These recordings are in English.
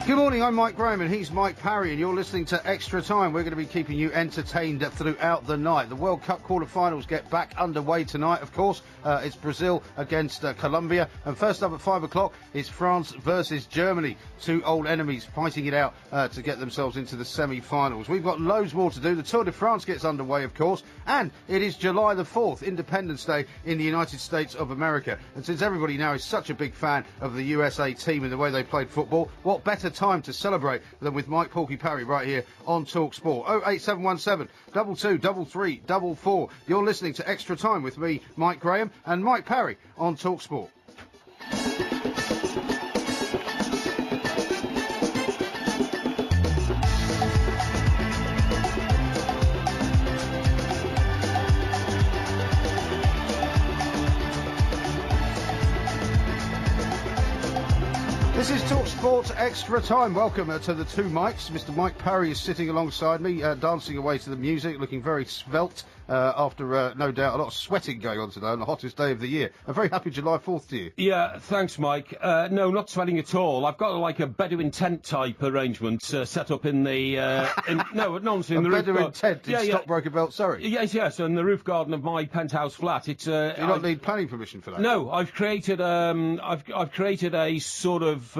Good morning, I'm Mike Graham and he's Mike Parry and you're listening to Extra Time. We're going to be keeping you entertained throughout the night. The World Cup quarter-finals get back underway tonight, of course. It's Brazil against Colombia. And first up at 5 o'clock is France versus Germany. Two old enemies fighting it out to get themselves into the semi-finals. We've got loads more to do. The Tour de France gets underway, of course. And it is July the 4th, Independence Day in the United States of America. And since everybody now is such a big fan of the USA team and the way they played football, what better time to celebrate than with Mike Porky Parry right here on Talk Sport. 08717 223344. You're listening to Extra Time with me, Mike Graham, and Mike Parry on Talk Sport. This is Talk Sport Extra Time. Welcome to the two Mikes. Mr. Mike Parry is sitting alongside me, dancing away to the music, looking very svelte after, no doubt, a lot of sweating going on today on the hottest day of the year. A very happy July 4th to you. Yeah, thanks, Mike. No, not sweating at all. I've got like a Bedouin tent type arrangement set up in the... no, honestly, in the roof... Bedouin tent in Stockbroker Belt, Surrey? Yes, in the roof garden of my penthouse flat. It's... Do you not need planning permission for that? No, I've created a sort of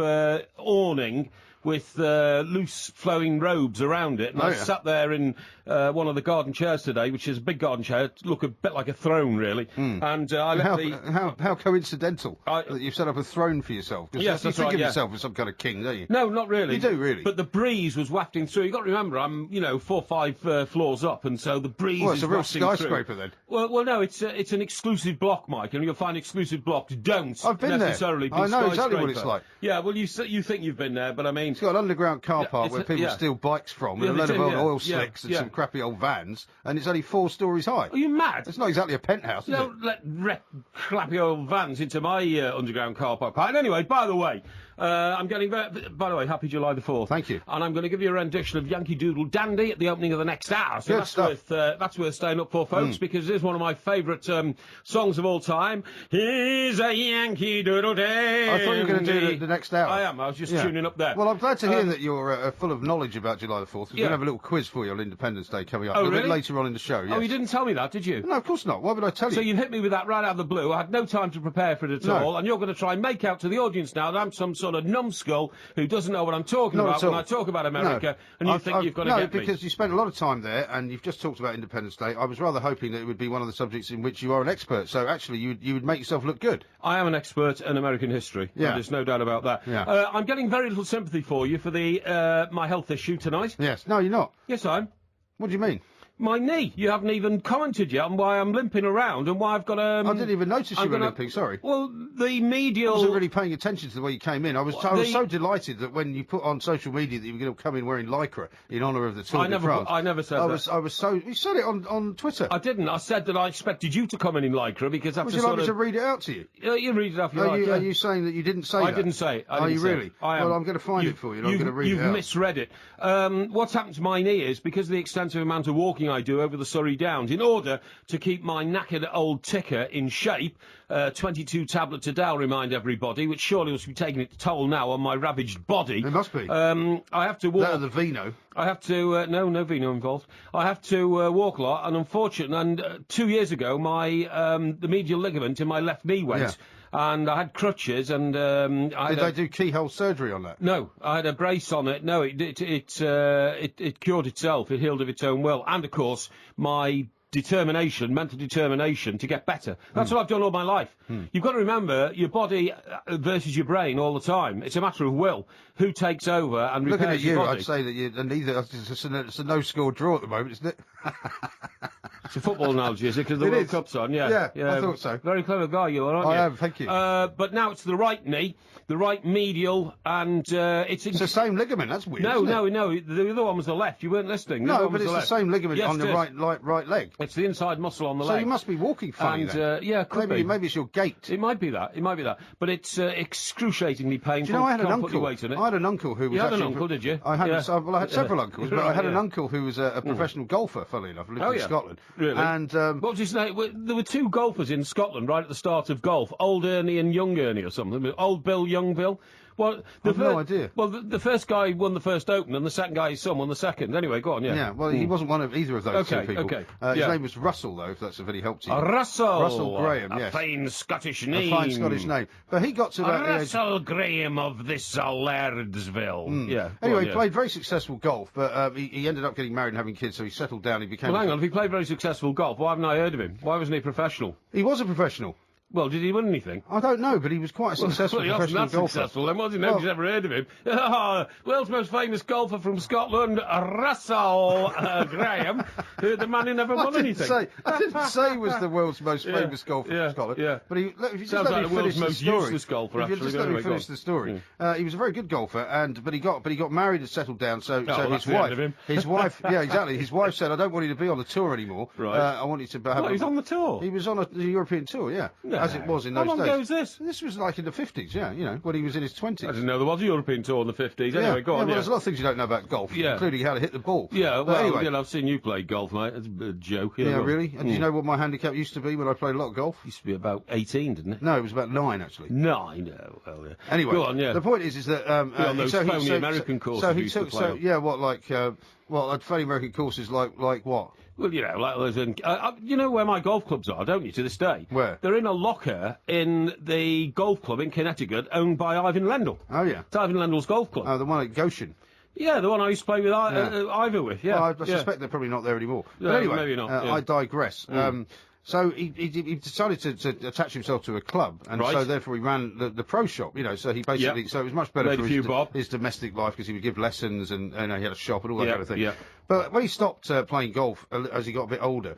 awning with loose flowing robes around it, and I sat there in one of the garden chairs today, which is a big garden chair, look a bit like a throne really. And I let how coincidental that you've set up a throne for yourself. Yes, you that's think right, of yourself as some kind of king, don't you? No, not really. You do really. But the breeze was wafting through. You got to remember, I'm 4 or 5 floors up, and so the breeze. Well, it's is a real wafting skyscraper through. then. Well, no, it's an exclusive block, Mike, and you'll find exclusive blocks don't I've been necessarily there. be I know exactly what skyscraper. it's like. Yeah, well, you think you've been there, but I mean, it's got an underground car park where people steal bikes from, and a load of old oil slicks and some crappy old vans, and it's only 4 stories high. Are you mad? It's not exactly a penthouse, is it? Don't let crappy old vans into my underground car park. And anyway, by the way, I'm getting by the way, happy July the 4th. Thank you. And I'm going to give you a rendition of Yankee Doodle Dandy at the opening of the next hour. So that's worth staying up for, folks, because it is one of my favourite songs of all time. Here's a Yankee Doodle Dandy. I thought you were going to do the next hour. I am. I was just tuning up there. Well, I'm glad to hear that you're full of knowledge about July the 4th. We're going to have a little quiz for you on Independence Day coming up a bit later on in the show. Yes. Oh, you didn't tell me that, did you? No, of course not. Why would I tell you? So you hit me with that right out of the blue. I had no time to prepare for it at all, and you're going to try and make out to the audience now that I'm some sort of numbskull who doesn't know what I'm talking about when I talk about America, and you think you've got to get me. No, because you spent a lot of time there, and you've just talked about Independence Day. I was rather hoping that it would be one of the subjects in which you are an expert, so actually you would make yourself look good. I am an expert in American history. Yeah. There's no doubt about that. Yeah. I'm getting very little sympathy for you for the my health issue tonight. Yes. No, you're not. Yes, I am. What do you mean? My knee. You haven't even commented yet on why I'm limping around and why I've got I didn't even notice you were limping, sorry. Well, the medial... I wasn't really paying attention to the way you came in. I was so delighted that when you put on social media that you were going to come in wearing Lycra in honour of the Tour de France. I never said that. I was so... You said it on Twitter. I didn't. I said that I expected you to come in Lycra because that's Would you like me to read it out to you? You read it off your Are you saying that you didn't say that? I didn't say it. Are you really? I am. Well, I'm going to find it for you and I'm going to read it out. You've misread it. What's happened to my knee is because of the extensive amount of walking I do over the Surrey Downs, in order to keep my knackered old ticker in shape, 22 tablets a day, I'll remind everybody, which surely must be taking its toll now on my ravaged body. It must be. I have to walk... That or the vino. I have to... no vino involved. I have to walk a lot, and unfortunately, 2 years ago, my the medial ligament in my left knee went. Yeah. And I had crutches, and did they do keyhole surgery on that? No, I had a brace on it. No, it cured itself. It healed of its own will. And of course, my mental determination to get better. That's what I've done all my life. You've got to remember your body versus your brain all the time. It's a matter of will. Who takes over and repairs Looking at your you, body? I'd say that it's a no-score draw at the moment, isn't it? It's a football analogy, is it? Because the World Cup's on, Yeah, I thought so. Very clever guy you are, aren't you? I am, thank you. But now it's the right knee, the right medial, and it's the same ligament. That's weird. No. Isn't it? The other one was the left. You weren't listening. No, but it's the same ligament on the right leg. It's the inside muscle on the leg. So you must be walking funny then. Yeah, could be. Maybe it's your gait. It might be that. But it's excruciatingly painful. Do you know, I had an Can't put your uncle. weight in it. I had an uncle who was. You had an uncle, did you? I had. Yeah. Well, I had several uncles, but I had an uncle who was a professional golfer. Funnily enough, lived in Scotland. Really? And what was his name? There were two golfers in Scotland right at the start of golf. Old Ernie and Young Ernie, or something. Old Bill, Young Bill. Well, I've no idea. Well, the first guy won the first Open, and the second guy, his son, won the second. Anyway, go on, yeah. Yeah, well, he wasn't one of either of those two Okay, people. okay. His name was Russell, though, if that's of any help to you. Russell Graham, a yes. fine Scottish name. A fine Scottish name. But he got to about the age... Russell Graham of this Lairdsville. Yeah. Anyway, he played very successful golf, but he ended up getting married and having kids, so he settled down. He became... Well, hang on, if he played very successful golf, why haven't I heard of him? Why wasn't he professional? He was a professional. Well, did he win anything? I don't know, but he was quite a successful professional golfer. Successful, then was he? Nobody's ever heard of him. World's most famous golfer from Scotland, Russell Graham, the man who never won anything. I didn't say he was the world's most famous golfer from Scotland. Yeah. But if you just Sounds let like me the finish world's the most story, useless golfer, if you actually. just let me finish the story, he was a very good golfer, but he got married and settled down. So his wife, yeah, exactly. His wife said, "I don't want you to be on the tour anymore. Right. I want you to have." He was on the tour. He was on the European tour, yeah, as it was in those days. How long ago was this? This was like in the 50s, yeah, when he was in his 20s. I didn't know there was a European tour in the 50s. Anyway, go on. Well, there's a lot of things you don't know about golf, including how to hit the ball. Yeah, well, anyway. I've seen you play golf, mate. That's a joke. Yeah, really? And do you know what my handicap used to be when I played a lot of golf? It used to be about 18, didn't it? No, it was about 9, actually. 9? Oh, well, yeah. Anyway, go on, yeah. The point is that... on those phony American courses so he used to took, play on. yeah, what, like... phony American courses like what? Well, like those you know where my golf clubs are, don't you, to this day? Where? They're in a locker in the golf club in Connecticut owned by Ivan Lendl. Oh, yeah. It's Ivan Lendl's golf club. Oh, the one at Goshen. Yeah, the one I used to play with Ivor with, yeah. Well, I suspect they're probably not there anymore. Yeah, But anyway, maybe not, I digress. So he decided to attach himself to a club, and so therefore he ran the pro shop, so he basically, so it was much better for his domestic life because he would give lessons and he had a shop and all that kind of thing. Yeah. But when he stopped playing golf as he got a bit older,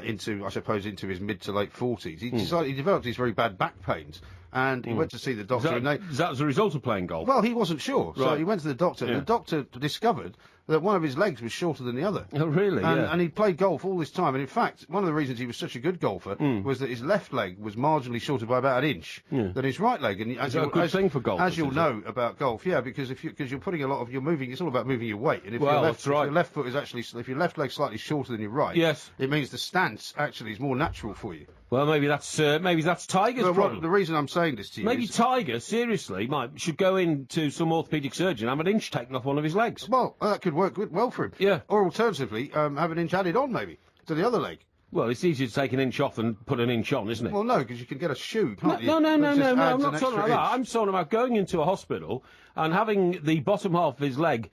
into his mid to late 40s, he developed these very bad back pains. And he went to see the doctor. Is that as a result of playing golf? Well, he wasn't sure. So he went to the doctor, and the doctor discovered that one of his legs was shorter than the other. Oh, really? And he'd played golf all this time. And in fact, one of the reasons he was such a good golfer was that his left leg was marginally shorter by about an inch than his right leg. And is that a good thing for golf? As you'll know about golf, yeah, because you're putting a lot of, you're moving, it's all about moving your weight. And if that's right. If your left foot is actually, if your left leg's slightly shorter than your right, it means the stance actually is more natural for you. Well, maybe that's Tiger's problem. The reason I'm saying this to you maybe is... Tiger, seriously, should go into some orthopaedic surgeon and have an inch taken off one of his legs. Well, that could work well for him. Yeah. Or alternatively, have an inch added on, maybe, to the other leg. Well, it's easier to take an inch off than put an inch on, isn't it? Well, no, because you can get a shoe, can't you? No, I'm not talking about that. Inch. I'm talking about going into a hospital and having the bottom half of his leg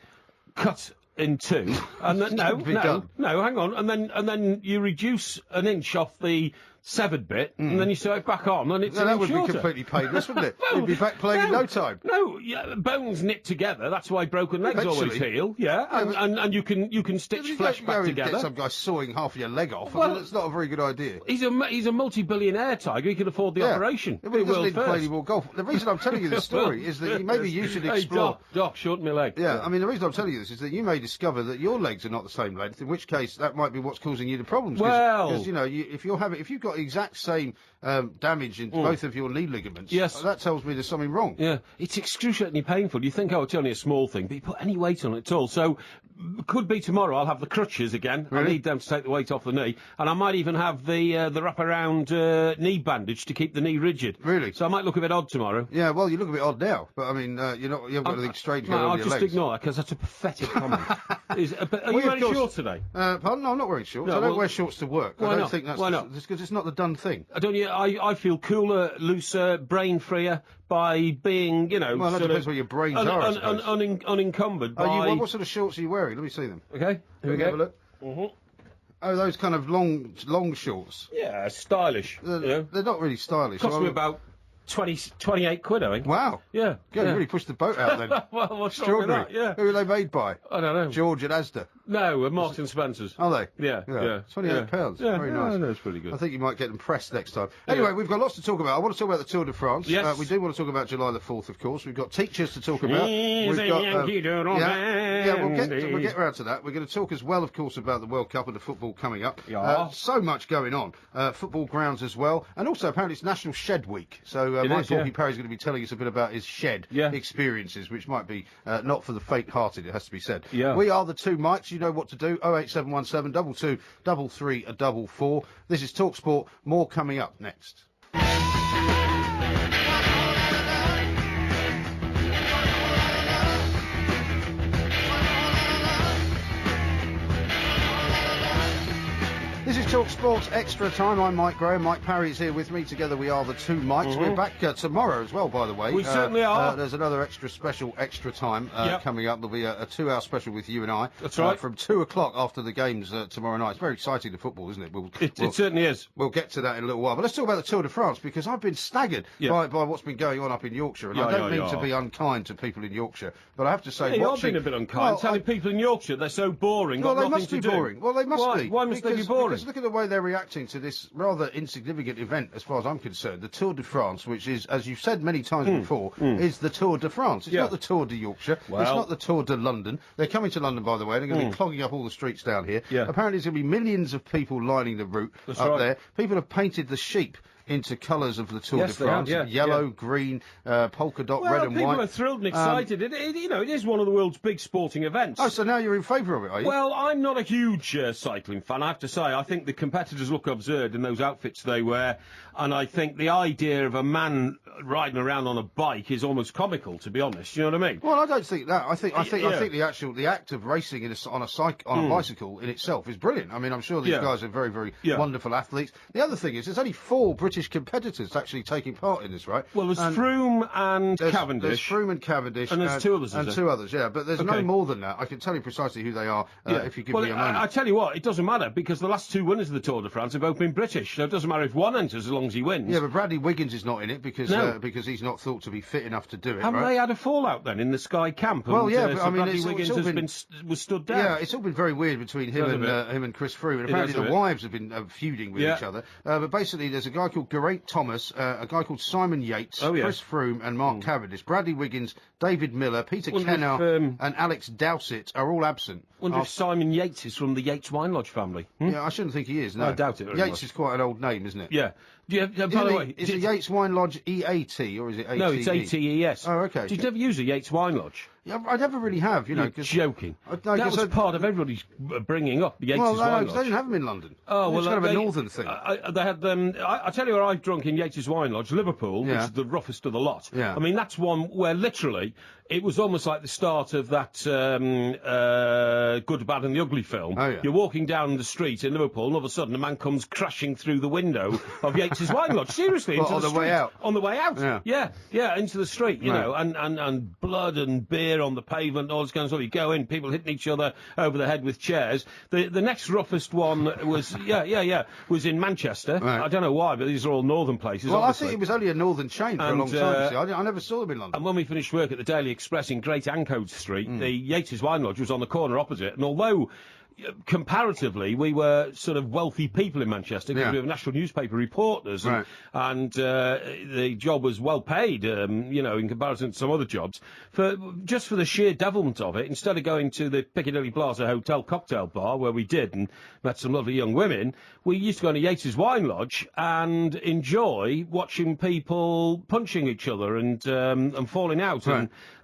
cut in two, and then, no, hang on, and then you reduce an inch off the severed bit, and then you sew it back on, and it's that would shorter. be completely painless, wouldn't it? Well, you'd be back playing in no time. No, bones knit together. That's why broken legs always heal. Yeah, and you can stitch flesh back together. Get some guy sawing half of your leg off. Well, that's not a very good idea. He's a multi-billionaire, Tiger. He can afford the operation. But he doesn't need to play any more golf. The reason I'm telling you this story is that maybe you should explore. Hey, Doc, shorten my leg. Yeah, I mean the reason I'm telling you this is that you may discover that your legs are not the same length. In which case, that might be what's causing you the problems. Because if you've got the exact same damage in both of your knee ligaments, that tells me there's something wrong. Yeah, it's excruciatingly painful. You think, it's only a small thing, but you put any weight on it at all. So, could be tomorrow I'll have the crutches again. Really? I need them to take the weight off the knee. And I might even have the wraparound knee bandage to keep the knee rigid. Really? So I might look a bit odd tomorrow. Yeah, well, you look a bit odd now, but I mean, you haven't got anything strange going on with your legs. I'll just ignore that, because that's a pathetic comment. Are you wearing shorts today? Pardon? No, I'm not wearing shorts. I don't wear shorts to work. Why I don't not? think that's... Why not? Just because it's not the done thing. Don't you? I feel cooler, looser, brain-freer by being, Well, that depends where your brains are, I suppose. Unencumbered by... What sort of shorts are you wearing? Let me see them. Okay, here we go. Have a look. Mm-hmm. Oh, those kind of long shorts. Yeah, stylish. They're not really stylish. Cost me about 28 quid, I think. Wow. Yeah. Good, you really pushed the boat out then. Well, what's wrong with that? Yeah. Who are they made by? I don't know. George and Asda. No, Marks and Spencer's. Are they? Yeah. £28. Yeah, very nice. That's pretty good. I think you might get them pressed next time. Anyway, we've got lots to talk about. I want to talk about the Tour de France. Yes. We do want to talk about July the 4th, of course. We've got teachers to talk about. We'll get around to that. We're going to talk as well, of course, about the World Cup and the football coming up. Yeah. So much going on. Football grounds as well. And also, apparently, it's National Shed Week. So Mike Porky Perry's going to be telling us a bit about his shed experiences, which might be not for the faint-hearted, it has to be said. Yeah. We are the two Mikes. You know what to do. 08717 22 3344. This is TalkSport. More coming up next. Talk Sports Extra Time. I'm Mike Graham. Mike Parry's here with me. Together we are the two Mikes. We're back tomorrow as well, by the way. We certainly are. There's another extra special Extra Time coming up. There'll be a 2-hour special with you and I. That's right. From 2 o'clock after the games tomorrow night. It's very exciting, the football, isn't it? It certainly is. We'll get to that in a little while. But let's talk about the Tour de France, because I've been staggered by what's been going on up in Yorkshire. And I don't mean to be unkind to people in Yorkshire, but I have to say... You're being a bit unkind, telling people in Yorkshire they're so boring, well, got they nothing must to be do. boring. Well, they must be. Why must they be boring? Because look at the way they're reacting to this rather insignificant event, as far as I'm concerned, the Tour de France, which is, as you've said many times before, is the Tour de France. It's not the Tour de Yorkshire. Well, it's not the Tour de London. They're coming to London, by the way. They're going to be clogging up all the streets down here. Apparently, there's going to be millions of people lining the route there. People have painted the sheep into colours of the Tour de France. Yellow, green, polka dot, red and white. People are thrilled and excited. It is one of the world's big sporting events. Oh, so now you're in favour of it, are you? Well, I'm not a huge cycling fan, I have to say. I think the competitors look absurd in those outfits they wear, and I think the idea of a man riding around on a bike is almost comical, to be honest. You know what I mean? Well, I don't think that. I think the act of racing on a bicycle in itself is brilliant. I mean, I'm sure these guys are very, very wonderful athletes. The other thing is, there's only 4 British competitors actually taking part in this, right? Well, there's Froome and Cavendish. There's Froome and Cavendish. And there's 2 others, and 2 others, but there's no more than that. I can tell you precisely who they are if you give me a moment. I tell you what, it doesn't matter, because the last 2 winners of the Tour de France have both been British, so it doesn't matter if one enters as long as he wins. Yeah, but Bradley Wiggins is not in it because he's not thought to be fit enough to do it. Haven't they had a fallout then in the Sky camp? Well, but I mean, Bradley Wiggins was stood down. Yeah, it's all been very weird between him and Chris Froome, and apparently the wives have been feuding with each other. But basically, there's a guy called Geraint Thomas, a guy called Simon Yates, Chris Froome and Mark Cavendish. Bradley Wiggins, David Miller, Peter Kenner and Alex Dowsett are all absent. Wonder if Simon Yates is from the Yates Wine Lodge family. Yeah, I shouldn't think he is, no. I doubt it very Yates much. is quite an old name, isn't it? Yeah. By the way... Is it Yates Wine Lodge EAT, or is it ATE? No, it's ATES. Oh, okay. Did you ever use a Yates Wine Lodge? Yeah, I never really have, you know. You're joking. That was part of everybody's bringing up, the Yates Wine Lodge. Because they didn't have them in London. Oh, well, it's kind of a northern thing. They had them... I tell you where I've drunk in Yates Wine Lodge, Liverpool, which is the roughest of the lot. Yeah. I mean, that's one where literally... It was almost like the start of that Good, Bad and the Ugly film. Oh, yeah. You're walking down the street in Liverpool, and all of a sudden a man comes crashing through the window of Yates's Wine Lodge. Seriously, into on the the street. way out? On the way out. Yeah, into the street, you Right. know, and blood and beer on the pavement, all this kind of stuff. You go in, people hitting each other over the head with chairs. The next roughest one was, was in Manchester. Right. I don't know why, but these are all northern places, Well, obviously. I think it was only a northern chain for a long time. See. I never saw them in London. And when we finished work at the Daily Express in Great Ancoats Street, the Yates's Wine Lodge was on the corner opposite, and although comparatively we were sort of wealthy people in Manchester because we were national newspaper reporters, and the job was well paid, you know, in comparison to some other jobs. Just for the sheer devilment of it, instead of going to the Piccadilly Plaza Hotel cocktail bar where we did and met some lovely young women, we used to go to Yates's Wine Lodge and enjoy watching people punching each other and falling out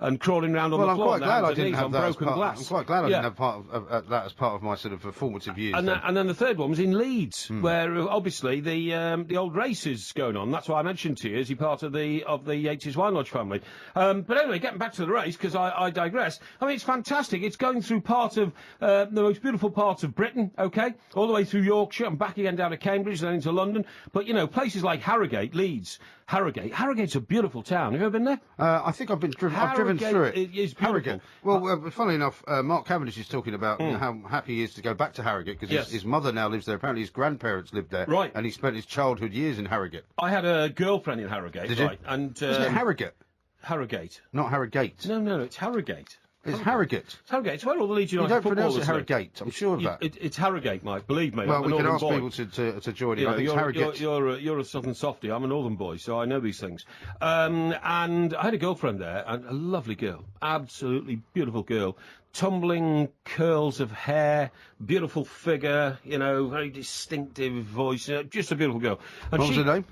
and crawling around on the floor. I'm quite glad I didn't have that broken glass. I'm quite glad I didn't have part of that as part of my sort of formative years. And then the third one was in Leeds, where obviously the old race is going on. That's why I mentioned to you, is he part of the Yates's Wine Lodge family? But anyway, getting back to the race, because I digress. I mean, it's fantastic. It's going through part of the most beautiful parts of Britain, okay, all the way through Yorkshire and back again down to Cambridge, then into London. But, you know, places like Harrogate, Leeds, Harrogate's a beautiful town. Have you ever been there? I think I've driven through it. It is beautiful. Harrogate. Well, funnily enough, Mark Cavendish is talking about how happy he is to go back to Harrogate because his mother now lives there. Apparently his grandparents lived there. Right. And he spent his childhood years in Harrogate. I had a girlfriend in Harrogate. Did you? Right, and, Isn't it Harrogate? Harrogate. Not Harrogate. No, it's Harrogate. It's Harrogate. It's Harrogate. It's where all the Leeds United You don't footballers pronounce it live. Harrogate. I'm sure of that. It's Harrogate, Mike. Believe me. Well, I'm a we can northern ask boy. people to join in. You know, I think it's Harrogate. you're a southern softie. I'm a northern boy, so I know these things. And I had a girlfriend there, and a lovely girl, absolutely beautiful girl. Tumbling curls of hair, beautiful figure, you know, very distinctive voice, just a beautiful girl. And what was her name?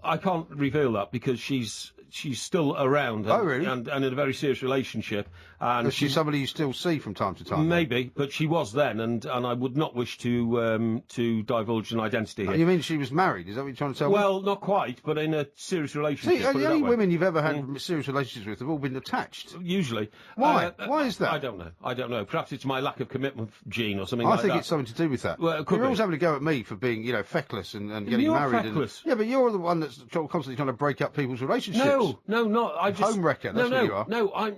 I can't reveal that because she's she's still around. Oh, really? And in a very serious relationship. And Is she somebody you still see from time to time? Maybe, but she was then, and I would not wish to divulge an identity here. You mean she was married? Is that what you're trying to tell me? Well, not quite, but in a serious relationship. See, the only women you've ever had serious relationships with have all been attached. Usually. Why? Why is that? I don't know. Perhaps it's my lack of commitment gene or something I like that. think it's something to do with that. Well, it could You're be. always having to go at me for being, feckless and getting married. Feckless. Yeah, but you're the one that's constantly trying to break up people's relationships. No, not. I just home wrecker. That's what you are. No, I'm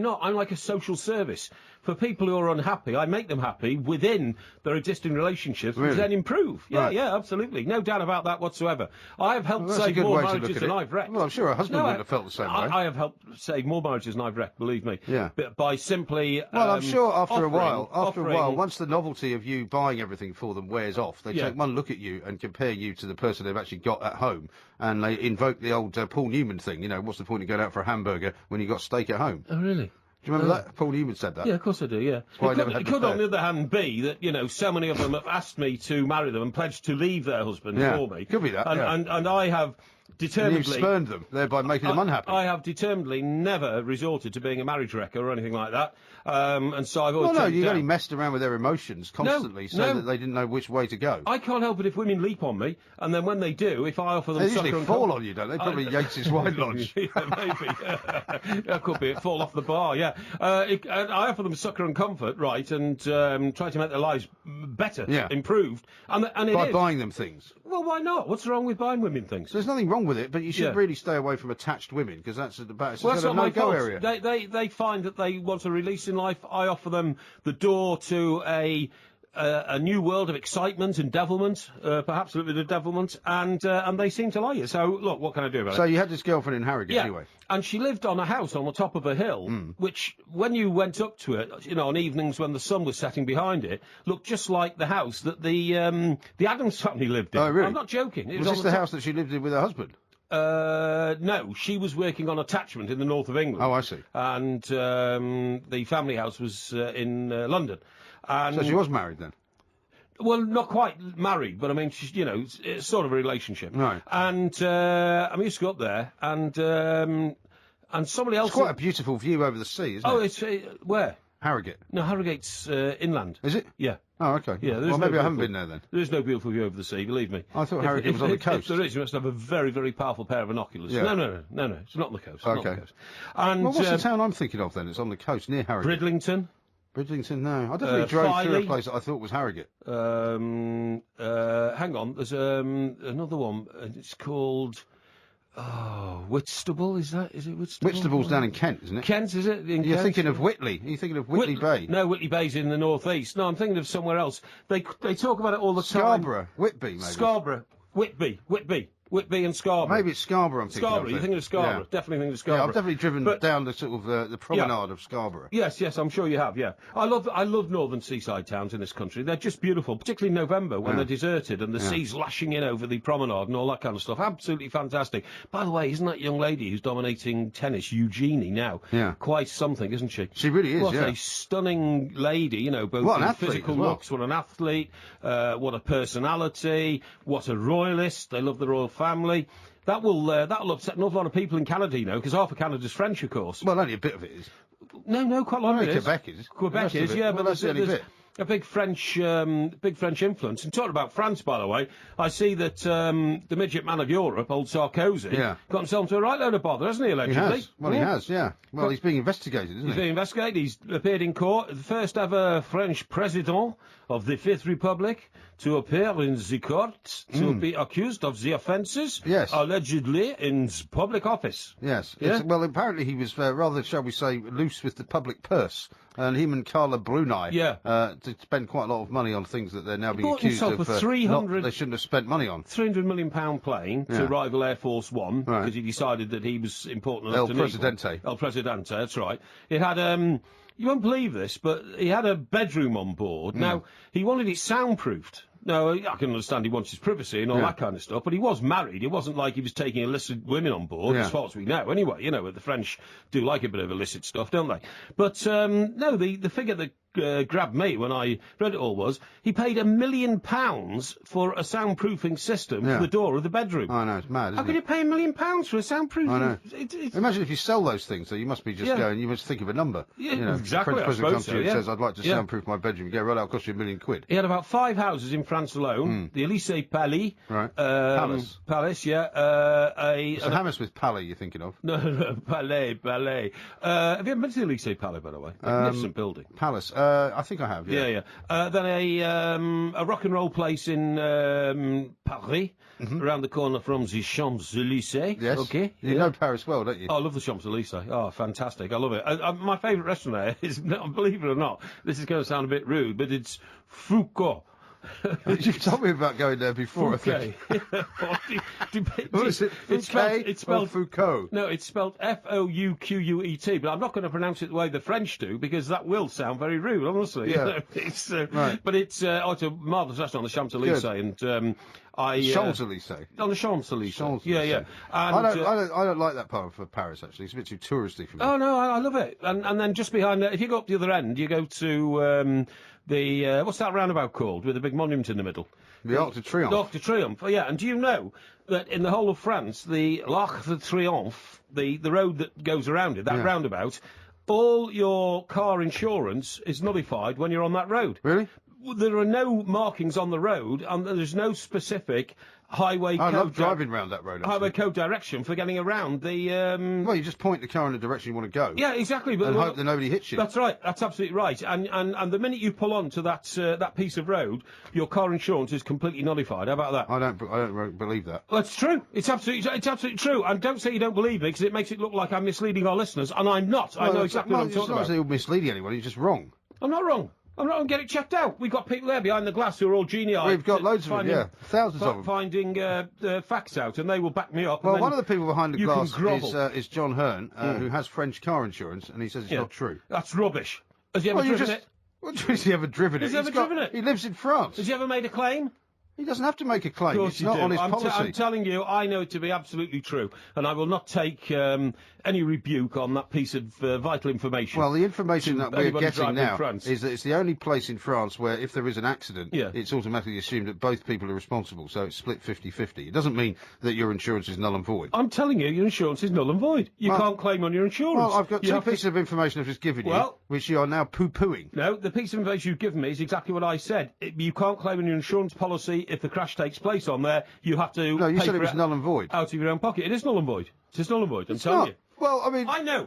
not. I'm like a social service. For people who are unhappy, I make them happy within their existing relationships, which then improve. Yeah, Right. yeah, absolutely. No doubt about that whatsoever. I have helped Well, that's a save good more way to marriages look at than it. I've wrecked. Well, I'm sure her husband wouldn't have felt the same way. I have helped save more marriages than I've wrecked, believe me. Yeah. But by simply. Well, I'm sure after a while, offering- once the novelty of you buying everything for them wears off, they take one look at you and compare you to the person they've actually got at home, and they invoke the old Paul Newman thing. What's the point of going out for a hamburger when you got steak at home? Oh, really? Do you remember that? Paul Newman said that. Yeah, of course I do, yeah. why I never It had could the on the other hand, be that, so many of them have asked me to marry them and pledged to leave their husbands for me. Could be that, and I have determinedly... And you've spurned them, thereby making them unhappy. I have determinedly never resorted to being a marriage wrecker or anything like that. And so I've always... Well, no, you down. only messed around with their emotions constantly so that they didn't know which way to go. I can't help it if women leap on me, and then when they do, if I offer them They succor usually and fall on you, don't they? Probably Yates's Wine Lodge. Yeah, maybe. That could be it. Fall off the bar, yeah. I offer them succour and comfort, right, and try to make their lives better, improved. And it By is. buying them things. Well, why not? What's wrong with buying women things? So there's nothing wrong with it, but you should really stay away from attached women, because that's Well, that's not my no-go fault. area. They find that they want a release in life. I offer them the door to a new world of excitement and devilment, perhaps a little bit of devilment, and they seem to like it. So, look, what can I do about it? So you had this girlfriend in Harrogate anyway? And she lived on a house on the top of a hill, which, when you went up to it, on evenings when the sun was setting behind it, looked just like the house that the Addams family lived in. Oh, really? I'm not joking. It Was this the house that she lived in with her husband? No, she was working on attachment in the north of England. Oh, I see. And the family house was in London. And So she was married then? well, not quite married, but I mean, she's, it's sort of a relationship. Right. And I used to go up there, and somebody else. It's quite a beautiful view over the sea, isn't it? Oh, it's where? Harrogate. No, Harrogate's inland. Is it? Yeah. Oh, okay. Yeah, well, maybe I haven't been there then. There is no beautiful view over the sea, believe me. I thought Harrogate was on the coast. If there is, you must have a very, very powerful pair of binoculars. Yeah. No, it's not on the coast. It's not on Okay. the coast. And, Well, what's the town I'm thinking of then? It's on the coast, near Harrogate. Bridlington. Bridlington, no. I definitely drove through a Filey. place that I thought was Harrogate. Hang on, there's another one. It's called Whitstable. Is it Whitstable? Whitstable's down in Kent, isn't it? Kent, is it? In You're Kent? thinking of Whitley. Are you thinking of Whitley Bay? No, Whitley Bay's in the northeast. No, I'm thinking of somewhere else. They talk about it all the time. Scarborough. Whitby, maybe. Scarborough. Whitby and Scarborough. Maybe it's Scarborough I'm thinking Scarborough, of. you're thinking of Scarborough. Yeah. Definitely thinking of Yeah, Scarborough. I've definitely driven But- down the sort of the promenade of Scarborough. Yes, I'm sure you have, yeah. I love northern seaside towns in this country. They're just beautiful, particularly in November when they're deserted and the sea's lashing in over the promenade and all that kind of stuff. Absolutely fantastic. By the way, isn't that young lady who's dominating tennis, Eugenie, now? Yeah. Quite something, isn't she? She really is, What yeah. a stunning lady, both What an in athlete physical as well. looks, what an athlete, what a personality, what a royalist. They love the royal family. That'll upset an awful lot of people in Canada, because half of Canada's French, of course. Well, only a bit of it is. No, quite a lot of it is. Quebec is. The Quebec rest of is, it- yeah, well, but that's the only there's bit. a big French influence. And talking about France, by the way, I see that the midget man of Europe, old Sarkozy, got himself into a right load of bother, hasn't he, He allegedly? has. Well, he has, yeah. Well, he's being investigated, isn't He's he? being investigated. He's appeared in court. The first ever French president of the Fifth Republic to appear in the court to be accused of the offences allegedly in public office. Yes. Yeah? Well, apparently he was rather, shall we say, loose with the public purse. And him and Carla Bruni to spend quite a lot of money on things that they're now being bought accused himself of a 300 they shouldn't have spent money on. £300 million plane to rival Air Force One because he decided that he was important enough El to need Presidente. one. El Presidente, that's right. It had, you won't believe this, but he had a bedroom on board. Now, he wanted it soundproofed. No, I can understand he wants his privacy and all that kind of stuff, but he was married. It wasn't like he was taking illicit women on board, as far as we know. Anyway, the French do like a bit of illicit stuff, don't they? But, no, the figure that grabbed me when I read it all was he paid £1 million for a soundproofing system for the door of the bedroom. I know, it's mad, isn't How can you pay £1 million for a soundproofing? I know. Imagine if you sell those things, though, you must be just going, you must think of a number. Yeah, you know, exactly. The French president comes to you and says, I'd like to Yeah. soundproof my bedroom. You go, right, that'll cost you £1 million. He had about 5 houses in France alone. The Élysée Palais. Right. Palace. Palace, yeah. It's a Hammersmith Palais you're thinking of. No, Palais. Have you ever been to the Élysée Palais, by the way? Magnificent building. Palace. I think I have, yeah. Then a rock and roll place in Paris, around the corner from the Champs-Élysées. Yes. Okay. You know Paris well, don't you? Oh, I love the Champs-Élysées. Oh, fantastic. I love it. My favourite restaurant there is, believe it or not, this is going to sound a bit rude, but it's Foucault. You've told me about going there before, I think. What is it? It's spelled Foucault. No, it's spelled Fouquet, but I'm not going to pronounce it the way the French do because that will sound very rude, honestly. Yeah. Right. But it's a marvellous restaurant on the Champs-Élysées, and Champs-Élysées. On the Champs-Élysées. Yeah. And, I don't like that part of Paris, actually. It's a bit too touristy for me. Oh, no, I love it. And then just behind if you go up the other end, you go to the what's that roundabout called with the big monument in the middle? The Arc de Triomphe. The Arc de Triomphe, yeah. And do you know that in the whole of France, the L'Arc de Triomphe, the road that goes around it, that roundabout, all your car insurance is nullified when you're on that road. Really? There are no markings on the road, and there's no specific highway I code... love driving round that road, actually. Highway code direction for getting around the... Well, you just point the car in the direction you want to go. Yeah, exactly. But, and hope that nobody hits you. That's right. That's absolutely right. And the minute you pull on to that piece of road, your car insurance is completely nullified. How about that? I don't believe that. Well, it's true. It's absolutely true. And don't say you don't believe me, because it makes it look like I'm misleading our listeners, and I'm not. Well, I know exactly what I'm talking about. It's not as you're misleading anyone, you're just wrong. I'm not wrong. I'm not going to get it checked out. We've got people there behind the glass who are all genie-eyed. We've got loads of them, yeah. Thousands of them. Finding facts out, and they will back me up. Well, one of the people behind the glass is John Hearn, who has French car insurance, and he says it's not true. That's rubbish. Has he ever driven it? What has he ever driven it? Has he ever driven it? He lives in France. Has he ever made a claim? He doesn't have to make a claim. Of course it's not on his policy. I'm telling you, I know it to be absolutely true, and I will not take any rebuke on that piece of vital information. Well, the information that we're getting now is that it's the only place in France where if there is an accident, it's automatically assumed that both people are responsible, so it's split 50-50. It doesn't mean that your insurance is null and void. I'm telling you, your insurance is null and void. You can't claim on your insurance. Well, I've got two pieces of information I've just given you, which you are now poo-pooing. No, the piece of information you've given me is exactly what I said. You can't claim on your insurance policy if the crash takes place on there. You have to. No, you said it was null and void. Out of your own pocket. It is null and void. It's null and void. I'm telling you. Well, I mean... I know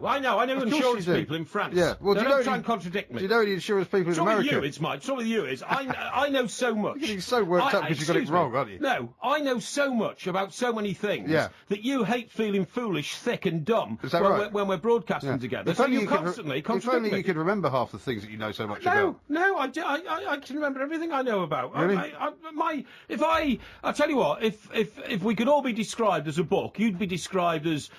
insurance people in France. Yeah. Well, don't try and contradict me. Do you know any insurance people in America? It's Mike. What's wrong with you is, I know so much. You're getting so worked up because you got it wrong, aren't you? No, I know so much about so many things that you hate feeling foolish, thick and dumb when we're broadcasting together. So you constantly contradict me. If only you could remember half the things that you know so much about. No, I can remember everything I know about. Really? I tell you what, if we could all be described as a book, you'd be described as,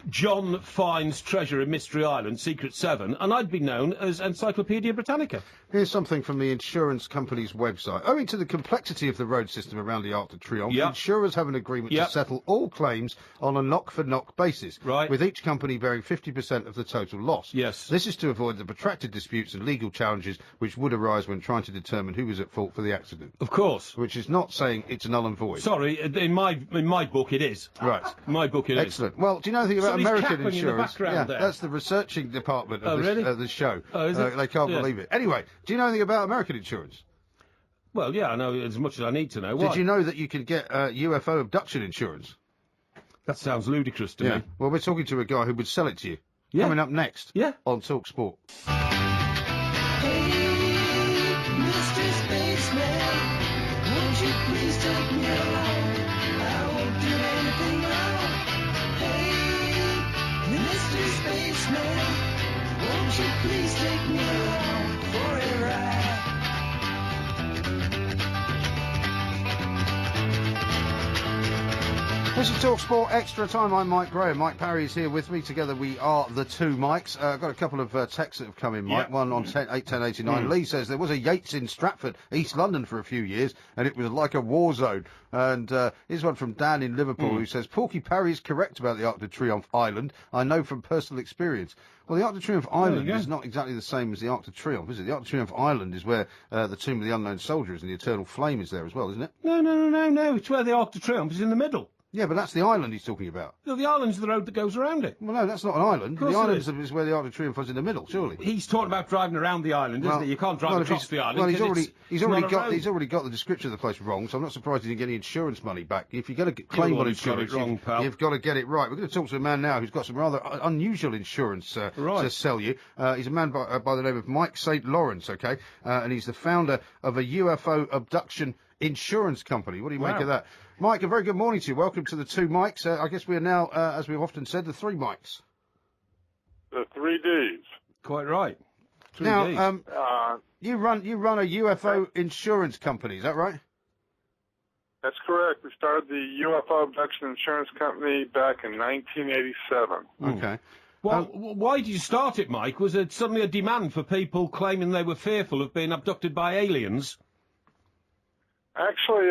John finds treasure in Mystery Island, Secret 7, and I'd be known as Encyclopedia Britannica. Here's something from the insurance company's website. Owing to the complexity of the road system around the Arc de Triomphe, insurers have an agreement to settle all claims on a knock-for-knock basis, with each company bearing 50% of the total loss. Yes. This is to avoid the protracted disputes and legal challenges which would arise when trying to determine who was at fault for the accident. Of course. Which is not saying it's null and void. Sorry, in my book it is. Right. In my book it is. Excellent. Well, do you know anything about American insurance? In the background there. That's the researching department of this show. Oh, is it? They can't believe it. Anyway, do you know anything about American insurance? Well, yeah, I know as much as I need to know. Why? Did you know that you can get UFO abduction insurance? That sounds ludicrous to me. Well, we're talking to a guy who would sell it to you. Yeah. Coming up next on Talk Sport. Hey, Mr. Spaceman, won't you please take me along? I won't do anything wrong. Hey, Mr. Spaceman, won't you please take me along for a ride? This is TalkSport Extra Time. I'm Mike Graham. Mike Parry is here with me. Together we are the two Mikes. I've got a couple of texts that have come in, Mike. Yeah. One on 81089. Lee says there was a Yates in Stratford, East London for a few years, and it was like a war zone. And here's one from Dan in Liverpool who says, Porky Parry is correct about the Arc de Triomphe Island. I know from personal experience. Well, the Arc de Triomphe Island is not exactly the same as the Arc de Triomphe, is it? The Arc de Triomphe Island is where the Tomb of the Unknown Soldier is, and the Eternal Flame is there as well, isn't it? No. It's where the Arc de Triomphe is in the middle. Yeah, but that's the island he's talking about. No, the island's the road that goes around it. Well, no, that's not an island. course The it island is where the Arc de Triomphe was in the middle, surely. He's talking about driving around the island, isn't he? You can't drive across the island. Well, he's 'cause already it's got the description of the place wrong, so I'm not surprised he didn't get any insurance money back. If you're going to claim on always got insurance, it wrong, pal. you've got to get it right. We're going to talk to a man now who's got some rather unusual insurance to sell you. He's a man by the name of Mike St. Lawrence, okay? And he's the founder of a UFO abduction insurance company. What do you make of that? Mike, a very good morning to you. Welcome to the two Mikes. I guess we are now, as we've often said, the three Mikes. The 3Ds. Quite right. Now, you run a UFO insurance company, is that right? That's correct. We started the UFO abduction insurance company back in 1987. Okay. Well, why did you start it, Mike? Was there suddenly a demand for people claiming they were fearful of being abducted by aliens? Actually,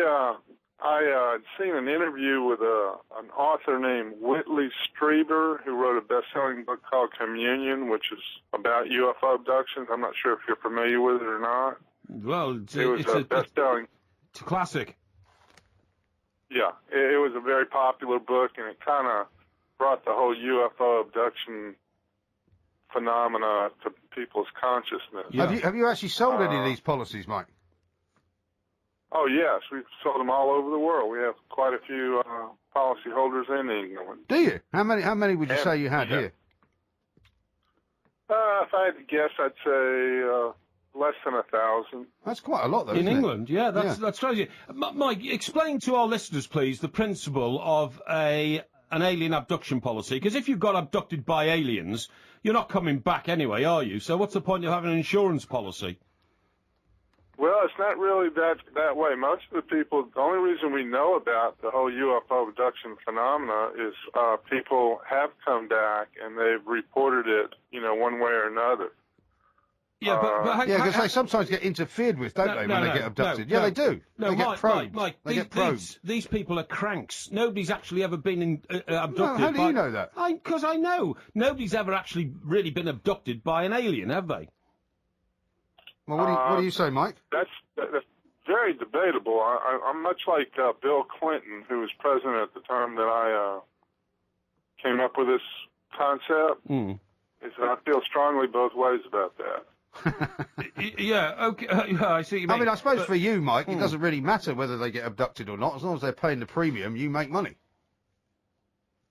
I had seen an interview with an author named Whitley Strieber, who wrote a best-selling book called Communion, which is about UFO abductions. I'm not sure if you're familiar with it or not. Well, It was a best-selling. It's a classic. Yeah, it was a very popular book, and it kind of brought the whole UFO abduction phenomena to people's consciousness. Yeah. Have you actually sold any of these policies, Mike? Oh, yes. We've sold them all over the world. We have quite a few policyholders in England. Do you? How many would you say you had here? If I had to guess, I'd say less than 1,000. That's quite a lot, though, In isn't it? England, yeah, that's crazy. Mike, explain to our listeners, please, the principle of an alien abduction policy. Because if you've got abducted by aliens, you're not coming back anyway, are you? So what's the point of having an insurance policy? Well, it's not really that way. Most of the people, the only reason we know about the whole UFO abduction phenomena is people have come back and they've reported it, one way or another. Yeah, but Yeah, because they sometimes get interfered with, don't they, when they get abducted? They do. No, they get probed. Mike, they get probed. These people are cranks. Nobody's actually ever been abducted. No, how do you know that? Because I know. Nobody's ever actually really been abducted by an alien, have they? Well, what do you say, Mike? That's very debatable. I'm much like Bill Clinton, who was president at the time that I came up with this concept. Is that I feel strongly both ways about that. Yeah, okay. I see what you mean. I mean, I suppose for you, Mike, it doesn't really matter whether they get abducted or not. As long as they're paying the premium, you make money.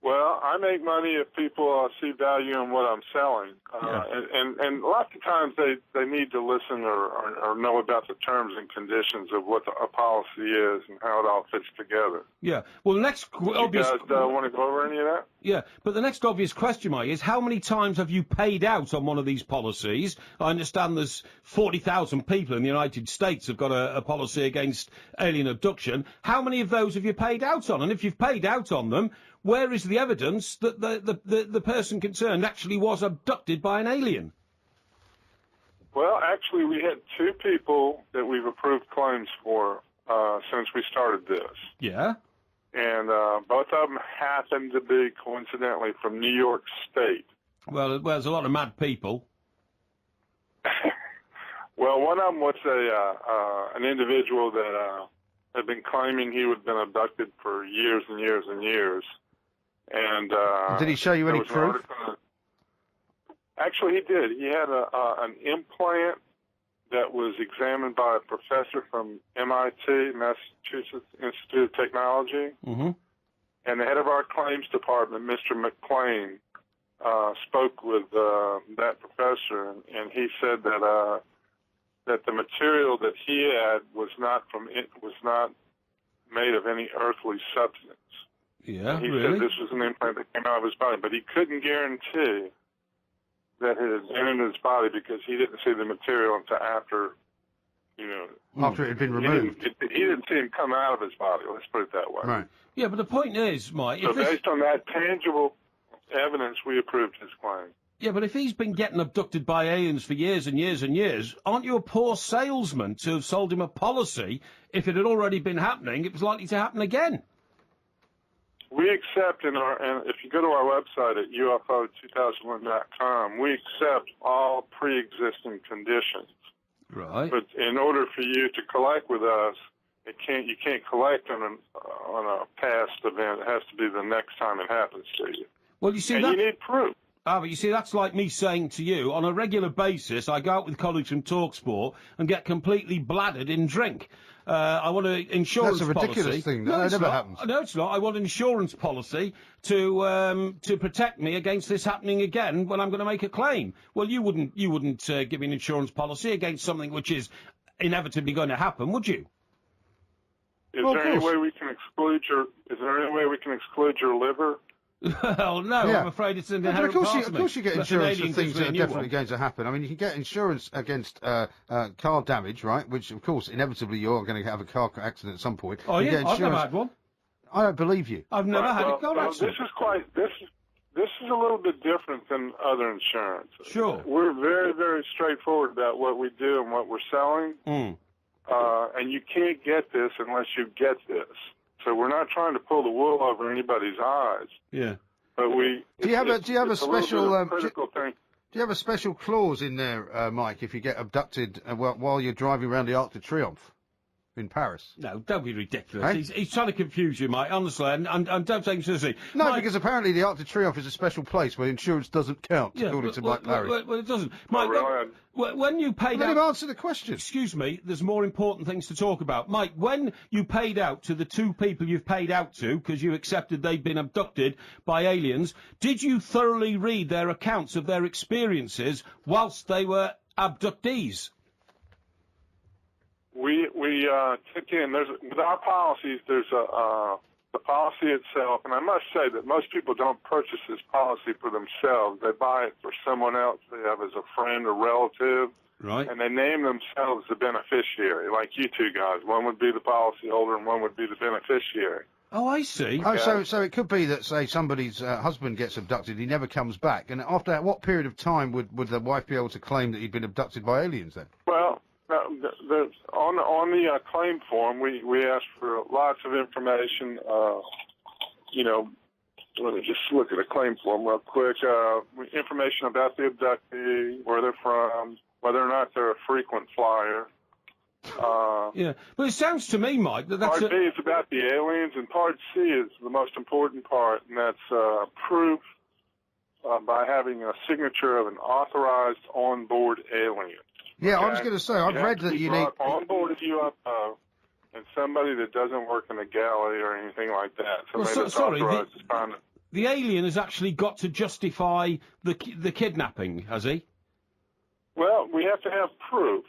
Well, I make money if people see value in what I'm selling. And a lot of times they need to listen or know about the terms and conditions of what a policy is and how it all fits together. Yeah. Well, the next obvious... You guys want to go over any of that? Yeah, but the next obvious question, Mike, is how many times have you paid out on one of these policies? I understand there's 40,000 people in the United States have got a policy against alien abduction. How many of those have you paid out on? And if you've paid out on them, where is the evidence that the person concerned actually was abducted by an alien? Well, actually, we had two people that we've approved claims for since we started this. Yeah? And both of them happened to be, coincidentally, from New York State. Well, there's a lot of mad people. Well, one of them was an individual that had been claiming he had been abducted for years and years and years. And did he show you any proof? Actually, he did. He had an implant that was examined by a professor from MIT, Massachusetts Institute of Technology. Mm-hmm. And the head of our claims department, Mr. McLean, spoke with that professor, and he said that the material that he had was not made of any earthly substance. Yeah, he really? said this was an implant that came out of his body, but he couldn't guarantee that it had entered his body because he didn't see the material until after You know, After it had been removed. He didn't see him come out of his body. Let's put it that way. Right. Yeah, but the point is, Mike... So based on that tangible evidence, we approved his claim. Yeah, but if he's been getting abducted by aliens for years and years and years, aren't you a poor salesman to have sold him a policy? If it had already been happening, it was likely to happen again. We accept and if you go to our website at UFO2001.com, we accept all pre-existing conditions. Right. But in order for you to collect with us, you can't collect on a past event. It has to be the next time it happens to you. Well, you see, and you need proof. But you see, that's like me saying to you, on a regular basis, I go out with colleagues from TalkSport and get completely bladdered in drink. I want an insurance policy. That's a ridiculous thing. That never happens. No, it's not. I want an insurance policy to protect me against this happening again when I'm going to make a claim. Well, you wouldn't give me an insurance policy against something which is inevitably going to happen, would you? Is there any way we can exclude your liver? Well, no, yeah. I'm afraid it's an inherent part of me. Of course you get insurance for things that are definitely going to happen. I mean, you can get insurance against car damage, right, which, of course, inevitably you're going to have a car accident at some point. Oh, yeah, I've never had one. I don't believe you. I've never had a car accident. This is a little bit different than other insurance. Sure. We're very, very straightforward about what we do and what we're selling. And you can't get this unless you get this. So we're not trying to pull the wool over anybody's eyes. Yeah. But do you have a special critical thing? Do you have a special clause in there, Mike, if you get abducted while you're driving around the Arc de Triomphe in Paris? No, don't be ridiculous. Hey? He's trying to confuse you, Mike, honestly, and don't take him seriously. No, Mike, because apparently the Arc de Triomphe is a special place where insurance doesn't count, according to Mike Larry. Well, it doesn't. Mike, when you paid out... Let him answer the question. Excuse me, there's more important things to talk about. Mike, when you paid out to the two people you've paid out to, because you accepted they'd been abducted by aliens, did you thoroughly read their accounts of their experiences whilst they were abductees? We took in, with our policies, there's the policy itself, and I must say that most people don't purchase this policy for themselves. They buy it for someone else they have as a friend or relative, right? And they name themselves the beneficiary, like you two guys. One would be the policyholder and one would be the beneficiary. Oh, I see. Oh, so it could be that, say, somebody's husband gets abducted, he never comes back, and after what period of time would the wife be able to claim that he'd been abducted by aliens then? Well, on the claim form, we ask for lots of information. Let me just look at a claim form real quick. Information about the abductee, where they're from, whether or not they're a frequent flyer. Yeah, but it sounds to me, Mike, that's... Part B is about the aliens, and Part C is the most important part, and that's proof by having a signature of an authorized on-board alien. Yeah, okay? I was going to say, I've read that you need... On-board a UFO, and somebody that doesn't work in a galley or anything like that. The alien has actually got to justify the kidnapping, has he? Well, we have to have proof.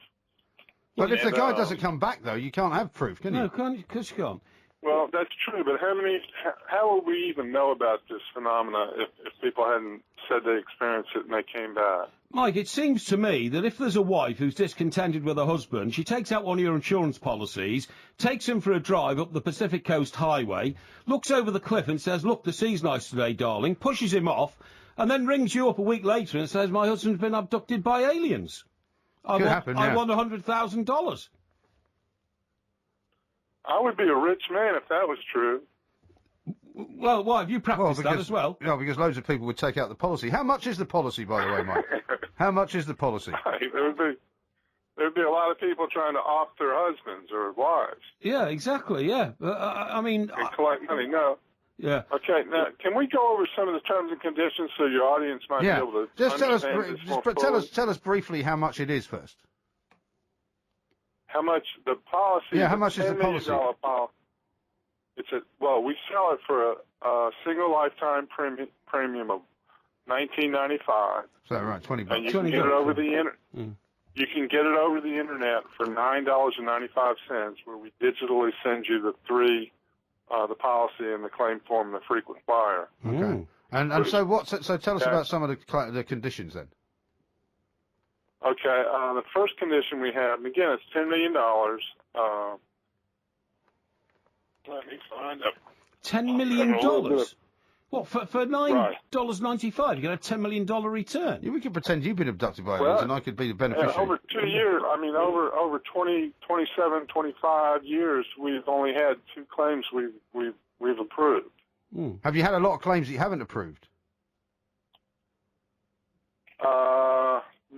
But if the guy doesn't come back, though, you can't have proof, can you? No, of course you can't. Well, that's true, but how would we even know about this phenomena if people hadn't said they experienced it and they came back? Mike, it seems to me that if there's a wife who's discontented with her husband, she takes out one of your insurance policies, takes him for a drive up the Pacific Coast Highway, looks over the cliff and says, "Look, the sea's nice today, darling," pushes him off, and then rings you up a week later and says, "My husband's been abducted by aliens. I won $100,000. I would be a rich man if that was true. Well, why? Have you practiced that as well? No, because loads of people would take out the policy. How much is the policy, by the way, Mike? How much is the policy? There'd be a lot of people trying to off their husbands or wives. Yeah, exactly, yeah. I mean... And collect money, no. Yeah. Okay, now, can we go over some of the terms and conditions so your audience might be able to just tell us briefly how much it is first. How much the policy? Yeah, how much is the policy? We sell it for a single lifetime premium of $19.95. So right, $20. And you can get it over the internet. You can get it over the internet for $9.95, where we digitally send you the three, the policy and the claim form, and the frequent flyer. Okay. And so what? So tell us about some of the conditions then. Okay, the first condition we have, and again, it's $10 million. Let me find it. $10 million? What, for $9.95, you get a $10 million return? Yeah, we could pretend you've been abducted by aliens and I could be the beneficiary. Yeah, over 2 years, over 20, 27, 25 years, we've only had 2 claims we've approved. Mm. Have you had a lot of claims that you haven't approved?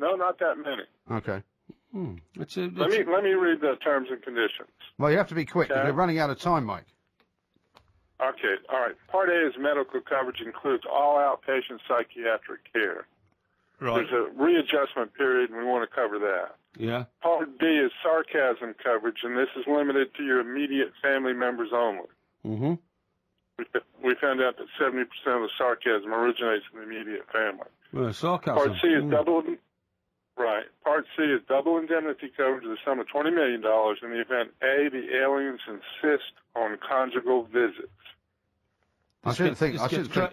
No, not that many. Okay. Let me read the terms and conditions. Well, you have to be quick. Okay. We're running out of time, Mike. Okay, all right. Part A is medical coverage, includes all outpatient psychiatric care. Right. There's a readjustment period, and we want to cover that. Yeah. Part B is sarcasm coverage, and this is limited to your immediate family members only. Mm-hmm. We found out that 70% of the sarcasm originates in the immediate family. Well, sarcasm. Part C is double. Right. Part C is double indemnity coverage of the sum of $20 million in the event A, the aliens insist on conjugal visits. I shouldn't think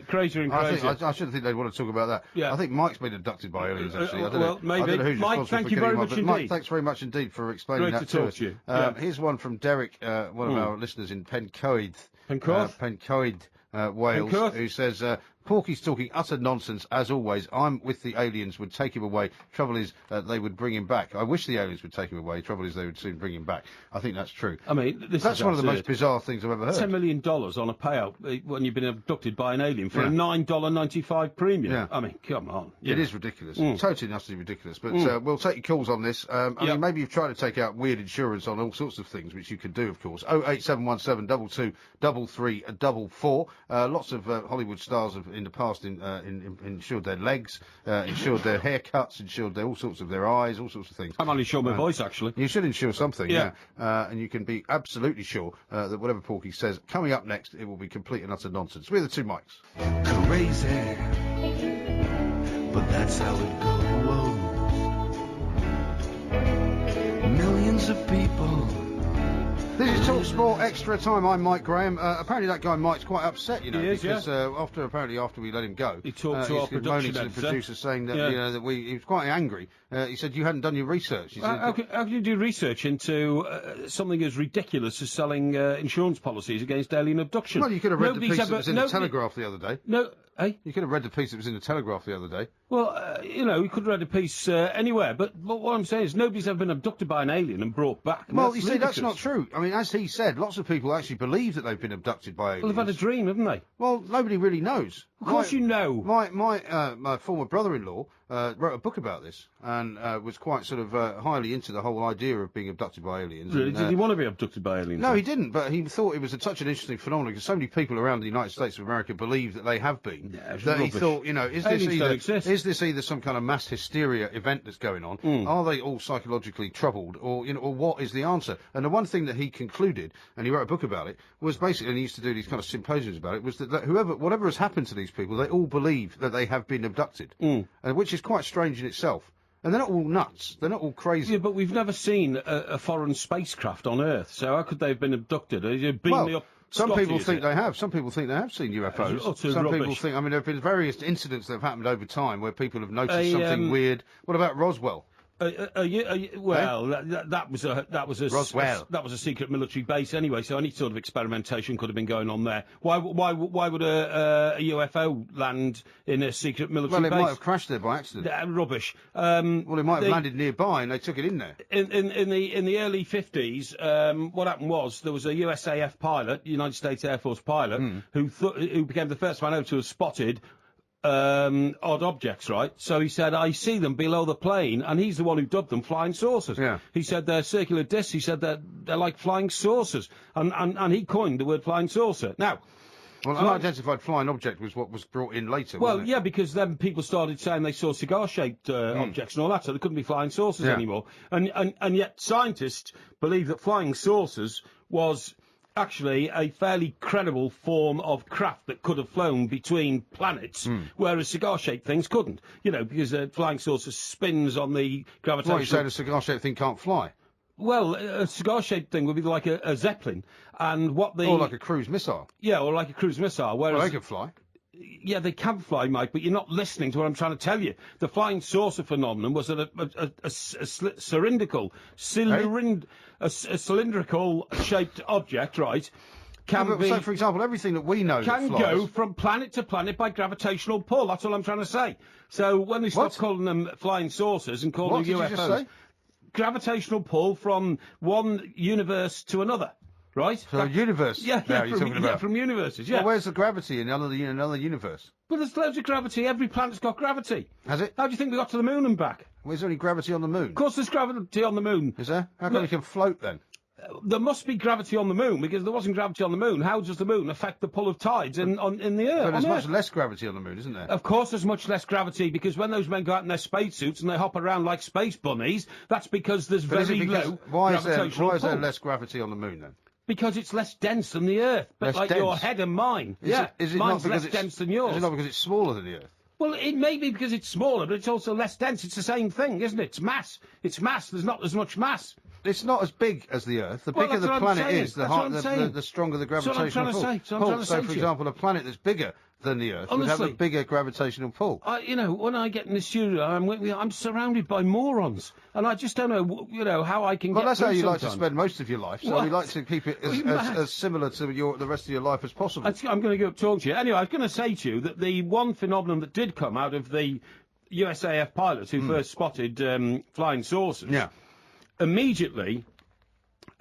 crazier and crazier. I shouldn't think they'd want to talk about that. Yeah. I think Mike's been abducted by aliens, actually. I don't well, know. maybe. I don't know who's Mike, thank you very much indeed. Mike, thanks very much indeed for explaining Great that to to talk us. to you. Here's one from Derek, one of our listeners in Pencoed, Wales, who says, Porky's talking utter nonsense, as always. I'm with the aliens, would take him away. Trouble is, they would bring him back. I wish the aliens would take him away. Trouble is, they would soon bring him back. I think that's true. I mean, that's one of the most bizarre things I've ever heard. $10 million on a payout when you've been abducted by an alien for a $9.95 premium. Yeah. I mean, come on. It is ridiculous. Totally and utterly ridiculous. But we'll take your calls on this. I mean, maybe you've tried to take out weird insurance on all sorts of things, which you could do, of course. 08717 22 3344. Lots of Hollywood stars have in the past insured their legs, insured their haircuts, insured all sorts of their eyes, all sorts of things. I'm only sure my voice, actually. You should insure something, and you can be absolutely sure that whatever Porky says, coming up next, it will be complete and utter nonsense. We're the two Mikes. Crazy, but that's how it goes. Millions of people. This is Talk Sport Extra Time. I'm Mike Graham. Apparently that guy Mike's quite upset, you know, because after we let him go, he talked to our production to the producer saying that you know that he was quite angry. He said you hadn't done your research. He said, how can you do research into something as ridiculous as selling insurance policies against alien abduction? Well, you could have read the piece that was in the Telegraph the other day. No, you could have read the piece that was in the Telegraph the other day. Well, you know, you could have read a piece anywhere, but what I'm saying is nobody's ever been abducted by an alien and brought back. Well, you see, that's not true. I mean, as he said, lots of people actually believe that they've been abducted by aliens. Well, they've had a dream, haven't they? Well, nobody really knows. Of course you know. My former brother-in-law wrote a book about this and was quite sort of highly into the whole idea of being abducted by aliens. Really? And, did he want to be abducted by aliens? No, he didn't, but he thought it was such an interesting phenomenon because so many people around the United States of America believe that they have been. Yeah, that he thought, you know, is this either some kind of mass hysteria event that's going on? Are they all psychologically troubled? Or, you know, or what is the answer? And the one thing that he concluded, and he wrote a book about it, was basically, and he used to do these kind of symposiums about it, was that whatever has happened to these people, they all believe that they have been abducted, which is quite strange in itself. And they're not all nuts. They're not all crazy. Yeah, but we've never seen a foreign spacecraft on Earth, so how could they have been abducted? Some people think they have. Some people think they have seen UFOs. Some rubbish. people think. I mean, there have been various incidents that have happened over time where people have noticed something weird. What about Roswell? Well, that was a secret military base anyway, so any sort of experimentation could have been going on there. Why would a UFO land in a secret military base? Well, it might have crashed there by accident. Rubbish. Well, it might have landed nearby and they took it in there. In the early 50s, what happened was there was a USAF pilot, United States Air Force pilot, who became the first man ever to have spotted odd objects, right? So he said, I see them below the plane, and he's the one who dubbed them flying saucers. Yeah. He said they're circular discs. He said they're like flying saucers, and he coined the word flying saucer. Now, well, an unidentified flying object was what was brought in later. Well, wasn't it? yeah, because then people started saying they saw cigar-shaped objects and all that, so they couldn't be flying saucers anymore. And yet scientists believe that flying saucers was actually a fairly credible form of craft that could have flown between planets, whereas cigar-shaped things couldn't. You know, because a flying saucer spins on the gravitational... What, you saying a cigar-shaped thing can't fly? Well, a cigar-shaped thing would be like a Zeppelin, and what the... Or like a cruise missile. Yeah, or like a cruise missile, whereas... Well, they can fly. yeah, they can fly, Mike, but you're not listening to what I'm trying to tell you. The flying saucer phenomenon was that a cylindrical-shaped object, right, can be... So, for example, everything that we know can that flies... go from planet to planet by gravitational pull. That's all I'm trying to say. So when we stop calling them flying saucers and call them UFOs... What did you just say? Gravitational pull from one universe to another. Right? So universe. Yeah, you're talking about. From universes, yeah. Well, where's the gravity in another universe? Well, there's loads of gravity. Every planet's got gravity. Has it? How do you think we got to the moon and back? Well, there's only gravity on the moon. Of course there's gravity on the moon. Is there? How come we can float then? There must be gravity on the moon, because if there wasn't gravity on the moon, how does the moon affect the pull of tides in the Earth? But there's much less gravity on the moon, isn't there? Of course there's much less gravity, because when those men go out in their spacesuits and they hop around like space bunnies, that's because there's very low gravitational pull. Why is there less gravity on the moon then? Because it's less dense than the Earth, but like your head and mine. Is it mine's not because less dense than yours. Is it not because it's smaller than the Earth? Well, it may be because it's smaller, but it's also less dense. It's the same thing, isn't it? It's mass. It's mass. There's not as much mass. It's not as big as the Earth. The bigger the planet is, the stronger the gravitational pull. So, for example, a planet that's bigger than the Earth would have a bigger gravitational pull. When I get in the studio, I'm surrounded by morons, and I just don't know, how I can get. Well, that's how you sometimes. like to spend most of your life. So we like to keep it as similar to the rest of your life as possible. I'm going to go talk to you anyway. I was going to say to you that the one phenomenon that did come out of the USAF pilots who first spotted flying saucers, immediately.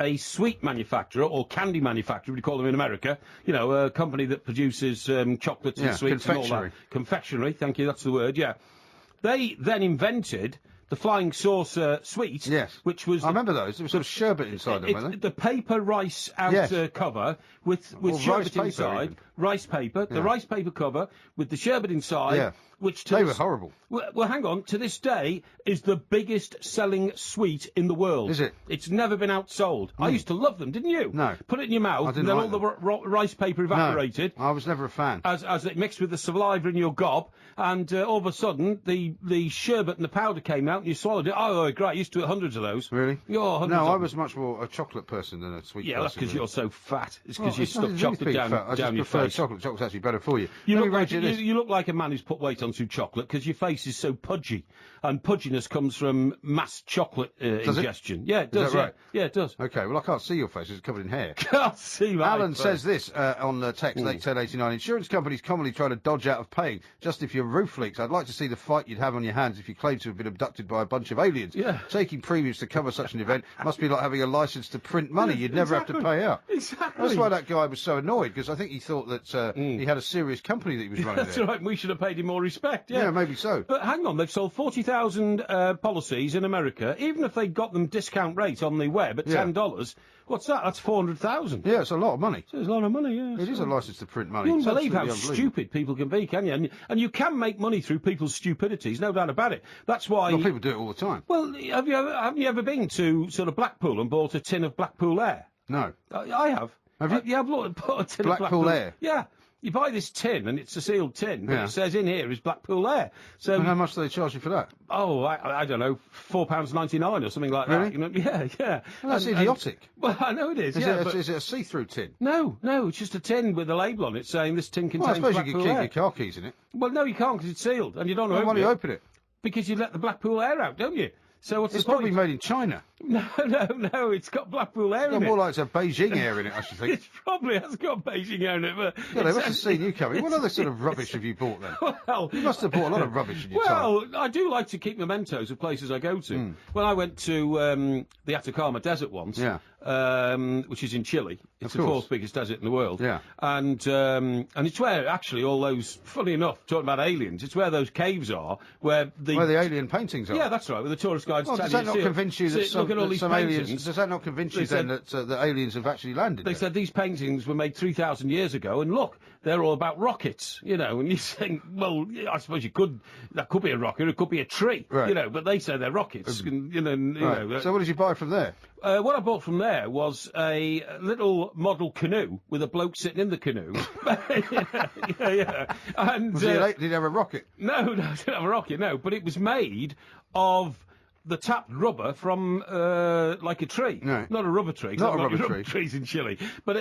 A sweet manufacturer, or candy manufacturer, we call them in America, a company that produces chocolates and sweets and all that. Confectionery, thank you, that's the word, yeah. They then invented the flying saucer sweet, which was... I remember those. There was sort of sherbet inside them, weren't they? The paper rice outer cover with sherbet inside. Rice paper. The rice paper cover with the sherbet inside, which... They were horrible. Well, hang on. To this day, is the biggest selling sweet in the world. Is it? It's never been outsold. I used to love them, didn't you? No. Put it in your mouth, and then all the rice paper evaporated. No, I was never a fan. As it mixed with the saliva in your gob, and all of a sudden, the sherbet and the powder came out, and you swallowed it. Oh, great. I used to eat hundreds of those. Really? No, I was much more a chocolate person than a sweet person. Yeah, that's because you're so fat. It's because you stuff chocolate down your face. Chocolate. Chocolate's actually better for you. You look like a man who's put weight onto chocolate, because your face is so pudgy. And pudginess comes from mass chocolate ingestion. Yeah, it does. Is that right? Yeah, it does. Okay, well, I can't see your face. It's covered in hair. Can't see my Alan face. says this on the text, 81089. Insurance companies commonly try to dodge out of paying just if your roof leaks. I'd like to see the fight you'd have on your hands if you claim to have been abducted by a bunch of aliens. Yeah. Taking premiums to cover such an event must be like having a licence to print money. You'd never have to pay out. Exactly. That's why that guy was so annoyed, because I think he thought that he had a serious company that he was running That's there. right. We should have paid him more respect. Yeah, maybe so. But hang on, they've sold 40,000 policies in America. Even if they got them discount rate on the web at $10, what's that? That's 400,000. Yeah, it's a lot of money. It's a lot of money, yeah. It is a licence to print money. You wouldn't believe how stupid people can be, can you? And you can make money through people's stupidities, no doubt about it. That's why... Well, people do it all the time. Well, haven't you ever been to sort of Blackpool and bought a tin of Blackpool Air? No. I have. Have you? Yeah, I've bought a tin of Blackpool Air? Yeah. You buy this tin, and it's a sealed tin, but it says in here is Blackpool Air. So, and how much do they charge you for that? Oh, I don't know, £4.99 or something like that. Really? Yeah. Well, that's idiotic. Well, I know it is. Is it a see-through tin? No, it's just a tin with a label on it saying this tin contains Well, I suppose Blackpool you could keep Air. your car keys in it. Well, no, you can't because it's sealed, and you don't know Why do you open it? Because you let the Blackpool Air out, don't you? So what's It's the point? probably made in China. No, it's got Blackpool Air in it. More like it's a Beijing air in it, I should think. It probably has got Beijing air in it, but... Yeah, they must have seen you coming. What other sort of rubbish have you bought then? Well... You must have bought a lot of rubbish in your time. Well, I do like to keep mementos of places I go to. When I went to the Atacama Desert once, which is in Chile, it's the fourth biggest desert in the world. Yeah. And it's where, actually, all those... Funny enough, talking about aliens, it's where those caves are, where the alien paintings are. Yeah, that's right, where the tourist guides tell you... Does that not convince you that some aliens... Does that not convince you then that the aliens have actually landed? They said these paintings were made 3,000 years ago, and look, they're all about rockets, and you think, well, I suppose that could be a rocket, it could be a tree, right. But they say they're rockets, right. So what did you buy from there? What I bought from there was a little model canoe with a bloke sitting in the canoe. yeah. And did it have a rocket? No, it didn't have a rocket, no, but it was made of the tapped rubber from like a tree. No. Not a rubber tree. Not a I've rubber tree. Trees in Chile. But,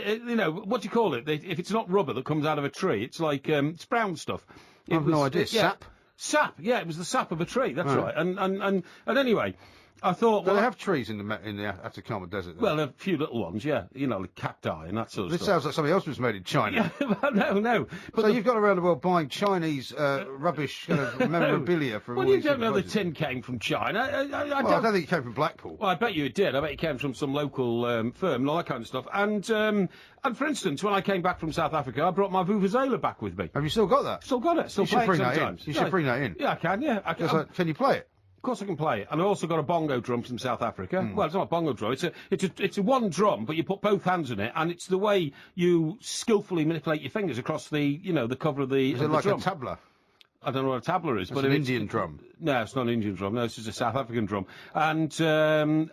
what do you call it? If it's not rubber that comes out of a tree, it's like, it's brown stuff. I have no idea. Yeah. Sap? Sap, yeah, it was the sap of a tree, that's right. And anyway, I thought... Do they have trees in the Atacama Desert? Then? Well, a few little ones, yeah. Like cacti and that sort of this stuff. sounds like something else was made in China. Yeah, well, no. But so you've gone around the world buying Chinese rubbish kind of memorabilia from all you these don't know the different tin came from China. I I don't think it came from Blackpool. Well, I bet you it did. I bet it came from some local firm and all that kind of stuff. And for instance, when I came back from South Africa, I brought my vuvuzela back with me. Have you still got that? Still got it. Still You should play it bring that in. sometimes. You should bring that in. Yeah, I can, yeah. Can you play it? Of course I can play it. And I also got a bongo drum from South Africa. Well, it's not a bongo drum. It's a one drum, but you put both hands in it, and it's the way you skillfully manipulate your fingers across the cover of the Is it like drum. a tabla? I don't know what a tabla is, It's but an Indian drum. No, it's not an Indian drum. No, it's just a South African drum. And and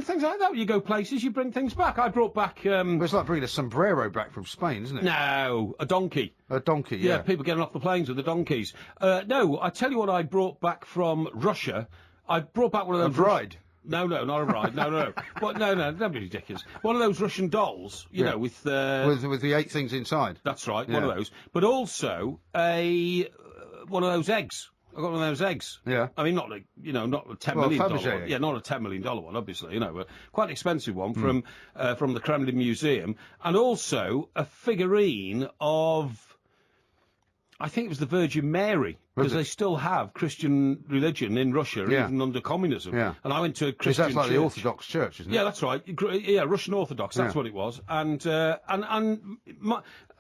things like that. When you go places, you bring things back. I brought back. Well, it's like bringing a sombrero back from Spain, isn't it? No, a donkey. A donkey. Yeah. People getting off the planes with the donkeys. No, I tell you what I brought back from Russia. I brought back one of those... A bride? No, not a bride. No. But no, that'd be ridiculous. One of those Russian dolls, you know, with the 8 things inside. That's right, Yeah. one of those. But also one of those eggs. I got one of those eggs. Yeah. I mean, not a $10 million Fabergé one. egg. Yeah, not a $10 million one, obviously. Quite an expensive one from the Kremlin Museum, and also a figurine of. I think it was the Virgin Mary, because they still have Christian religion in Russia, even under communism. Yeah. And I went to a Christian That's like church. the Orthodox Church, isn't it? Yeah, that's right. Yeah, Russian Orthodox. That's what it was. And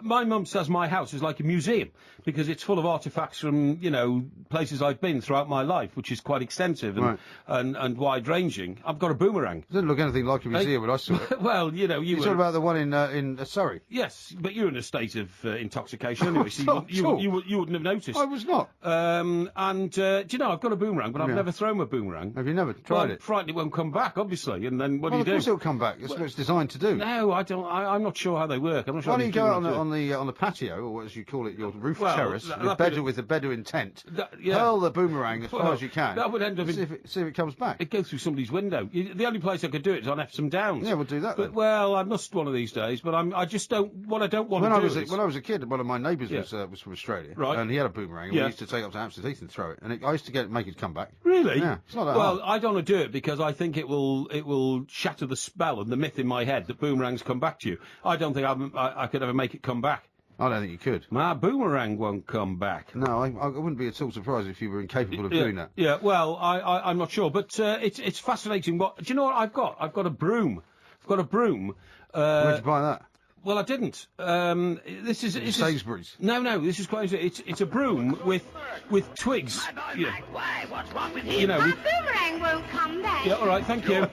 my mum says my house is like a museum because it's full of artefacts from places I've been throughout my life, which is quite extensive and wide ranging. I've got a boomerang. It didn't look anything like a museum when I saw it. Well, you You're talking about the one in Surrey? Yes, but you're in a state of intoxication anyway, so you wouldn't have noticed. I was not. Do you know, I've got a boomerang, but I've never thrown my boomerang. Have you never tried it? I'm frightened it won't come back, obviously, and then what do you do? Of course it'll come back. That's what it's designed to do. No, I don't. I'm not sure how they work. I'm not sure. Why don't you go out on the patio, or as you call it, your roof terrace, with the Bedouin tent, hurl the boomerang as far as you can. That would end up see if it comes back. It goes through somebody's window. The only place I could do it is on Epsom Downs. Yeah, we'll do that. But, well, I must one of these days. But I just don't. What I don't want to do. When I was a kid, one of my neighbours was from Australia, right? And he had a boomerang. And we used to take it up to Hampstead Heath and throw it, and I used to make it come back. Really? Yeah, it's not that hard. hard. I don't want to do it because I think it will shatter the spell and the myth in my head that boomerangs come back to you. I don't think I could ever make it come back. I don't think you could. My boomerang won't come back. No, I wouldn't be at all surprised if you were incapable of doing that. Yeah, well, I'm not sure, but it's fascinating. Do you know what I've got? I've got a broom. I've got a broom. Where'd you buy that? Well, I didn't. This is Sainsbury's. No. This is quite. It's a broom with twigs. Why? What's wrong with you? My boomerang won't come back. Yeah, all right. Thank you.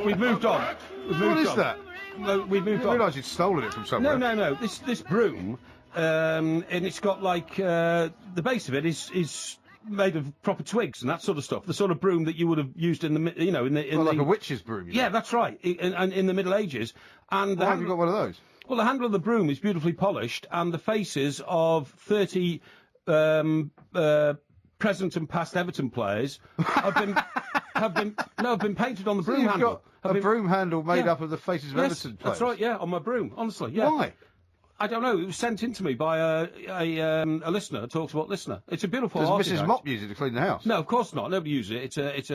We've moved on. What is that? No, we've moved on. I realised you'd stolen it from somewhere. No. This broom, and it's got like the base of it is made of proper twigs and that sort of stuff. The sort of broom that you would have used in like a witch's broom. Yeah, that's right. In the Middle Ages. And why have you got one of those? Well, the handle of the broom is beautifully polished, and the faces of 30 present and past Everton players have been painted on the broom handle. Got a broom handle made up of the faces of Everton players. That's right. Yeah, on my broom. Honestly, yeah. Why? I don't know. It was sent in to me by a listener, a Talk Sport listener. It's a beautiful Does artifact. Mrs. Mop use it to clean the house? No, of course not. Nobody uses it. It's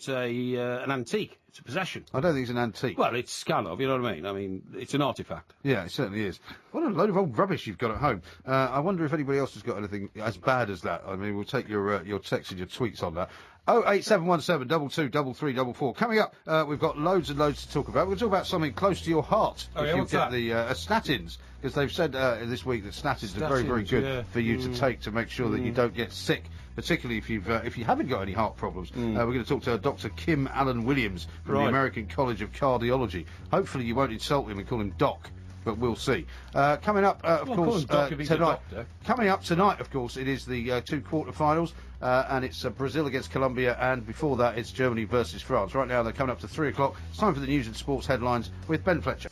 an antique. It's a possession. I don't think it's an antique. Well, it's kind of. You know what I mean? I mean, it's an artifact. Yeah, it certainly is. What a load of old rubbish you've got at home. I wonder if anybody else has got anything as bad as that. I mean, we'll take your texts and your tweets on that. 08717 223344. Coming up, we've got loads and loads to talk about. We'll talk about something close to your heart. Oh, if yeah, you what's get that? the statins, because they've said this week that statins are very, very good for you to take to make sure that you don't get sick, particularly if you haven't got any heart problems. We're going to talk to Dr. Kim Allen Williams from the American College of Cardiology. Hopefully you won't insult him and call him Doc, but we'll see. Coming up, of course, tonight. Coming up tonight, of course, it is the 2 quarter-finals, and it's Brazil against Colombia, and before that, it's Germany versus France. Right now, they're coming up to 3 o'clock. It's time for the news and sports headlines with Ben Fletcher.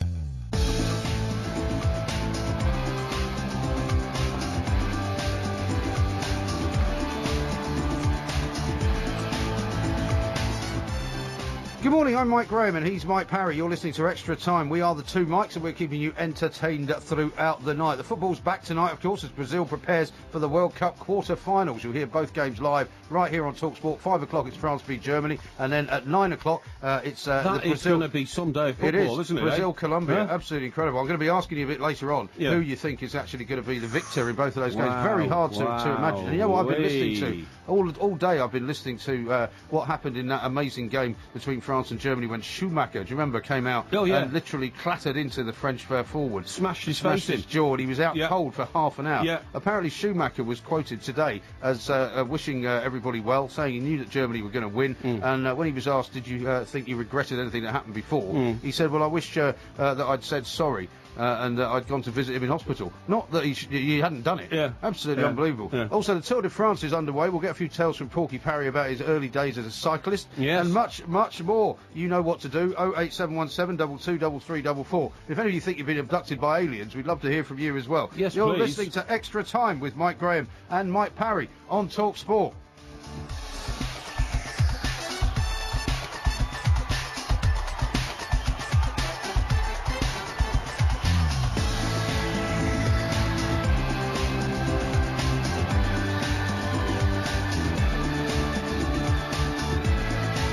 Good morning, I'm Mike Graham and he's Mike Parry. You're listening to Extra Time. We are the two Mikes and we're keeping you entertained throughout the night. The football's back tonight, of course, as Brazil prepares for the World Cup quarter-finals. You'll hear both games live right here on TalkSport. 5 o'clock it's France v Germany, and then at 9 o'clock it's that the is going to be some day of football, isn't it? Brazil-Colombia, Yeah. Absolutely incredible. I'm going to be asking you a bit later on who you think is actually going to be the victor in both of those games. Very hard to imagine. And you know what I've been listening to? All day I've been listening to what happened in that amazing game between France and Germany when Schumacher, do you remember, came out and literally clattered into the French forward. Smashed his face in. His jaw, and he was out cold for half an hour. Yeah. Apparently Schumacher was quoted today as wishing everybody well, saying he knew that Germany were going to win, and when he was asked, did you think you regretted anything that happened before, he said, well, I wish that I'd said sorry. And I'd gone to visit him in hospital. Not that he hadn't done it. Yeah. Absolutely unbelievable. Yeah. Also, the Tour de France is underway. We'll get a few tales from Porky Parry about his early days as a cyclist. Yes. And much, much more. You know what to do. 08717 223344. If any of you think you've been abducted by aliens, we'd love to hear from you as well. Yes, You're please. listening to Extra Time with Mike Graham and Mike Parry on TalkSport.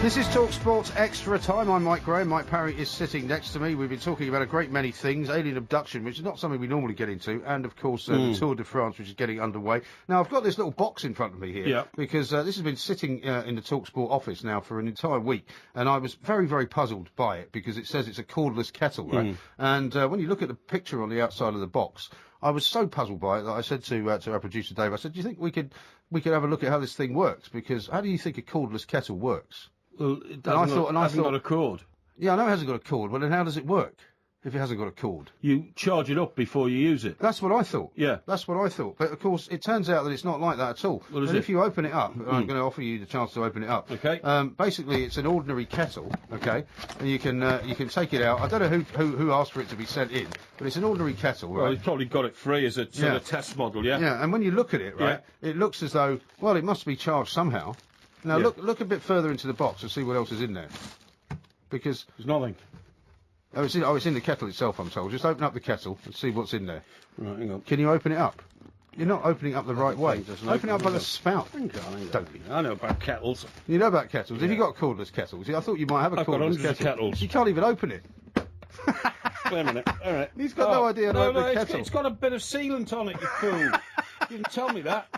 This is TalkSport's Extra Time. I'm Mike Graham. Mike Parry is sitting next to me. We've been talking about a great many things. Alien abduction, which is not something we normally get into, and, of course, the Tour de France, which is getting underway. Now, I've got this little box in front of me here, because this has been sitting in the TalkSport office now for an entire week, and I was very, very puzzled by it, because it says it's a cordless kettle, right? And when you look at the picture on the outside of the box, I was so puzzled by it that I said to our producer, Dave, I said, do you think we could have a look at how this thing works? Because how do you think a cordless kettle works? Well, it hasn't got a cord. Yeah, I know it hasn't got a cord. Well, then how does it work if it hasn't got a cord? You charge it up before you use it. That's what I thought. Yeah. That's what I thought. But, of course, it turns out that it's not like that at all. What is and it? if you open it up, I'm going to offer you the chance to open it up. Okay. Basically, it's an ordinary kettle, okay? And you can take it out. I don't know who asked for it to be sent in, but it's an ordinary kettle, right? Well, he's probably got it free as a sort of test model, yeah? Yeah, and when you look at it, right, it looks as though, well, it must be charged somehow. Now, look a bit further into the box and see what else is in there. Because... There's nothing. Oh, it's in the kettle itself, I'm told. Just open up the kettle and see what's in there. Right, hang on. Can you open it up? You're not opening it up the right way. Open it up by the spout. Don't be. I know about kettles. You know about kettles. Have you got cordless kettles? I thought you might have a I've got cordless hundreds of kettle. kettles. You can't even open it. Wait a minute. All right. He's got no idea how to open a kettle. It's got a bit of sealant on it, you fool. You didn't tell me that.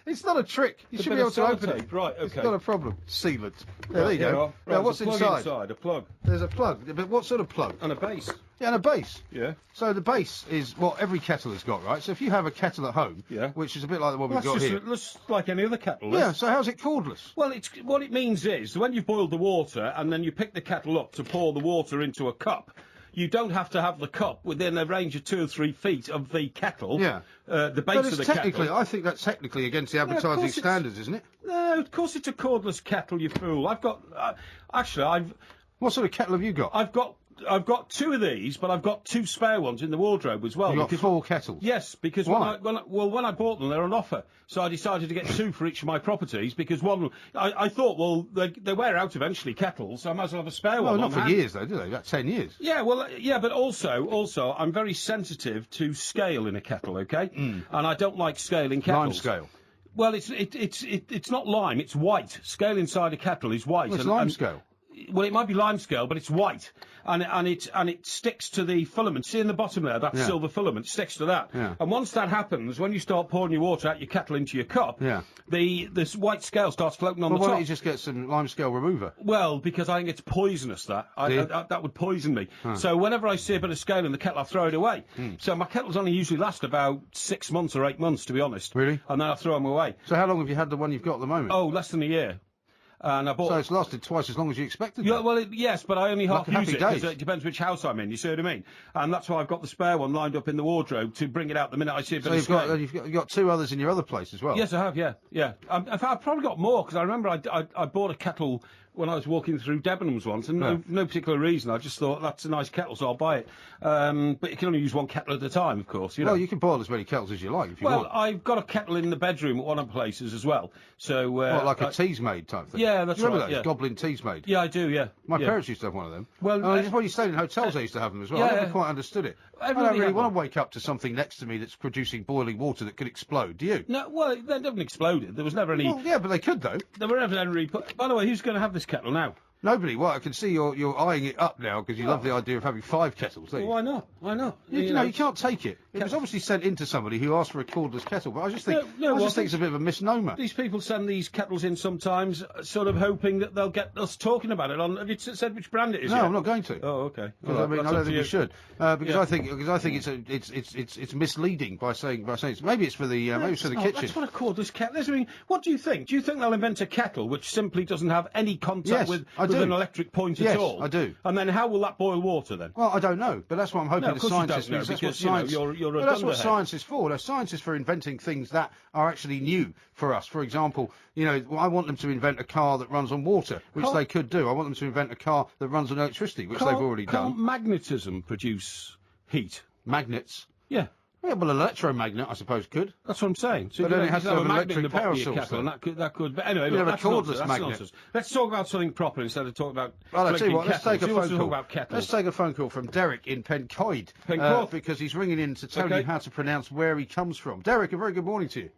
It's not a trick. You should be able to open it. Right, okay. It's not a problem. Sealant. There you go. Right, Now, what's inside? A plug. There's a plug. But what sort of plug? And a base. Yeah, and a base. Yeah. So the base is what every kettle has got, right? So if you have a kettle at home, which is a bit like the one we've got here. That's like any other kettle. Yeah, so how's it cordless? Well, what it means is when you've boiled the water and then you pick the kettle up to pour the water into a cup, you don't have to have the cup within a range of 2 or 3 feet of the kettle. Yeah. The base of the kettle. I think that's technically against the advertising standards, isn't it? No, of course it's a cordless kettle, you fool. I've got... What sort of kettle have you got? I've got 2 of these, but I've got 2 spare ones in the wardrobe as well. You've got 4 kettles? Yes, because when I bought them, they were on offer. So I decided to get 2 for each of my properties, because one... I thought, well, they wear out eventually, kettles, so I might as well have a spare one. Well, not for years, though, do they? About 10 years. Yeah, well, but also, I'm very sensitive to scale in a kettle, okay? And I don't like scale in kettles. Lime scale? Well, it's not lime, it's white. Scale inside a kettle is white. Well, it's lime scale. Well, it might be lime scale, but it's white, and it sticks to the filament. See in the bottom there, that silver filament sticks to that. Yeah. And once that happens, when you start pouring your water out your kettle into your cup, this white scale starts floating on the top. Why don't you just get some lime scale remover? Well, because I think it's poisonous. That would poison me. So whenever I see a bit of scale in the kettle, I throw it away. So my kettles only usually last about 6 months or 8 months, to be honest. Really? And then I throw them away. So how long have you had the one you've got at the moment? Oh, less than a year. And I bought... So it's lasted twice as long as you expected? Yeah, well, yes, but I only half use it, because days. it depends which house I'm in, you see what I mean? And that's why I've got the spare one lined up in the wardrobe to bring it out the minute I see a bit of scale. So you've got 2 others in your other place as well? Yes, I have, yeah. I've probably got more, because I remember I bought a kettle when I was walking through Debenhams once, and no particular reason. I just thought that's a nice kettle, so I'll buy it. But you can only use one kettle at a time, of course. You know. Well, you can boil as many kettles as you like if you want. Well, I've got a kettle in the bedroom at one of the places as well. So like a teasmade type thing. Yeah, that's you remember right. those Yeah. Goblin teasmade? Yeah, I do. Yeah. My parents used to have one of them. Well, when you stayed in hotels, they used to have them as well. I never quite understood it. I don't really want to wake up to something next to me that's producing boiling water that could explode. Do you? No. Well, they haven't exploded. There was never any. Well, yeah, but they could though. There were never any. By the way, who's going to have this kettle now? Nobody. Well, I can see you're eyeing it up now because you love the idea of having 5 kettles. Don't you? Well, why not? Why not? You know, you can't take it. It was obviously sent in to somebody who asked for a cordless kettle, but I just think it's a bit of a misnomer. These people send these kettles in sometimes, sort of hoping that they'll get us talking about it. Have you said which brand it is? No, yet? I'm not going to. Oh, okay. Because I don't think we should. Because I think it's misleading by saying maybe it's for the kitchen. That's what a cordless kettle is. I mean, what do you think? Do you think they'll invent a kettle which simply doesn't have any contact with an electric point at all? Yes, I do. And then how will that boil water then? Well, I don't know, but that's what I'm hoping the scientists know, because you're a that's what science is for. Science is for inventing things that are actually new for us. For example, I want them to invent a car that runs on water, which they could do. I want them to invent a car that runs on electricity, which they've already done. Can't magnetism produce heat? Magnets? Yeah. Yeah, well, an electromagnet, I suppose, could. That's what I'm saying. So but then it has to have an electric power source. And that could. But anyway, look, that's a cordless nonsense. magnet. Nonsense. Let's talk about something proper instead of talking about. Well, I'll tell you what. Let's take a phone call. About Let's take a phone call from Derek in Pencoed. Because he's ringing in to tell you how to pronounce where he comes from. Derek, a very good morning to you.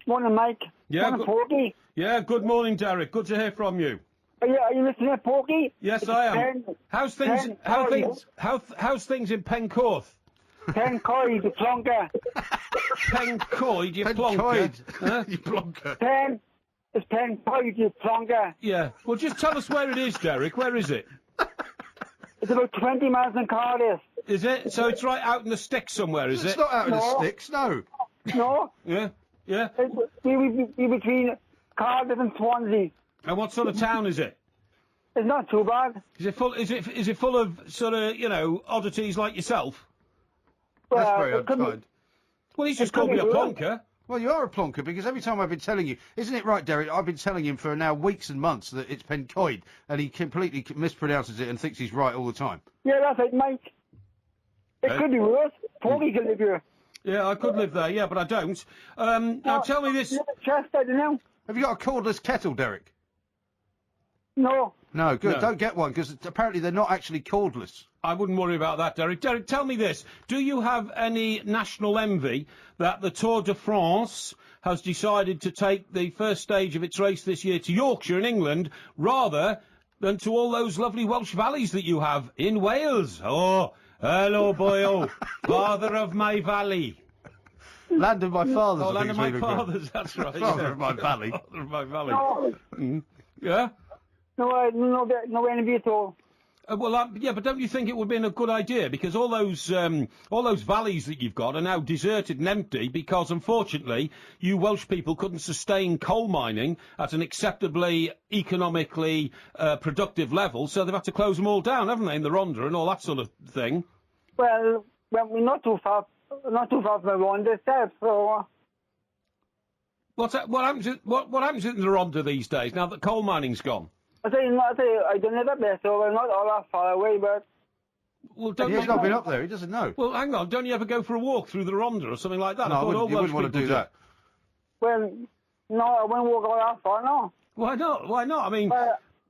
Morning, Mike. Yeah. Morning, Porky. Yeah. Good morning, Derek. Good to hear from you. Are you listening to Porky? Yes, I am. How's things in Pencoed? Pencoed, you plonker. Pencoed, you plonker. Huh? You plonker. It's Pencoed, you plonker. Yeah. Well, just tell us where it is, Derek. Where is it? It's about 20 miles from Cardiff. Is it? So it's right out in the sticks somewhere, is it? It's not out in the sticks, no. No. Yeah. Yeah. It's between Cardiff and Swansea. And what sort of town is it? It's not too bad. Is it full? Is it full of sort of oddities like yourself? That's very unkind. Well, he's just called me a plonker. Well, you are a plonker because every time I've been telling you, isn't it right, Derek? I've been telling him for now weeks and months that it's Pencoed, and he completely mispronounces it and thinks he's right all the time. Yeah, that's it, Mike. It could be worse. Porky could live here. Yeah, I could live there, yeah, but I don't. Now tell me this. Have you got a cordless kettle, Derek? No. No, good. No. Don't get one because apparently they're not actually cordless. I wouldn't worry about that, Derek. Derek, tell me this. Do you have any national envy that the Tour de France has decided to take the first stage of its race this year to Yorkshire in England rather than to all those lovely Welsh valleys that you have in Wales? Oh, hello, boyo. Father of my valley. Land of my fathers. Oh, land of my fathers, that's right. Father of my valley. Father of my valley. No. Yeah? No envy at all. Yeah, but don't you think it would have been a good idea? Because all those valleys that you've got are now deserted and empty because, unfortunately, you Welsh people couldn't sustain coal mining at an acceptably economically productive level, so they've had to close them all down, haven't they, in the Rhondda and all that sort of thing? Well, we're not too far from the Rhondda itself, so... What happens in the Rhondda these days, now that coal mining's gone? I don't know that best, so we're not all that far away, but... Well, he's not been up there, he doesn't know. Well, hang on, don't you ever go for a walk through the Rhondda or something like that? No, you wouldn't want to do that. Well, no, I wouldn't walk all that far, no. Why not? Why not? I mean...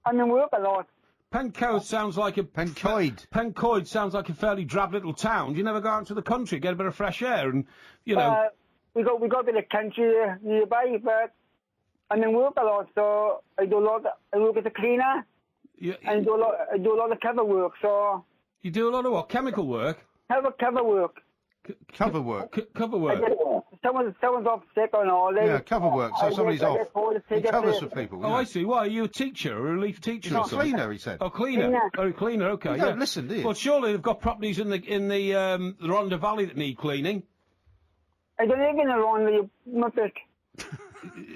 I'm in work a lot. Pencoed sounds like a... Pencoed sounds like a fairly drab little town. Do you never go out to the country, get a bit of fresh air and, We got a bit of country nearby, but... I'm in work a lot, so I work as a cleaner, and I do a lot of cover work, so... You do a lot of what? Chemical work? Cover work. Cover work? Cover work. Someone's off sick or all. Yeah, cover work, so somebody's off. He covers for people. Oh, I see. Why, are you a teacher or a relief teacher? He's a cleaner, he said. Oh, cleaner. Oh, cleaner, okay. You don't listen, do you? Well, surely they've got properties in the Rhondda Valley that need cleaning. I don't live in the Rhondda, you muppet.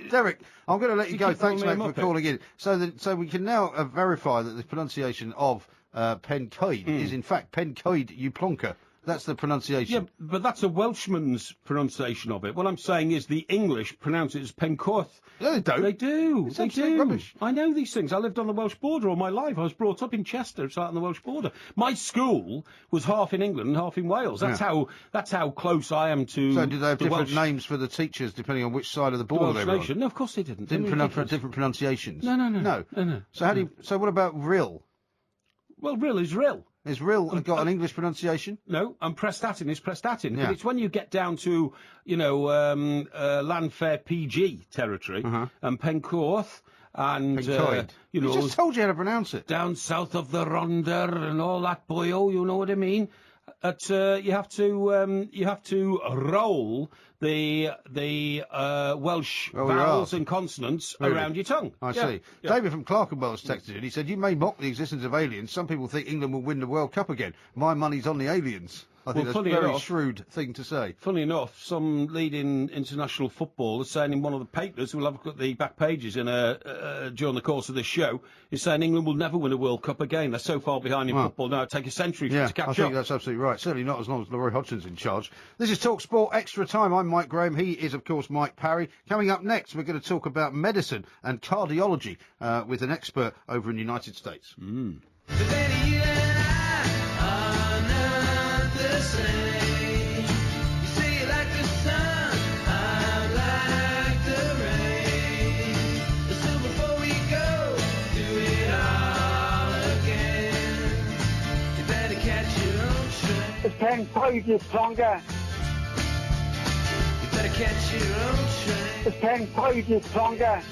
Derek, I'm going to let you go. Thanks, mate, for calling in. So we can now verify that the pronunciation of Pencoed is in fact Pencoed, you plonker. That's the pronunciation. Yeah, but that's a Welshman's pronunciation of it. What I'm saying is the English pronounce it as Pencorth. No, they don't. They do. It's They absolute do. rubbish. I know these things. I lived on the Welsh border all my life. I was brought up in Chester. It's out on the Welsh border. My school was half in England and half in Wales. That's how close I am to. So did they have different Welsh, names for the teachers depending on which side of the the border Welsh they were on? nation? No, of course they didn't. Didn't I mean, pronounce ridiculous. different pronunciations. No. So how do you? So what about Rill? Well, Rill is Rill. Is Rill got an English pronunciation? No, and Prestatin is Prestatin. Yeah. But it's when you get down to, Landfair PG territory, and Pencorth, and, Pencoed. you know... He just told you how to pronounce it. Down south of the Rhondda and all that boyo, you know what I mean? You have to roll the Welsh vowels and consonants around your tongue. I see. Yeah. David from Clerkenwell has texted in. He said, "You may mock the existence of aliens. Some people think England will win the World Cup again. My money's on the aliens." I think that's a very shrewd thing to say. Funny enough, some leading international footballers saying in one of the papers, we'll have a look at the back pages during the course of this show, is saying England will never win a World Cup again. They're so far behind in football now, it'll take a century to catch up. I think that's absolutely right. Certainly not as long as Roy Hodgson's in charge. This is Talk Sport Extra Time. I'm Mike Graham. He is, of course, Mike Parry. Coming up next, we're going to talk about medicine and cardiology with an expert over in the United States. It's Pencoed, you plonker. You better catch your own train. It's Pencoed, you plonker.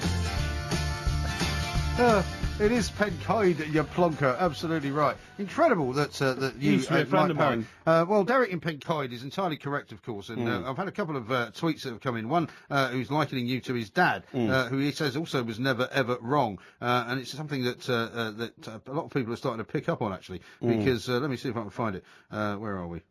It is Pencoed, you plonker. Absolutely right. Incredible that you, Used to be a friend of mine. Well, Derek in Pencoed is entirely correct, of course, and I've had a couple of tweets that have come in. One who's likening you to his dad, who he says also was never ever wrong, and it's something that a lot of people are starting to pick up on actually. Because let me see if I can find it. Where are we?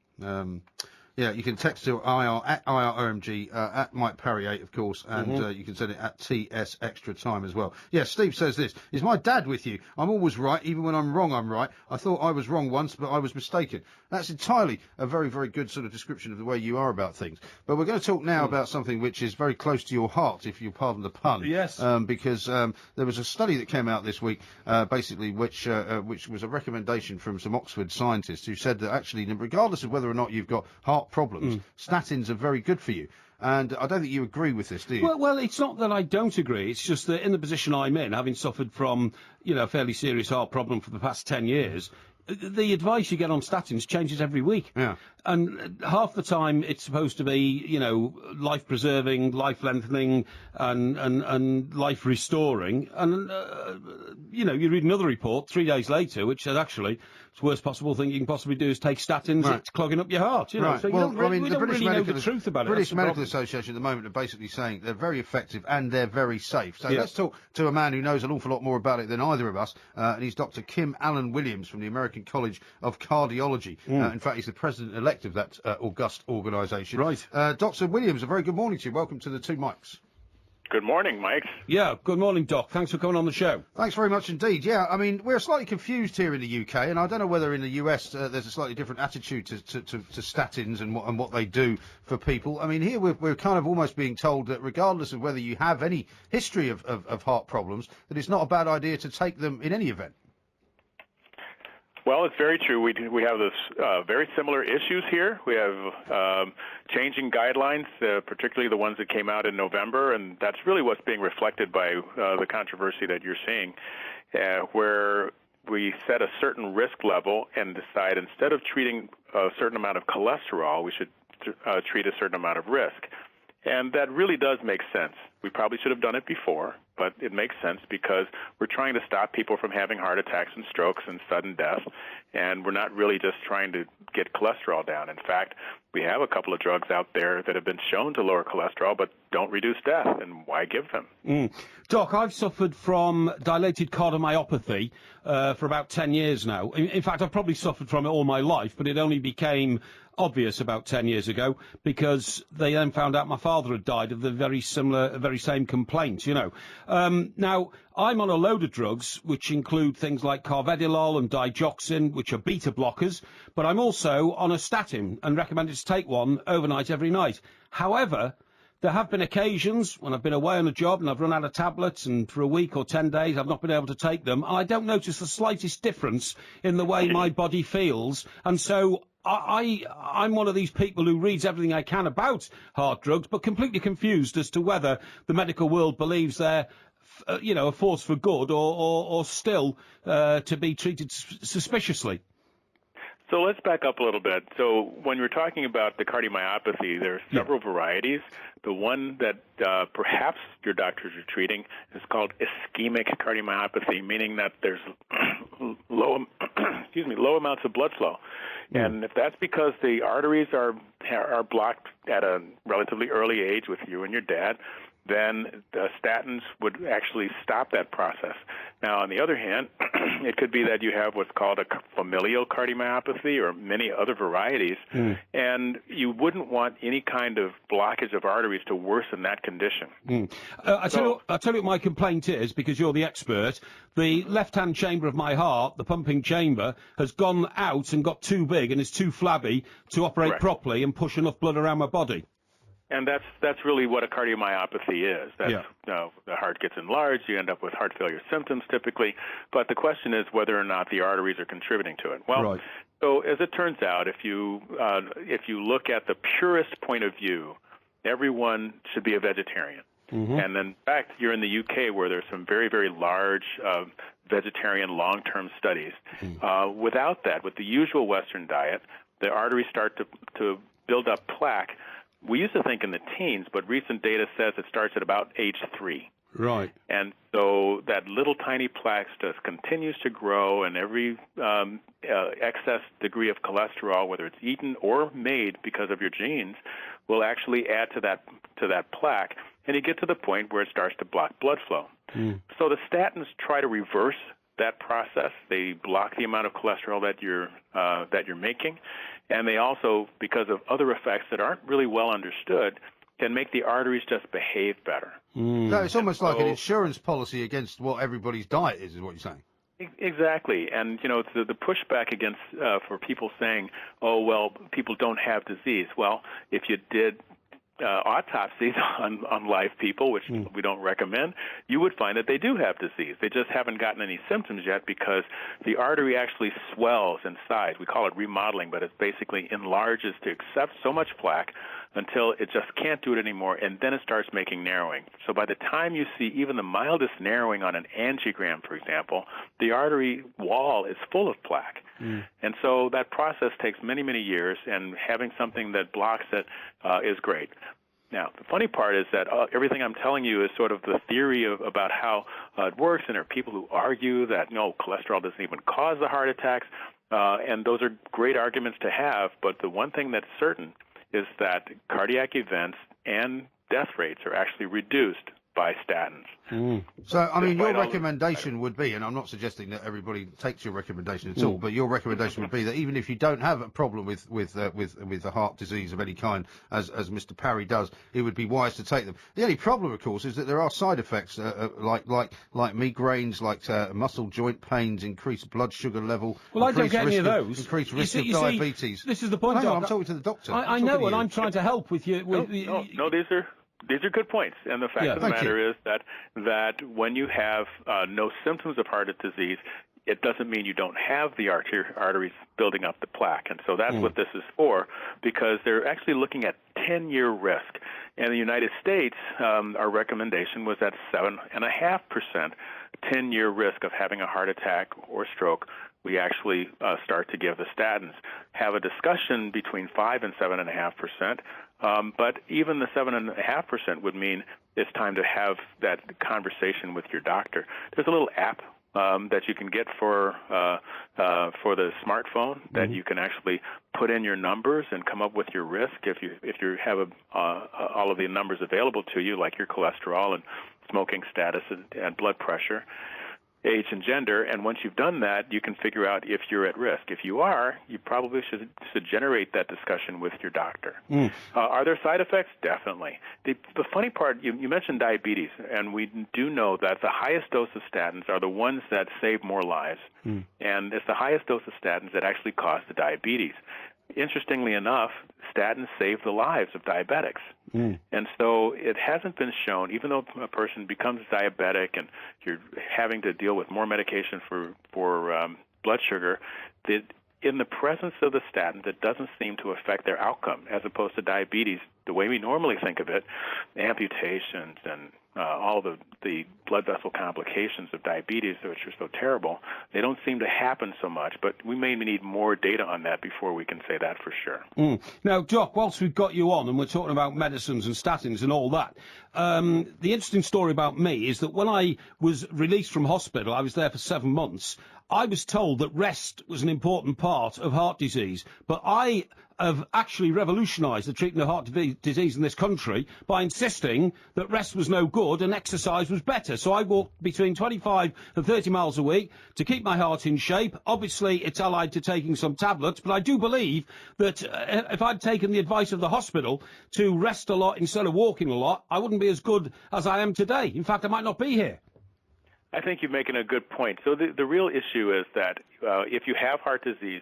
Yeah, you can text to IROMG at Mike Parry 8, of course, and you can send it at TS Extra Time as well. Yeah, Steve says this: "Is my dad with you? I'm always right, even when I'm wrong. I'm right. I thought I was wrong once, but I was mistaken." That's entirely a very, very good sort of description of the way you are about things. But we're going to talk now about something which is very close to your heart, if you pardon the pun. Yes. Because there was a study that came out this week, basically, which was a recommendation from some Oxford scientists who said that actually, regardless of whether or not you've got heart problems, statins are very good for you. And I don't think you agree with this, do you? Well, it's not that I don't agree. It's just that in the position I'm in, having suffered from, a fairly serious heart problem for the past 10 years, the advice you get on statins changes every week. Yeah. And half the time it's supposed to be, life-preserving, life-lengthening, and life-restoring. And, you read another report 3 days later which says, actually, the worst possible thing you can possibly do is take statins. It's clogging up your heart. Right. So well, we don't really know the truth about it. British Medical Association at the moment are basically saying they're very effective and they're very safe. So let's talk to a man who knows an awful lot more about it than either of us, and he's Dr. Kim Allen Williams from the American College of Cardiology. In fact, he's the president-elect of that august organisation. Right. Dr. Williams, a very good morning to you. Welcome to the Two Mics. Good morning, Mike. Yeah, good morning, Doc. Thanks for coming on the show. Thanks very much indeed. Yeah, I mean, we're slightly confused here in the UK, and I don't know whether in the US there's a slightly different attitude to statins and what they do for people. I mean, here we're kind of almost being told that regardless of whether you have any history of heart problems, that it's not a bad idea to take them in any event. Well, it's very true. We have this very similar issues here. We have changing guidelines, particularly the ones that came out in November, and that's really what's being reflected by the controversy that you're seeing, where we set a certain risk level and decide instead of treating a certain amount of cholesterol, we should treat a certain amount of risk. And that really does make sense. We probably should have done it before, but it makes sense because we're trying to stop people from having heart attacks and strokes and sudden death, and we're not really just trying to get cholesterol down. In fact, we have a couple of drugs out there that have been shown to lower cholesterol but don't reduce death, and why give them? Doc, I've suffered from dilated cardiomyopathy for about 10 years now. In fact, I've probably suffered from it all my life, but it only became obvious about 10 years ago, because they then found out my father had died of the very same complaint, you know. Now, I'm on a load of drugs, which include things like carvedilol and digoxin, which are beta blockers, but I'm also on a statin and recommended to take one overnight every night. However, there have been occasions when I've been away on a job and I've run out of tablets, and for a week or 10 days I've not been able to take them, and I don't notice the slightest difference in the way my body feels. And so I'm one of these people who reads everything I can about hard drugs, but completely confused as to whether the medical world believes they're a force for good or still to be treated suspiciously. So let's back up a little bit. So when we're talking about the cardiomyopathy, there are several varieties. The one that perhaps your doctors are treating is called ischemic cardiomyopathy, meaning that there's low amounts of blood flow. And if that's because the arteries are blocked at a relatively early age with you and your dad, then the statins would actually stop that process. Now, on the other hand, it could be that you have what's called a familial cardiomyopathy or many other varieties, and you wouldn't want any kind of blockage of arteries to worsen that condition. I'll tell you what my complaint is, because you're the expert. The left-hand chamber of my heart, the pumping chamber, has gone out and got too big and is too flabby to operate properly and push enough blood around my body. And that's really what a cardiomyopathy is. The heart gets enlarged, you end up with heart failure symptoms typically, but the question is whether or not the arteries are contributing to it. Well, so as it turns out, if you look at the purest point of view, everyone should be a vegetarian. And in fact, you're in the UK where there's some very, very large vegetarian long-term studies. Without that, with the usual Western diet, the arteries start to build up plaque. We used to think in the teens, but recent data says it starts at about age 3. Right. And so that little tiny plaque just continues to grow, and every excess degree of cholesterol, whether it's eaten or made because of your genes, will actually add to that plaque, and you get to the point where it starts to block blood flow. So the statins try to reverse that process. They block the amount of cholesterol that you're making, and they also, because of other effects that aren't really well understood, can make the arteries just behave better. So it's almost like an insurance policy against what everybody's diet is what you're saying. Exactly. And, the pushback against for people saying, oh, well, people don't have disease. Well, if you did autopsies on live people, which we don't recommend, you would find that they do have disease. They just haven't gotten any symptoms yet because the artery actually swells in size. We call it remodeling, but it basically enlarges to accept so much plaque until it just can't do it anymore, and then it starts making narrowing. So by the time you see even the mildest narrowing on an angiogram, for example, the artery wall is full of plaque. And so that process takes many, many years, and having something that blocks it is great. Now, the funny part is that everything I'm telling you is sort of the theory about how it works, and there are people who argue that, no, cholesterol doesn't even cause the heart attacks, and those are great arguments to have, but the one thing that's certain is that cardiac events and death rates are actually reduced by statins. So, I mean, your recommendation would be, and I'm not suggesting that everybody takes your recommendation at all, but your recommendation would be that even if you don't have a problem with a heart disease of any kind, as Mr. Parry does, it would be wise to take them. The only problem, of course, is that there are side effects like migraines, like muscle joint pains, increased blood sugar level. Well, I don't get any of those. Increased risk of diabetes. This is the point. Hang on, I'm talking to the doctor. I know, and I'm trying to help with you. No, these are good points, and the fact of the matter is that when you have no symptoms of heart disease, it doesn't mean you don't have the arteries building up the plaque. And so that's what this is for, because they're actually looking at 10-year risk. In the United States, our recommendation was at 7.5% 10-year risk of having a heart attack or stroke. We actually start to give the statins. Have a discussion between 5 and 7.5%. But even the 7.5% would mean it's time to have that conversation with your doctor. There's a little app that you can get for the smartphone that you can actually put in your numbers and come up with your risk if you have all of the numbers available to you, like your cholesterol and smoking status and blood pressure. age and gender, and once you've done that, you can figure out if you're at risk. If you are, you probably should generate that discussion with your doctor. Are there side effects? Definitely. The funny part, you mentioned diabetes, and we do know that the highest dose of statins are the ones that save more lives, and it's the highest dose of statins that actually cause the diabetes. Interestingly enough, statins save the lives of diabetics. And so it hasn't been shown, even though a person becomes diabetic and you're having to deal with more medication for blood sugar, that in the presence of the statin, that doesn't seem to affect their outcome, as opposed to diabetes, the way we normally think of it, amputations and all the blood vessel complications of diabetes, which are so terrible, they don't seem to happen so much. But we may need more data on that before we can say that for sure. Now, Doc, whilst we've got you on and we're talking about medicines and statins and all that, the interesting story about me is that when I was released from hospital, I was there for 7 months, I was told that rest was an important part of heart disease, but I have actually revolutionised the treatment of heart disease in this country by insisting that rest was no good and exercise was better. So I walk between 25 and 30 miles a week to keep my heart in shape. Obviously, it's allied to taking some tablets, but I do believe that if I'd taken the advice of the hospital to rest a lot instead of walking a lot, I wouldn't be as good as I am today. In fact, I might not be here. I think you're making a good point. So the real issue is that if you have heart disease,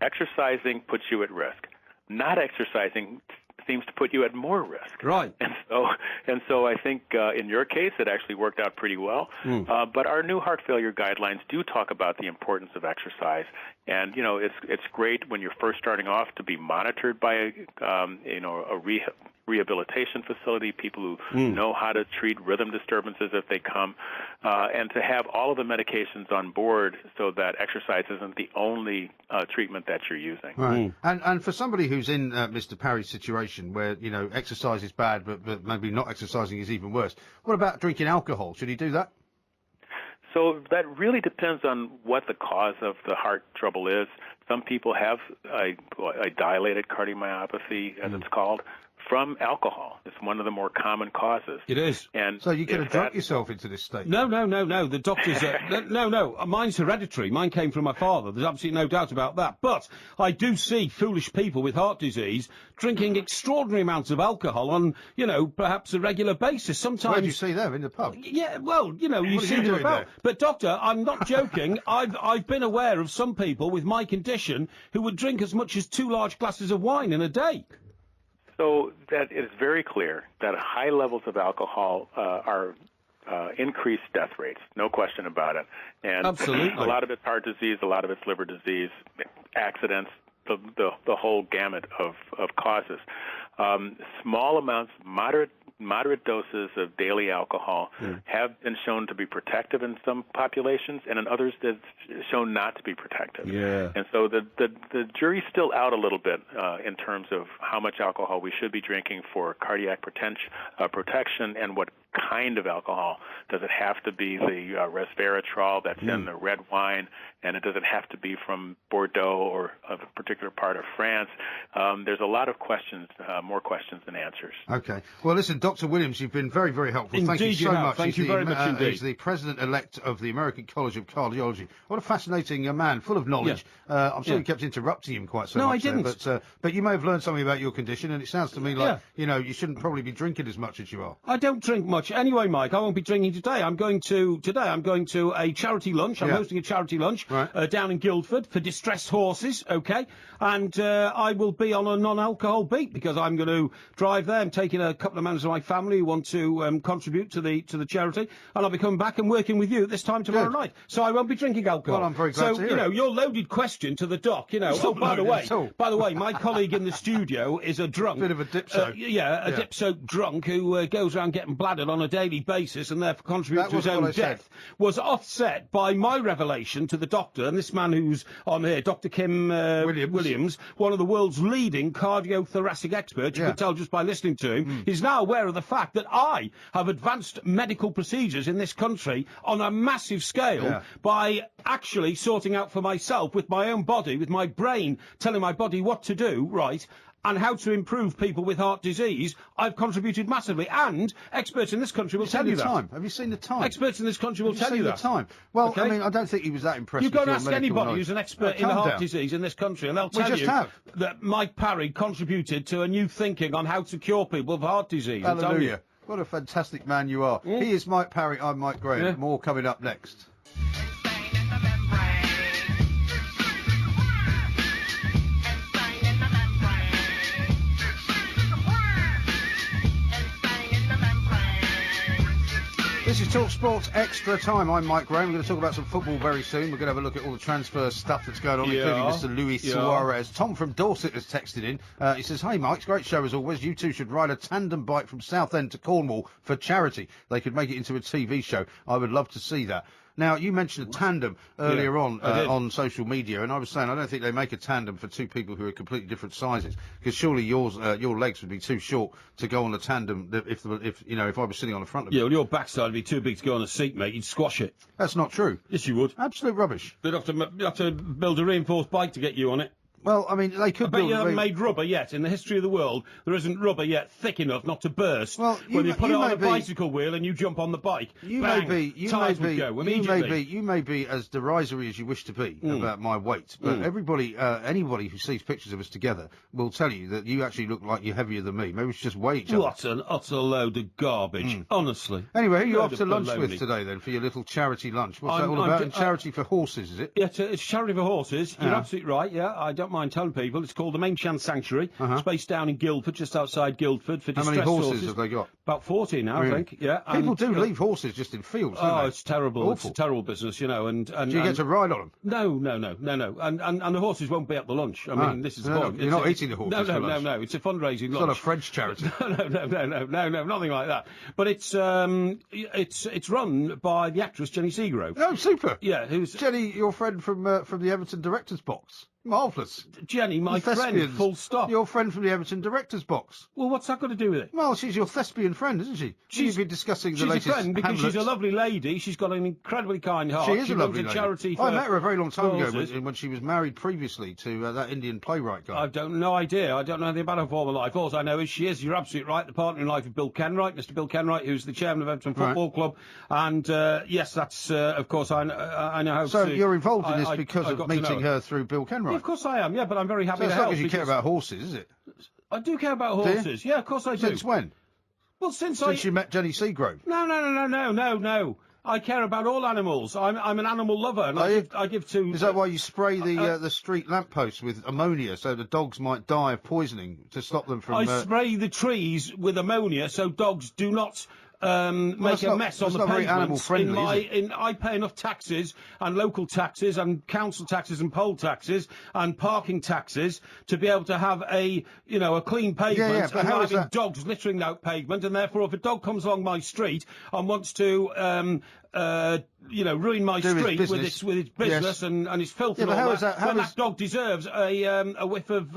exercising puts you at risk. Not exercising seems to put you at more risk. Right. And so I think in your case it actually worked out pretty well. But our new heart failure guidelines do talk about the importance of exercise. And, you know, it's great when you're first starting off to be monitored by a rehabilitation facility, people who know how to treat rhythm disturbances if they come, and to have all of the medications on board so that exercise isn't the only treatment that you're using. Right. And for somebody who's in Mr. Parry's situation where, you know, exercise is bad, but maybe not exercising is even worse, what about drinking alcohol? Should he do that? So that really depends on what the cause of the heart trouble is. Some people have a dilated cardiomyopathy, as it's called, from alcohol. It's one of the more common causes. It is. And so you could have drunk yourself into this state? No. The doctors... no. Mine's hereditary. Mine came from my father. There's absolutely no doubt about that. But I do see foolish people with heart disease drinking extraordinary amounts of alcohol on, you know, perhaps a regular basis. Sometimes... Where do you see them? In the pub? Yeah, well, you know, you see them about. There? But, Doctor, I'm not joking. I've been aware of some people with my condition who would drink as much as 2 large glasses of wine in a day. So that is very clear that high levels of alcohol are increased death rates, no question about it. And absolutely. A lot of it's heart disease, a lot of it's liver disease, accidents, the whole gamut of causes. Small amounts, moderate doses of daily alcohol have been shown to be protective in some populations, and in others it's shown not to be protective. Yeah. And so the jury's still out a little bit in terms of how much alcohol we should be drinking for cardiac protection and what kind of alcohol. Does it have to be the resveratrol that's in the red wine, and it doesn't have to be from Bordeaux or a particular part of France? There's a lot of questions, more questions than answers. Okay. Well, listen, Dr. Williams, you've been very, very helpful. Indeed, thank you so much. Thank you very much indeed. He's the president-elect of the American College of Cardiology. What a fascinating man, full of knowledge. Yeah. I'm sorry you kept interrupting him quite so much. No, I didn't. There, but you may have learned something about your condition, and it sounds to me like, you know, you shouldn't probably be drinking as much as you are. I don't drink much. Anyway, Mike, I won't be drinking today. I'm going to a charity lunch. I'm hosting a charity lunch down in Guildford for distressed horses, okay? And I will be on a non-alcohol beat because I'm going to drive there. I'm taking a couple of members of my family who want to contribute to the charity, and I'll be coming back and working with you at this time tomorrow night. So I won't be drinking alcohol. Well, I'm very glad to hear you know, your loaded question to the doc, you know. Oh, by the way, my colleague in the studio is a drunk. Bit of a dipso. Dipso drunk who goes around getting bladdered on a daily basis and therefore contributes to his own death. Was offset by my revelation to the doctor, and this man who's on here, Dr. Kim Williams, one of the world's leading cardiothoracic experts, you can tell just by listening to him, is now aware of the fact that I have advanced medical procedures in this country on a massive scale by actually sorting out for myself with my own body, with my brain telling my body what to do, right? and how to improve people with heart disease, I've contributed massively. And experts in this country will tell you that. Have you seen the time? Experts in this country will tell you that. Have you seen the time? Well, Okay? I mean, I don't think he was that impressed. You go with and your ask medical anybody knowledge. who's an expert in calm heart down. disease in this country, and they'll We tell just you have. that Mike Parry contributed to a new thinking on how to cure people with heart disease. I'm telling you. Hallelujah. What a fantastic man you are. He is Mike Parry, I'm Mike Graham. Yeah. More coming up next. This is Talk Sports Extra Time. I'm Mike Graham. We're going to talk about some football very soon. We're going to have a look at all the transfer stuff that's going on, including Mr. Luis Suarez. Tom from Dorset has texted in. He says, "Hey, Mike, it's a great show as always. You two should ride a tandem bike from Southend to Cornwall for charity. They could make it into a TV show. I would love to see that." Now, you mentioned a tandem earlier on social media, and I was saying I don't think they make a tandem for two people who are completely different sizes, because surely your legs would be too short to go on a tandem if I was sitting on the front of it. Yeah, well, your backside would be too big to go on a seat, mate. You'd squash it. That's not true. Yes, you would. Absolute rubbish. They'd have to build a reinforced bike to get you on it. Well, I mean, they could I bet build you haven't made rubber yet. In the history of the world, there isn't rubber yet thick enough not to burst. Well, when you put it on a may be- bicycle wheel and you jump on the bike, You bang, may be, tyres would go immediately. you may be as derisory as you wish to be about my weight, but anybody who sees pictures of us together will tell you that you actually look like you're heavier than me. Maybe we should just weigh each other. What an utter load of garbage, honestly. Anyway, who are you Load off to of lunch baloney. with today then for your little charity lunch? What's that I'm- all I'm about? go- And charity for horses, is it? Yeah, it's charity for horses. You're Yeah. absolutely right. Yeah, I don't mind telling people. It's called the Main Chance Sanctuary. Uh-huh. It's based down in Guildford, just outside Guildford, for How distressed many horses have they got? About 40 now, Really? I think. Yeah. People and, do leave horses just in fields, don't Oh, they? it's terrible. Awful. It's a terrible business, you know. And Do you get and- to ride on them? No. And the horses won't be at the lunch. I mean, this is the No, point. you're not eating the horses No, for lunch. no. It's a fundraising It's not a lunch. French charity. No, nothing like that. But it's run by the actress Jenny Seagrove. Oh, super. Yeah, who's Jenny, your friend from the Everton director's box. Marvellous. Jenny, my friend. Thespians. Full stop. Your friend from the Everton director's box. Well, what's that got to do with it? Well, she's your thespian friend, isn't she? You've been discussing the She's latest a friend because Hamlet. she's a lovely lady. She's got an incredibly kind heart. She is a lovely runs lady. charity for I met her a very long time ago horses. when she was married previously to that Indian playwright guy. I don't no idea. I don't know anything about her former life. All I know is she is, you're absolutely right, the partner in life of Bill Kenwright, Mr. Bill Kenwright, who's the chairman of Everton Football Club. And, yes, that's, of course, I know how So to... you're involved in this I because got of to know meeting it. her through Bill Kenwright? Yeah, of course I am, yeah, but I'm very happy So to it's not help. because you care about horses, is it? I do care about Do you? horses. Yeah, of course I do. Since when? Well, since you met Jenny Seagrove? No. I care about all animals. I'm an animal lover, and I give to... Is that why you spray the street lampposts with ammonia so the dogs might die of poisoning to stop them from... I spray the trees with ammonia so dogs do not make a mess on the not very animal pavements. friendly, is it? I pay enough taxes and local taxes and council taxes and poll taxes and parking taxes to be able to have a clean pavement but and how not is having that- dogs littering that pavement. And therefore, if a dog comes along my street and wants to ruin my Do his street with business. its business Yes. and its filth Yeah, and but all how is that- how then is- that dog deserves a whiff of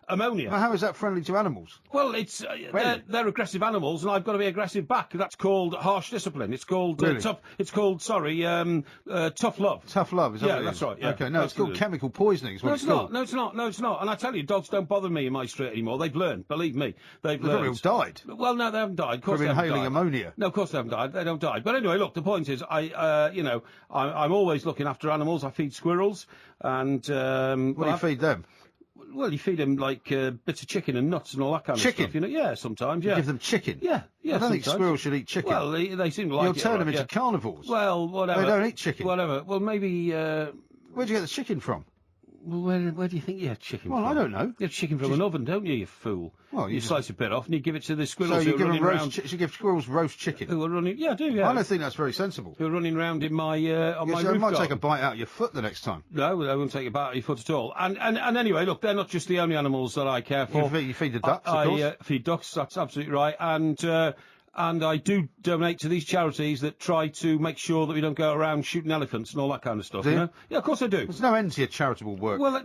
ammonia. Well, how is that friendly to animals? Well, it's they're aggressive animals, and I've got to be aggressive back. That's called harsh discipline. It's called Really? tough. It's called tough love. Tough love, is that Yeah, what it that's is? right, yeah. Okay, no, it's called Absolutely. chemical poisoning is what No, it's it's called. not. No, it's not. And I tell you, dogs don't bother me in my street anymore. They've learned. Believe me, they've They've learned. probably all died Well, no, they haven't died. Of course, from they haven't inhaling died. ammonia. No, of course they haven't died. They don't die. But anyway, look, the point is, I'm always looking after animals. I feed squirrels, and What do you feed them? Well, you feed them like bits of chicken and nuts and all that kind Chicken? of stuff. Yeah, sometimes. Yeah, Give them chicken? Yeah. I don't think sometimes. squirrels should eat chicken. Well, they seem to like You'll it. turn them right, into yeah. carnivores. Well, whatever. They don't eat chicken. Whatever. Well, maybe. Where'd you get the chicken from? Where do you think you had chicken Well, from? I don't know. You have chicken from an oven, don't you, you fool? Well, you you slice a bit off and you give it to the So squirrels you who are give them running roast. round. You give squirrels roast chicken. Who are running? Yeah, I do. Yeah. I don't think that's very sensible. Who are running round in my on my I roof might take garden. a bite out of your foot the next time. No, I won't take a bite out of your foot at all. And anyway, look, they're not just the only animals that I care for. You feed the ducks, of course. I feed ducks. That's absolutely right. And I do donate to these charities that try to make sure that we don't go around shooting elephants and all that kind of stuff. Do you? You know? Yeah, of course I do. There's no end to your charitable work. Well,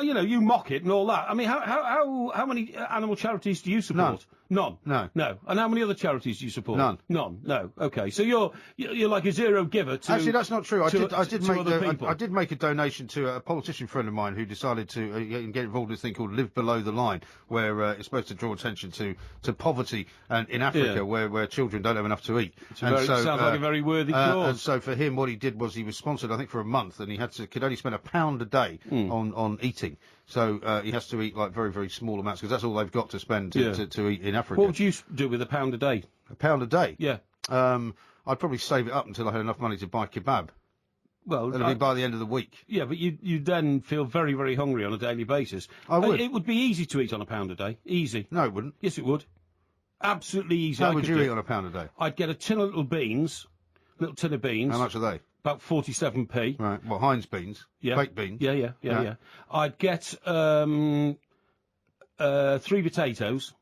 you mock it and all that. I mean, how many animal charities do you support? None. No. No. And how many other charities do you support? None. None. No. Okay. So you're like a zero giver to. Actually, that's not true. I did make a donation to a politician friend of mine who decided to get involved in this thing called Live Below the Line, where it's supposed to draw attention to poverty and in Africa, where children don't have enough to eat. Sounds like a very worthy cause. And so for him, what he did was he was sponsored, I think, for a month, and he could only spend £1 a day on eating. So he has to eat like very, very small amounts because that's all they've got to spend to eat in Africa. What would you do with £1 a day? £1 a day? Yeah. I'd probably save it up until I had enough money to buy kebab. Well, it'll be by the end of the week. Yeah, but you then feel very, very hungry on a daily basis. I would. It would be easy to eat on £1 a day. Easy. No, it wouldn't. Yes, it would. Absolutely easy. How would you eat on £1 a day? I'd get a tin of little tin of beans. How much are they? About 47p. Right. Well, Heinz beans. Yeah. Baked beans. Yeah. I'd get 3 potatoes,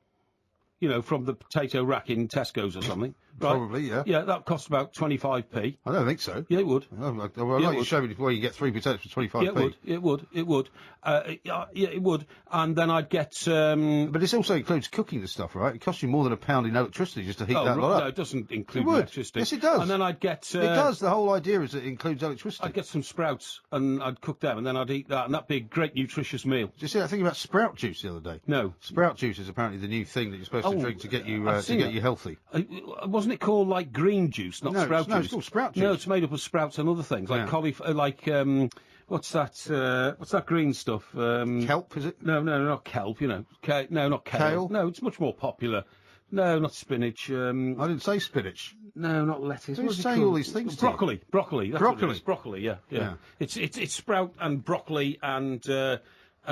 from the potato rack in Tesco's or something. Right? Probably, yeah. Yeah, that cost about 25p. I don't think so. Yeah, it would. Well, I'd like you to show me where you get 3 potatoes for 25p. Yeah, it would. It would. And then I'd get... But this also includes cooking the stuff, right? It costs you more than £1 in electricity just to heat that lot up. No, it doesn't include it would. electricity. Yes, it does. And then I'd get... it does. The whole idea is that it includes electricity. I'd get some sprouts, and I'd cook them, and then I'd eat that, and that'd be a great, nutritious meal. Did you see that thing about sprout juice the other day? No. Sprout juice is apparently the new thing that you're supposed to drink to get you healthy. Wasn't it called, like, green juice, not sprout juice? No, it's called sprout juice. No, it's made up of sprouts and other things, like cauliflower, what's that green stuff? Kelp, is it? No, not kelp, no, not kale. Kale? No, it's much more popular. No, not spinach. I didn't say spinach. No, not lettuce. Who's saying all these things? Broccoli. That's broccoli. What it is. Broccoli. Yeah. It's sprout and broccoli and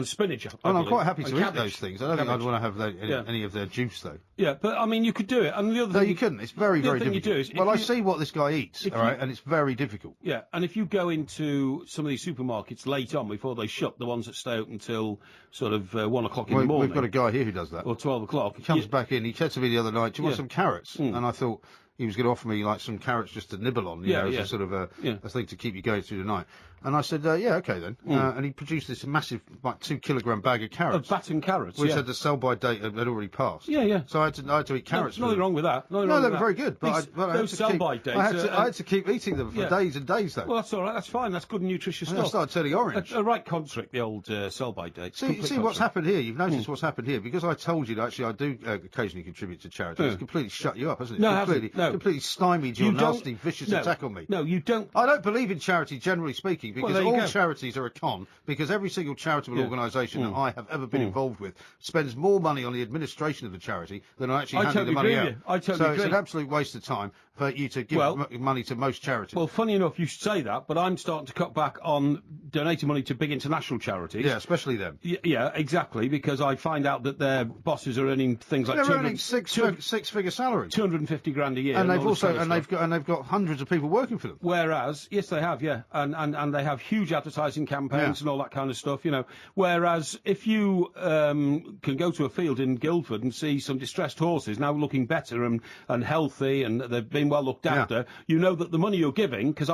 spinach. I'm quite happy to eat those things. I don't think I'd want to have any of their juice, though. Yeah, but I mean, you could do it. And the other no, thing you couldn't. It's very, very difficult. The other thing you do is, I see what this guy eats, all right, and it's very difficult. Yeah, and if you go into some of these supermarkets late on before they shut, the ones that stay open until sort of 1 o'clock in the morning. We've got a guy here who does that. Or 12 o'clock. He comes back in. He said to me the other night, "Do you want some carrots?" And I thought he was going to offer me like some carrots just to nibble on, as a sort of a thing to keep you going through the night. And I said, okay then. And he produced this massive, like 2 kilogram bag of carrots. Of batten carrots, which had the sell-by date had already passed. Yeah. So I had to eat carrots. Nothing wrong with that. No, they were very good. But those sell-by dates. I had to keep eating them for days and days, though. Well, that's all right. That's fine. That's good and nutritious stuff. I started turning orange. A right contract, the old sell-by dates. See what's happened here? You've noticed what's happened here. Because I told you that actually I do occasionally contribute to charity. It's completely shut you up, hasn't it? Completely stymied your nasty, vicious attack on me. No, you don't. I don't believe in charity, generally speaking, because all charities are a con, because every single charitable organisation that I have ever been involved with spends more money on the administration of the charity than on actually handing the money out. I totally agree. It's an absolute waste of time for you to give money to most charities. Well, funny enough, you should say that, but I'm starting to cut back on donating money to big international charities. Yeah, especially them. Yeah, exactly, because I find out that their bosses are earning things like they're earning six-figure salaries, 250 grand a year, and they've got hundreds of people working for them. Whereas, yes, they have, and they have huge advertising campaigns and all that kind of stuff, Whereas, if you can go to a field in Guildford and see some distressed horses now looking better and healthy, and they've been well looked after, you know that the money you're giving, because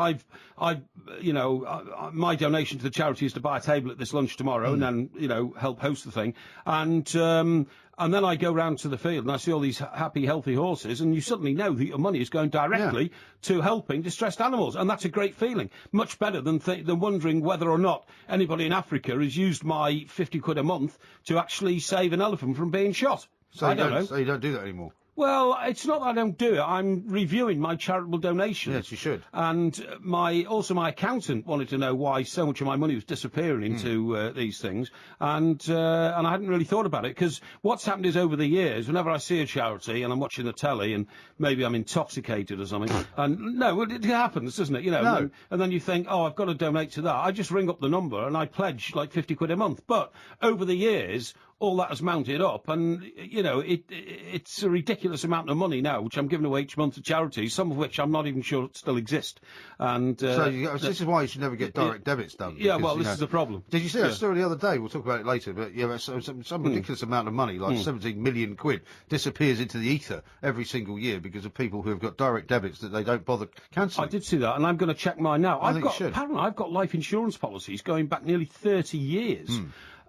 my donation to the charity is to buy a table at this lunch tomorrow and then, help host the thing. And then I go round to the field and I see all these happy, healthy horses, and you suddenly know that your money is going directly to helping distressed animals, and that's a great feeling. Much better than wondering whether or not anybody in Africa has used my 50 quid a month to actually save an elephant from being shot. So I don't know. So you don't do that anymore? Well, it's not that I don't do it. I'm reviewing my charitable donations. Yes, you should. And my accountant wanted to know why so much of my money was disappearing into these things, and I hadn't really thought about it, because what's happened is over the years, whenever I see a charity and I'm watching the telly and maybe I'm intoxicated or something, and no, it happens, doesn't it? No. And then you think, I've got to donate to that. I just ring up the number and I pledge like 50 quid a month. But over the years, all that has mounted up, and it's a ridiculous amount of money now, which I'm giving away each month to charities, some of which I'm not even sure still exist. And this is why you should never get direct debits done. Yeah, because, this is the problem. Did you see that story the other day? We'll talk about it later, but some ridiculous amount of money, like 17 million quid, disappears into the ether every single year because of people who have got direct debits that they don't bother cancelling. I did see that, and I'm going to check mine now. Apparently, I've got life insurance policies going back nearly 30 years.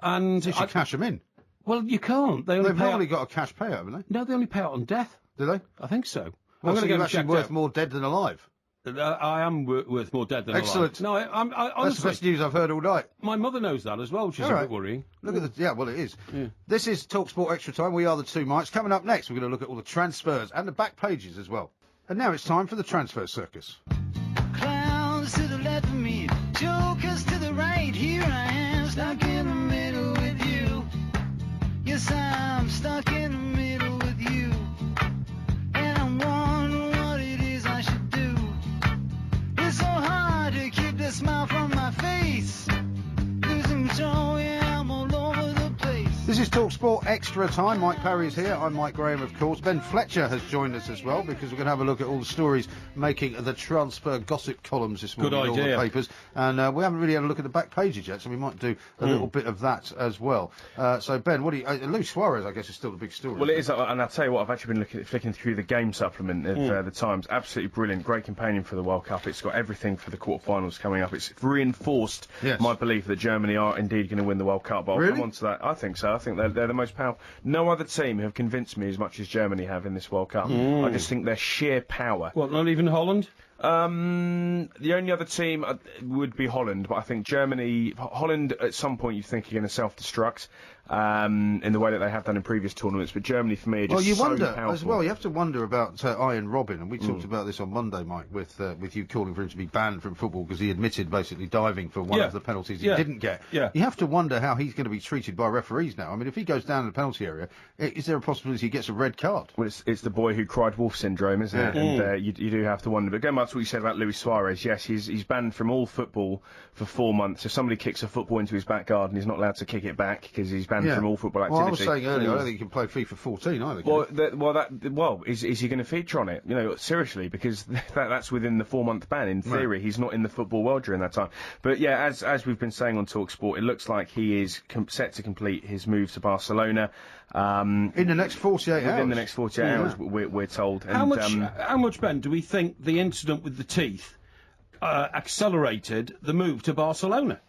And you should cash them in. Well, you can't. They've normally got a cash payout, haven't they? No, they only pay out on death. Do they? I think so. Well, I'm so going you're to actually worth more dead than alive. I am worth more dead than Excellent. alive. No, honestly, that's the best news I've heard all night. My mother knows that as well, which is a bit worrying. Look at the... Yeah, well, it is. Yeah. This is TalkSport Extra Time. We are the two Mikes. Coming up next, we're going to look at all the transfers and the back pages as well. And now it's time for the transfer circus. Clowns to the left of me, jokers to the right. Here I am, stuck in the middle with you. Yes, I'm stuck in the middle with you. And I'm wondering what it is I should do. It's so hard to keep the smile from my face. Losing control, yeah, I'm all over the place. This is TalkSport Extra Time. Mike Parry is here. I'm Mike Graham, of course. Ben Fletcher has joined us as well because we're going to have a look at all the stories making the transfer gossip columns this morning. Good idea. All the papers. And we haven't really had a look at the back pages yet, so we might do a little bit of that as well. So, Ben, what do you... Luis Suarez, I guess, is still the big story. Well, it is, and I'll tell you what, I've actually been flicking through the game supplement of the Times. Absolutely brilliant. Great companion for the World Cup. It's got everything for the quarterfinals coming up. It's reinforced my belief that Germany are indeed going to win the World Cup. But I'll come on to that. I think so. I think they're the most powerful. No other team have convinced me as much as Germany have in this World Cup. I just think their sheer power. What, not even Holland? The only other team would be Holland, but I think Holland at some point you think are going to self-destruct in the way that they have done in previous tournaments, but Germany for me are just so wonder powerful. as well. You have to wonder about Ian Robin, and we talked about this on Monday, Mike, with you calling for him to be banned from football because he admitted basically diving for one of the penalties he didn't get. Yeah. You have to wonder how he's going to be treated by referees now. I mean, if he goes down in the penalty area, is there a possibility he gets a red card? Well, it's the boy who cried wolf syndrome, isn't it? And you do have to wonder. But going back to what you said about Luis Suarez, yes, he's banned from all football for 4 months. If somebody kicks a football into his back garden, he's not allowed to kick it back because he's banned from all football activity. Well, I was saying earlier, I don't think he can play FIFA 14 either. Is he going to feature on it? You know, seriously, because that's within the 4-month ban. In theory, he's not in the football world during that time. But yeah, as we've been saying on TalkSport, it looks like he is set to complete his move to Barcelona. In the next 48 hours. Within the next 48 hours, we're told. How much, Ben, do we think the incident with the teeth accelerated the move to Barcelona?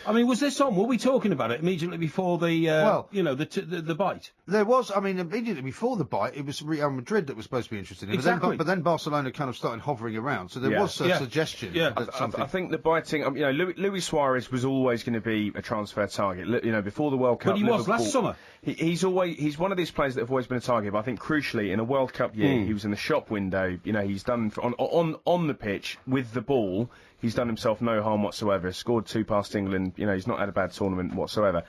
I mean, was this on? Were we talking about it immediately before the bite? There was, I mean, immediately before the bite, it was Real Madrid that was supposed to be interested in it. Exactly. But then Barcelona kind of started hovering around, so there was a suggestion. Yeah. That I think the biting, Luis Suarez was always going to be a transfer target. You know, before the World Cup. But he was last summer. He's one of these players that have always been a target. But I think crucially, in a World Cup year, he was in the shop window. You know, he's done on the pitch with the ball. He's done himself no harm whatsoever. Scored 2 past England. You know, he's not had a bad tournament whatsoever.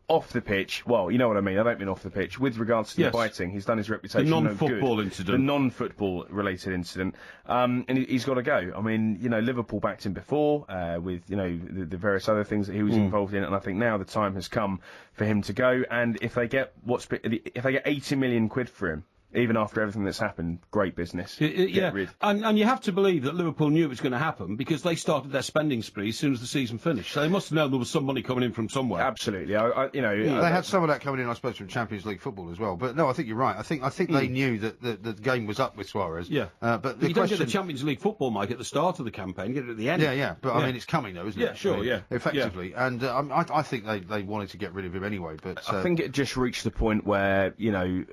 Off the pitch, well, you know what I mean. I don't mean off the pitch. With regards to the biting, he's done his reputation the non-football incident. The non-football related incident. And he's got to go. I mean, you know, Liverpool backed him before with, you know, the various other things that he was involved in. And I think now the time has come for him to go. And if they get 80 million quid for him, even after everything that's happened, great business. And you have to believe that Liverpool knew it was going to happen because they started their spending spree as soon as the season finished. So they must have known there was some money coming in from somewhere. Absolutely. They had some of that coming in, I suppose, from Champions League football as well. But no, I think you're right. I think they knew that the game was up with Suarez. Yeah. But you don't get the Champions League football, Mike, at the start of the campaign. You get it at the end. Yeah. But I mean, it's coming though, isn't it? Yeah, sure. Effectively. Yeah. And I think they wanted to get rid of him anyway. But I think it just reached the point where, you know,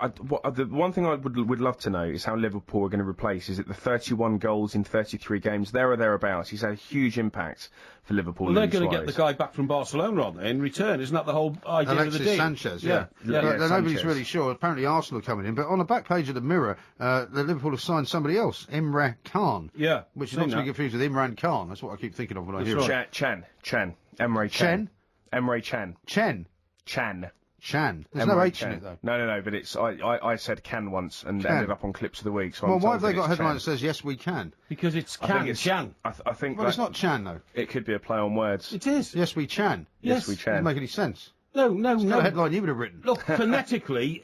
the one thing I would love to know is how Liverpool are going to replace. Is it the 31 goals in 33 games, there or thereabouts? He's had a huge impact for Liverpool. Well, they're going to get the guy back from Barcelona, aren't they, in return? Isn't that the whole idea of the deal? Alexis Sanchez, yeah. Nobody's really sure. Apparently Arsenal are coming in. But on the back page of the Mirror, the Liverpool have signed somebody else, Imre Can. Yeah. Which is not to be confused with Imran Khan. That's what I keep thinking of when I hear it. Chan. Emre Can. Emre Can. Chan. There's no H in it, though. No, but it's... I said can once and ended up on Clips of the Week, so well, why have they got a headline that says, yes, we can? Because it's Chan. I think well, it's not Chan, though. It could be a play on words. It is. Yes, we can. Yes, we can. Doesn't make any sense. No. The headline you would have written. Look, phonetically,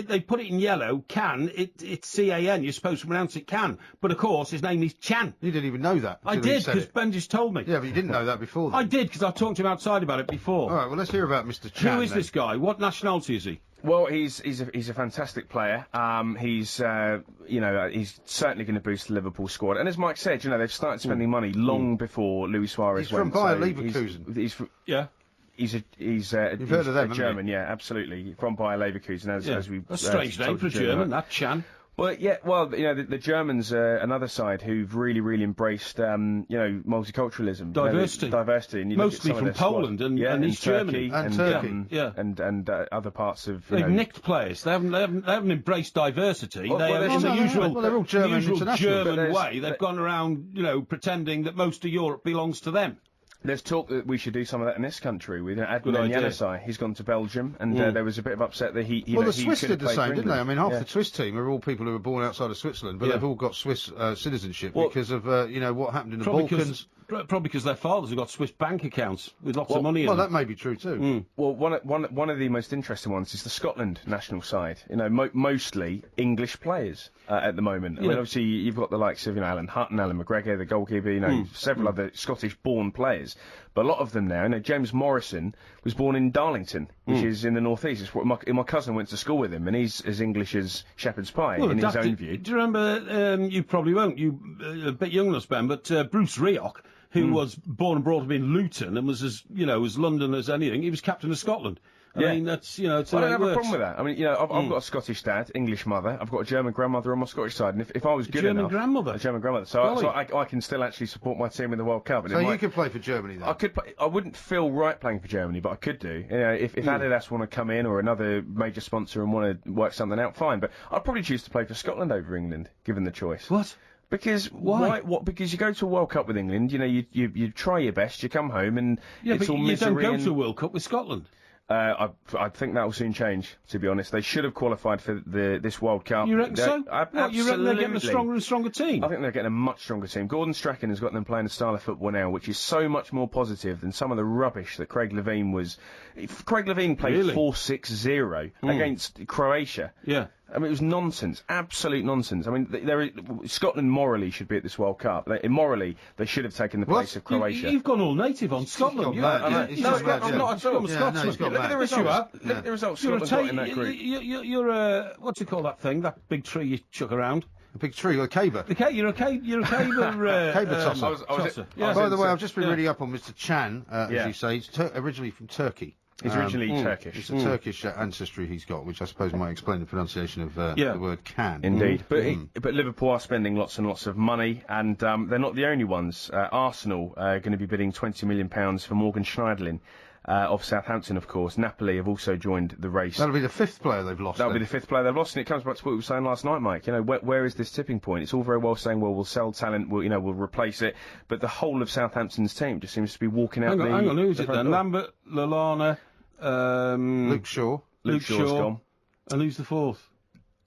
they put it in yellow. Can. It's C-A-N. You're supposed to pronounce it can. But, of course, his name is Chan. You didn't even know that. I did, because Ben just told me. Yeah, but you didn't know that before, then. I did, because I talked to him outside about it before. All right, well, let's hear about Mr. Chan. Who is this guy? What nationality is he? Well, he's a fantastic player. He's certainly going to boost the Liverpool squad. And as Mike said, you know, they've started spending money long before Luis Suarez went. He's from Bayer Leverkusen. He's from, yeah. He's You've heard of them, German, yeah, absolutely, from Bayer Leverkusen. As we a strange name for a German, that Chan. Well, yeah, well, you know, the Germans are another side who've really, really embraced, you know, multiculturalism, diversity, and you mostly from Poland and East Germany and Turkey, and other parts of. They've nicked players. They haven't embraced diversity. They're all German way. They've gone around, you know, pretending that most of Europe belongs to them. There's talk that we should do some of that in this country with Adnan Januzaj. He's gone to Belgium, and there was a bit of upset that he. The Swiss did the same, didn't they? I mean, half the Swiss team are all people who were born outside of Switzerland, but they've all got Swiss citizenship because of you know what happened in the Balkans. Probably because their fathers have got Swiss bank accounts with lots of money in them. Well, that may be true too. Well, one of the most interesting ones is the Scotland national side. You know, mostly English players at the moment. I mean, obviously you've got the likes of Alan Hutton, Alan McGregor, the goalkeeper. You know, several other Scottish-born players. But a lot of them now, you know, James Morrison was born in Darlington, which is in the northeast. It's my cousin went to school with him, and he's as English as shepherd's pie in his own view. Do you remember? You probably won't. You a bit younger than us, Ben, but Bruce Rioch, who was born and brought up in Luton and was as London as anything. He was captain of Scotland. I mean, that's, you know, it's I don't have a problem with that. I mean, you know, I've got a Scottish dad, English mother. I've got a German grandmother on my Scottish side, and if I was good enough... A German grandmother? So I can still actually support my team in the World Cup. So you could play for Germany, then? I wouldn't feel right playing for Germany, but I could do. You know, if Adidas want to come in, or another major sponsor and want to work something out, fine. But I'd probably choose to play for Scotland over England, given the choice. What? Because why? Because you go to a World Cup with England, you know, you try your best, you come home, and it's all misery. You don't go to a World Cup with Scotland. I think that will soon change, to be honest. They should have qualified for this World Cup. You reckon so? Absolutely. You reckon they're getting a stronger and stronger team? I think they're getting a much stronger team. Gordon Strachan has got them playing a style of football now which is so much more positive than some of the rubbish that Craig Levein was. Craig Levein played 4-6-0 against Croatia. Yeah. I mean, it was nonsense, absolute nonsense. I mean, Scotland morally should be at this World Cup. Morally, they should have taken the place of Croatia. You've gone all native on Scotland. I'm not at all. Look at the results Scotland got in that group. You're a, what's it called, that thing, that big tree you chuck around? A big tree, a caber. You're a caber tosser. By the way, I've just been reading up on Mr. Chan, as you say. He's originally from Turkey. He's originally Turkish. It's a Turkish ancestry he's got, which I suppose might explain the pronunciation of the word can. Indeed. But Liverpool are spending lots and lots of money, and they're not the only ones. Arsenal are going to be bidding £20 million for Morgan Schneiderlin. Of Southampton, of course. Napoli have also joined the race. That'll be the fifth player they've lost. That'll be the fifth player they've lost, and it comes back to what we were saying last night, Mike. You know, where is this tipping point? It's all very well saying, well, we'll sell talent, we'll replace it, but the whole of Southampton's team just seems to be walking out. Hang on, who's it then? Lambert, Lallana, Luke Shaw. Luke Shaw's gone. And who's the fourth?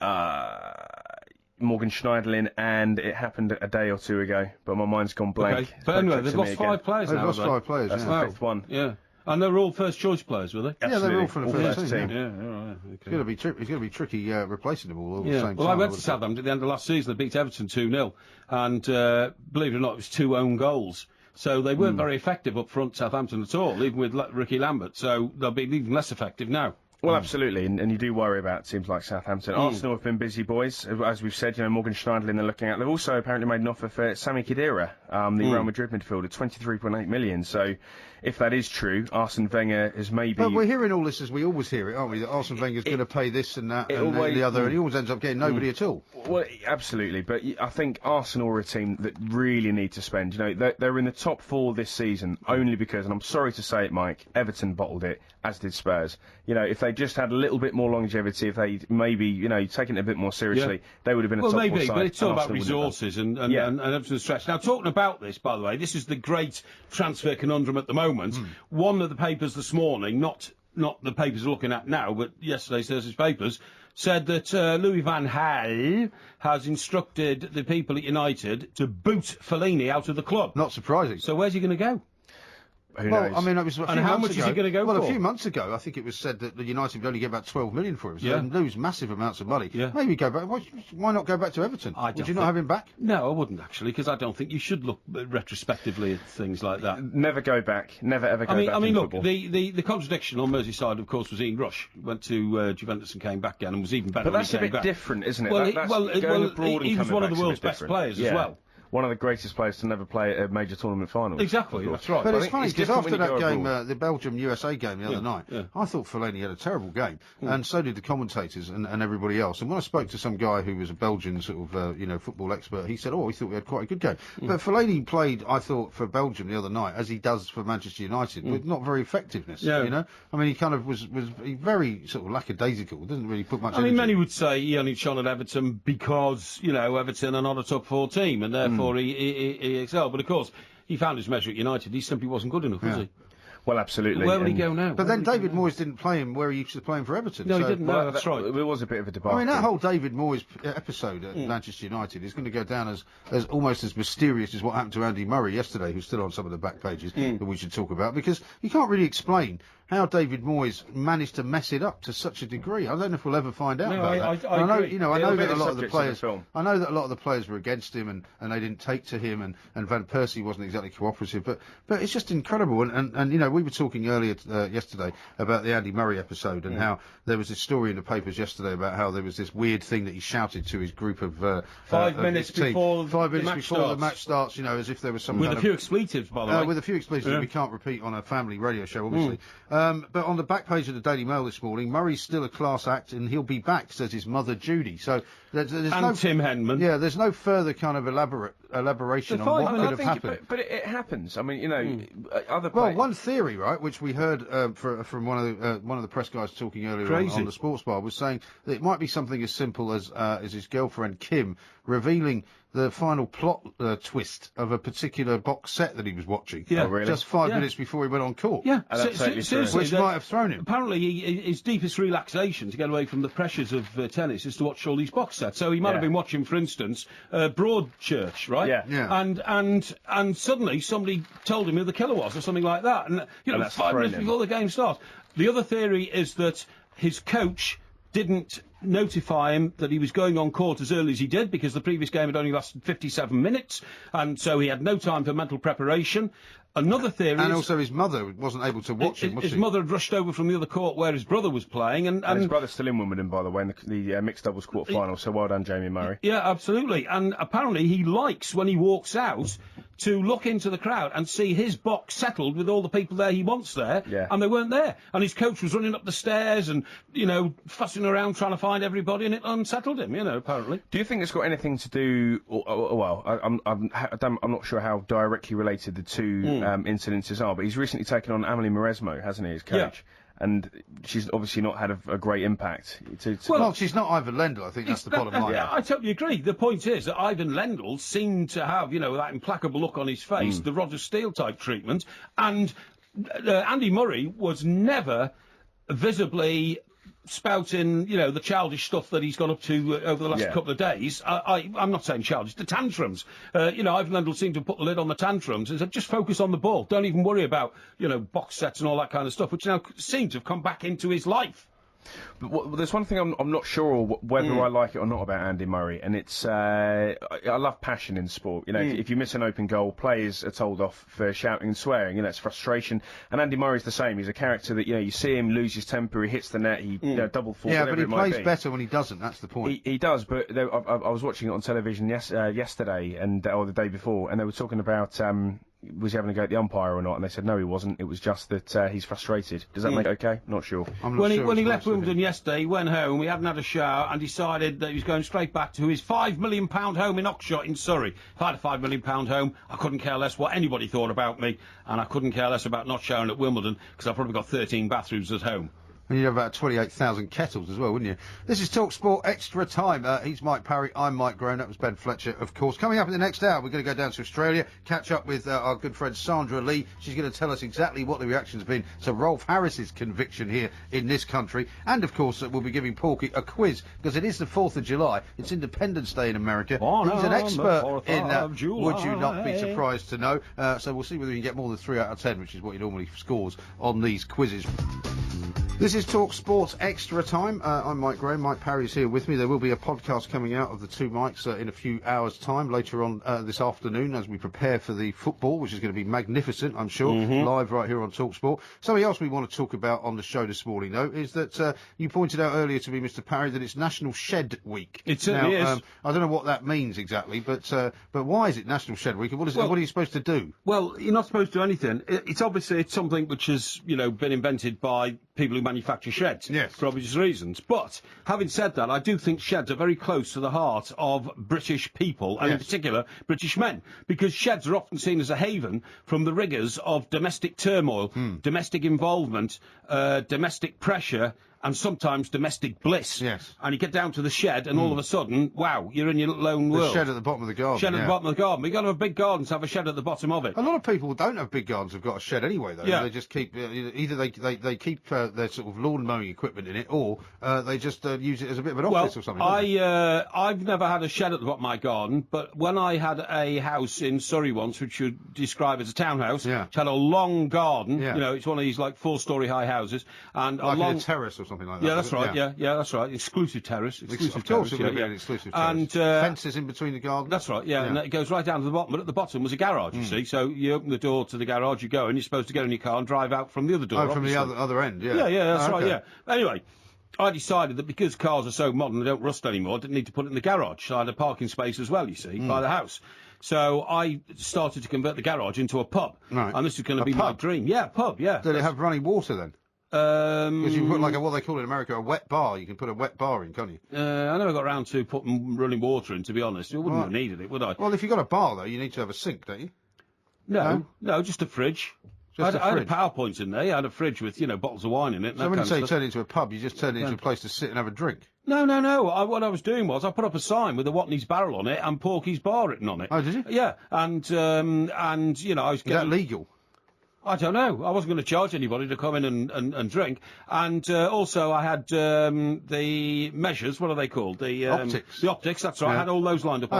Morgan Schneiderlin, and it happened a day or two ago, but my mind's gone blank. Okay. But anyway, they've lost 5 players now. They've lost 5 players. That's the fifth one. Yeah. And they were all first-choice players, were they? Absolutely. Yeah, they were all for the first team. Yeah, all right. Okay. It's going to be tricky replacing them all at the same time. Well, I went to Southampton at the end of last season. They beat Everton 2-0, and believe it or not, it was 2 own goals. So they weren't very effective up front, Southampton, at all, even with Ricky Lambert. So they'll be even less effective now. Well, absolutely, and you do worry about teams like Southampton. Arsenal have been busy boys, as we've said. You know, Morgan Schneiderlin they're looking at. They've also apparently made an offer for Sami Khedira, the Real Madrid midfielder, $23.8 million. So, if that is true, Arsene Wenger is maybe. But we're hearing all this as we always hear it, aren't we? That Arsene Wenger's going to pay this and that and the other, and he always ends up getting nobody at all. Well, absolutely, but I think Arsenal are a team that really need to spend. You know, they're in the top 4 this season only because, and I'm sorry to say it, Mike, Everton bottled it, as did Spurs. You know, if they just had a little bit more longevity, if they maybe, taken it a bit more seriously, they would have been a top 4 side. Well, maybe, but it's all about resources and Everton's stretch. Now, talking about this, by the way, this is the great transfer conundrum at the moment. One of the papers this morning, not the papers we're looking at now, but yesterday's Thursday's papers, said that Louis van Gaal has instructed the people at United to boot Fellaini out of the club. Not surprising. So where's he going to go? Who knows? I mean, it was a few and how months much ago. is he going to go for? Well, a few months ago, I think it was said that the United would only get about 12 million for him. So they'd lose massive amounts of money. Yeah. Maybe go back. Why not go back to Everton? Would you not have him back? No, I wouldn't actually, because I don't think you should look retrospectively at things like that. Never go back. Never ever go back. I mean, look, football. the contradiction on Merseyside, of course, was Ian Rush went to Juventus and came back again and was even better. But that's a bit different, isn't it? He was one of the world's best players as well. one of the greatest players to never play at a major tournament final. Exactly, that's right. But it's funny, because after that game, abroad. the Belgium-USA game the other night, I thought Fellaini had a terrible game, and so did the commentators and everybody else. And when I spoke to some guy who was a Belgian sort of, football expert, he said, he thought we had quite a good game. But Fellaini played, I thought, for Belgium the other night, as he does for Manchester United, with not very effectiveness, you know? I mean, he kind of was very sort of lackadaisical, doesn't really put much energy. I mean, many would say he only shone at Everton because, Everton are not a top 4 team, and therefore he excelled. But of course, he found his measure at United. He simply wasn't good enough, was he? Well, absolutely. Where would he go now? But then David Moyes didn't play him where he used to play him for Everton. No, he didn't. No, that's right. There was a bit of a debacle. I mean, that whole David Moyes episode at Manchester United is going to go down as almost as mysterious as what happened to Andy Murray yesterday, who's still on some of the back pages that we should talk about, because you can't really explain how David Moyes managed to mess it up to such a degree. I don't know if we'll ever find out about that. I know, I know that a lot of the players. I know that a lot of the players were against him and they didn't take to him, and Van Persie wasn't exactly cooperative. But it's just incredible. And we were talking earlier yesterday about the Andy Murray episode and how there was this story in the papers yesterday about how there was this weird thing that he shouted to his group of 5 minutes before the match starts. As if there was some with kind a few expletives, by the way. With a few expletives that we can't repeat on a family radio show, obviously. But on the back page of the Daily Mail this morning, Murray's still a class act and he'll be back, says his mother Judy. So there's no Tim Henman. Yeah, there's no further kind of elaboration on what could have happened. But it happens. I mean, other players. Well, one theory, right, which we heard from one of the press guys talking earlier on the Sports Bar, was saying that it might be something as simple as his girlfriend Kim revealing the final plot twist of a particular box set that he was watching. Yeah, really? Just 5 minutes before he went on court. Yeah, seriously, which might have thrown him. Apparently, his deepest relaxation to get away from the pressures of tennis is to watch all these box sets. So he might have been watching, for instance, Broadchurch, right? Yeah. And suddenly somebody told him who the killer was, or something like that. And 5 minutes before the game starts. The other theory is that his coach didn't notify him that he was going on court as early as he did, because the previous game had only lasted 57 minutes, and so he had no time for mental preparation. Another theory and also his mother wasn't able to watch him, was she? His mother had rushed over from the other court where his brother was playing, and his brother's still in Wimbledon, by the way, in the mixed doubles quarter-final, so well done, Jamie Murray. Yeah, absolutely. And apparently he likes, when he walks out, to look into the crowd and see his box settled with all the people there he wants there, and they weren't there. And his coach was running up the stairs and, fussing around trying to find everybody, and it unsettled him, apparently. Do you think it's got anything to do, I'm not sure how directly related the two incidences are, but he's recently taken on Amelie Mauresmo, hasn't he, his coach? Yeah. And she's obviously not had a great impact. Well, she's not Ivan Lendl, I think that's the bottom line. Yeah, I totally agree. The point is that Ivan Lendl seemed to have, that implacable look on his face, the Roger Steele type treatment, and Andy Murray was never visibly spouting, the childish stuff that he's gone up to over the last couple of days. I'm not saying childish, the tantrums. Ivan Lendl seemed to put the lid on the tantrums and said, just focus on the ball. Don't even worry about, box sets and all that kind of stuff, which now seem to have come back into his life. But there's one thing I'm not sure whether I like it or not about Andy Murray, and it's I love passion in sport. If you miss an open goal, players are told off for shouting and swearing. It's frustration. And Andy Murray's the same. He's a character that you see him lose his temper, he hits the net, he double fault. Yeah, but he plays better when he doesn't. That's the point. He does. But I was watching it on television yesterday or the day before, and they were talking about. Was he having a go at the umpire or not? And they said no, he wasn't. It was just that he's frustrated. Does that make it okay? Not sure. When he left Wimbledon yesterday, he went home, he hadn't had a shower, and decided that he was going straight back to his £5 million home in Oxshott in Surrey. If I had a £5 million home, I couldn't care less what anybody thought about me, and I couldn't care less about not showering at Wimbledon, because I've probably got 13 bathrooms at home. And you'd have about 28,000 kettles as well, wouldn't you? This is TalkSport Extra Time. He's Mike Parry, I'm Mike Groan. That was Ben Fletcher, of course. Coming up in the next hour, we're going to go down to Australia, catch up with our good friend Sandra Lee. She's going to tell us exactly what the reaction's been to Rolf Harris's conviction here in this country. And, of course, we'll be giving Porky a quiz, because it is the 4th of July. It's Independence Day in America. He's an expert in that, would you not be surprised to know. So we'll see whether we can get more than 3 out of 10, which is what he normally scores on these quizzes. This is Talk Sport Extra Time. I'm Mike Graham. Mike Parry's here with me. There will be a podcast coming out of the two mics in a few hours' time later on this afternoon as we prepare for the football, which is going to be magnificent, I'm sure, live right here on Talk Sport. Something else we want to talk about on the show this morning, though, is that you pointed out earlier to me, Mr. Parry, that it's National Shed Week. It certainly is. I don't know what that means exactly, but why is it National Shed Week? And what are you supposed to do? Well, you're not supposed to do anything. It's obviously something which has, been invented by people who manufacture sheds, yes, for obvious reasons. But having said that, I do think sheds are very close to the heart of British people, and in particular British men, because sheds are often seen as a haven from the rigours of domestic turmoil, domestic involvement, domestic pressure, and sometimes domestic bliss. Yes. And you get down to the shed, and all of a sudden, wow, you're in your lone world. The shed at the bottom of the garden. Shed at the bottom of the garden. But you've got to have a big garden to have a shed at the bottom of it. A lot of people don't have big gardens have got a shed anyway, though. Yeah. They just keep, either they keep their sort of lawn mowing equipment in it, or they just use it as a bit of an office or something. I've never had a shed at the bottom of my garden, but when I had a house in Surrey once, which you describe as a townhouse, which had a long garden, it's one of these, like, 4-storey high houses, and like a long... a terrace or something like that. Yeah, that's right. Yeah, that's right. Exclusive terrace. Of course, it would be an exclusive terrace. And fences in between the gardens. That's right. Yeah, and it goes right down to the bottom. But at the bottom was a garage. You see, so you open the door to the garage, you go, and you're supposed to get in your car and drive out from the other door. Oh, from the other end. Yeah. Yeah, that's right. Yeah. Anyway, I decided that because cars are so modern, they don't rust anymore, I didn't need to put it in the garage. So I had a parking space as well, you see, by the house. So I started to convert the garage into a pub. Right. And this is going to be my dream. Yeah, pub, yeah. Did it have running water then? Because you put, like, what they call in America, a wet bar. You can put a wet bar in, can't you? I never got around to putting running water in, to be honest. I wouldn't have needed it, would I? Well, if you've got a bar, though, you need to have a sink, don't you? No, just a fridge. I had a PowerPoint in there. I had a fridge with, bottles of wine in it. And so when you say turn it into a pub, you just turn it into a place to sit and have a drink? No. What I was doing was I put up a sign with a Watney's barrel on it and Porky's bar written on it. Oh, did you? Yeah, and I was getting... Is that legal? I don't know. I wasn't going to charge anybody to come in and drink. And also I had the measures, what are they called? The optics. The optics, that's right. I had all those lined up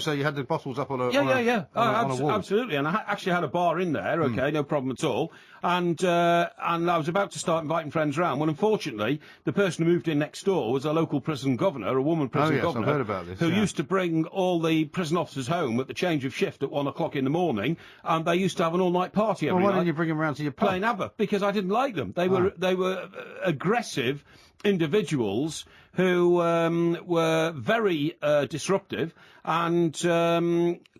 so you had the bottles up on a wall. Absolutely. And I actually had a bar in there, no problem at all. And I was about to start inviting friends round when, unfortunately, the person who moved in next door was a local prison governor, a woman prison governor. I've heard about this, who used to bring all the prison officers home at the change of shift at 1 o'clock in the morning, and they used to have an all-night party every night. Why didn't you bring them round to your pub? Playing ABBA, because I didn't like them. They were aggressive individuals who were very disruptive and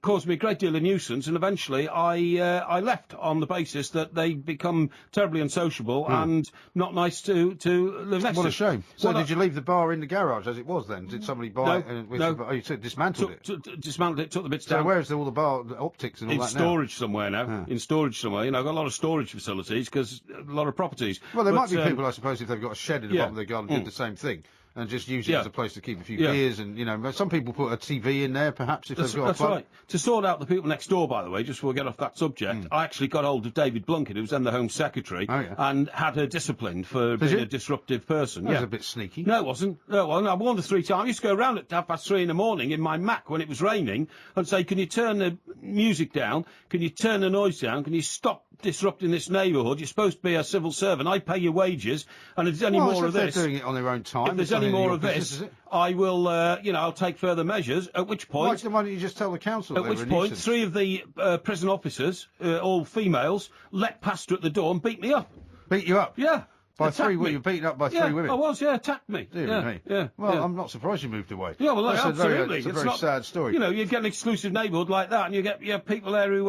caused me a great deal of nuisance, and eventually I left on the basis that they become terribly unsociable and not nice to live next to. What a shame. So did you leave the bar in the garage as it was then? Did somebody buy it? No. You dismantled it? Dismantled it, took the bits down. So where's all the optics and all that now? In storage somewhere now. In storage somewhere. I've got a lot of storage facilities because a lot of properties. Well, there might be people, I suppose, if they've got a shed in the bottom of their garden, do the same thing. And just use it as a place to keep a few beers and, some people put a TV in there, perhaps, if they've got a plug. That's right. To sort out the people next door, by the way, just before we get off that subject, I actually got hold of David Blunkett, who was then the Home Secretary, and had her disciplined for being a disruptive person. That was a bit sneaky. No, it wasn't. I warned her 3 times. I used to go around at 3:30 in the morning in my Mac when it was raining and say, can you turn the music down? Can you turn the noise down? Can you stop disrupting this neighbourhood? You're supposed to be a civil servant. I pay your wages, and if there's any more of this... they're doing it on their own time. If there's any more of this, I will, I'll take further measures, at which point... Why don't you just tell the council? At which point, 3 of the prison officers, all females, leapt past her at the door and beat me up. Beat you up? Yeah. By 3 women? You were beaten up by 3 women? I was, attacked me. Yeah. Well, I'm not surprised you moved away. Yeah, well, absolutely. It's a very sad story. You get an exclusive neighbourhood like that, and you get people there who,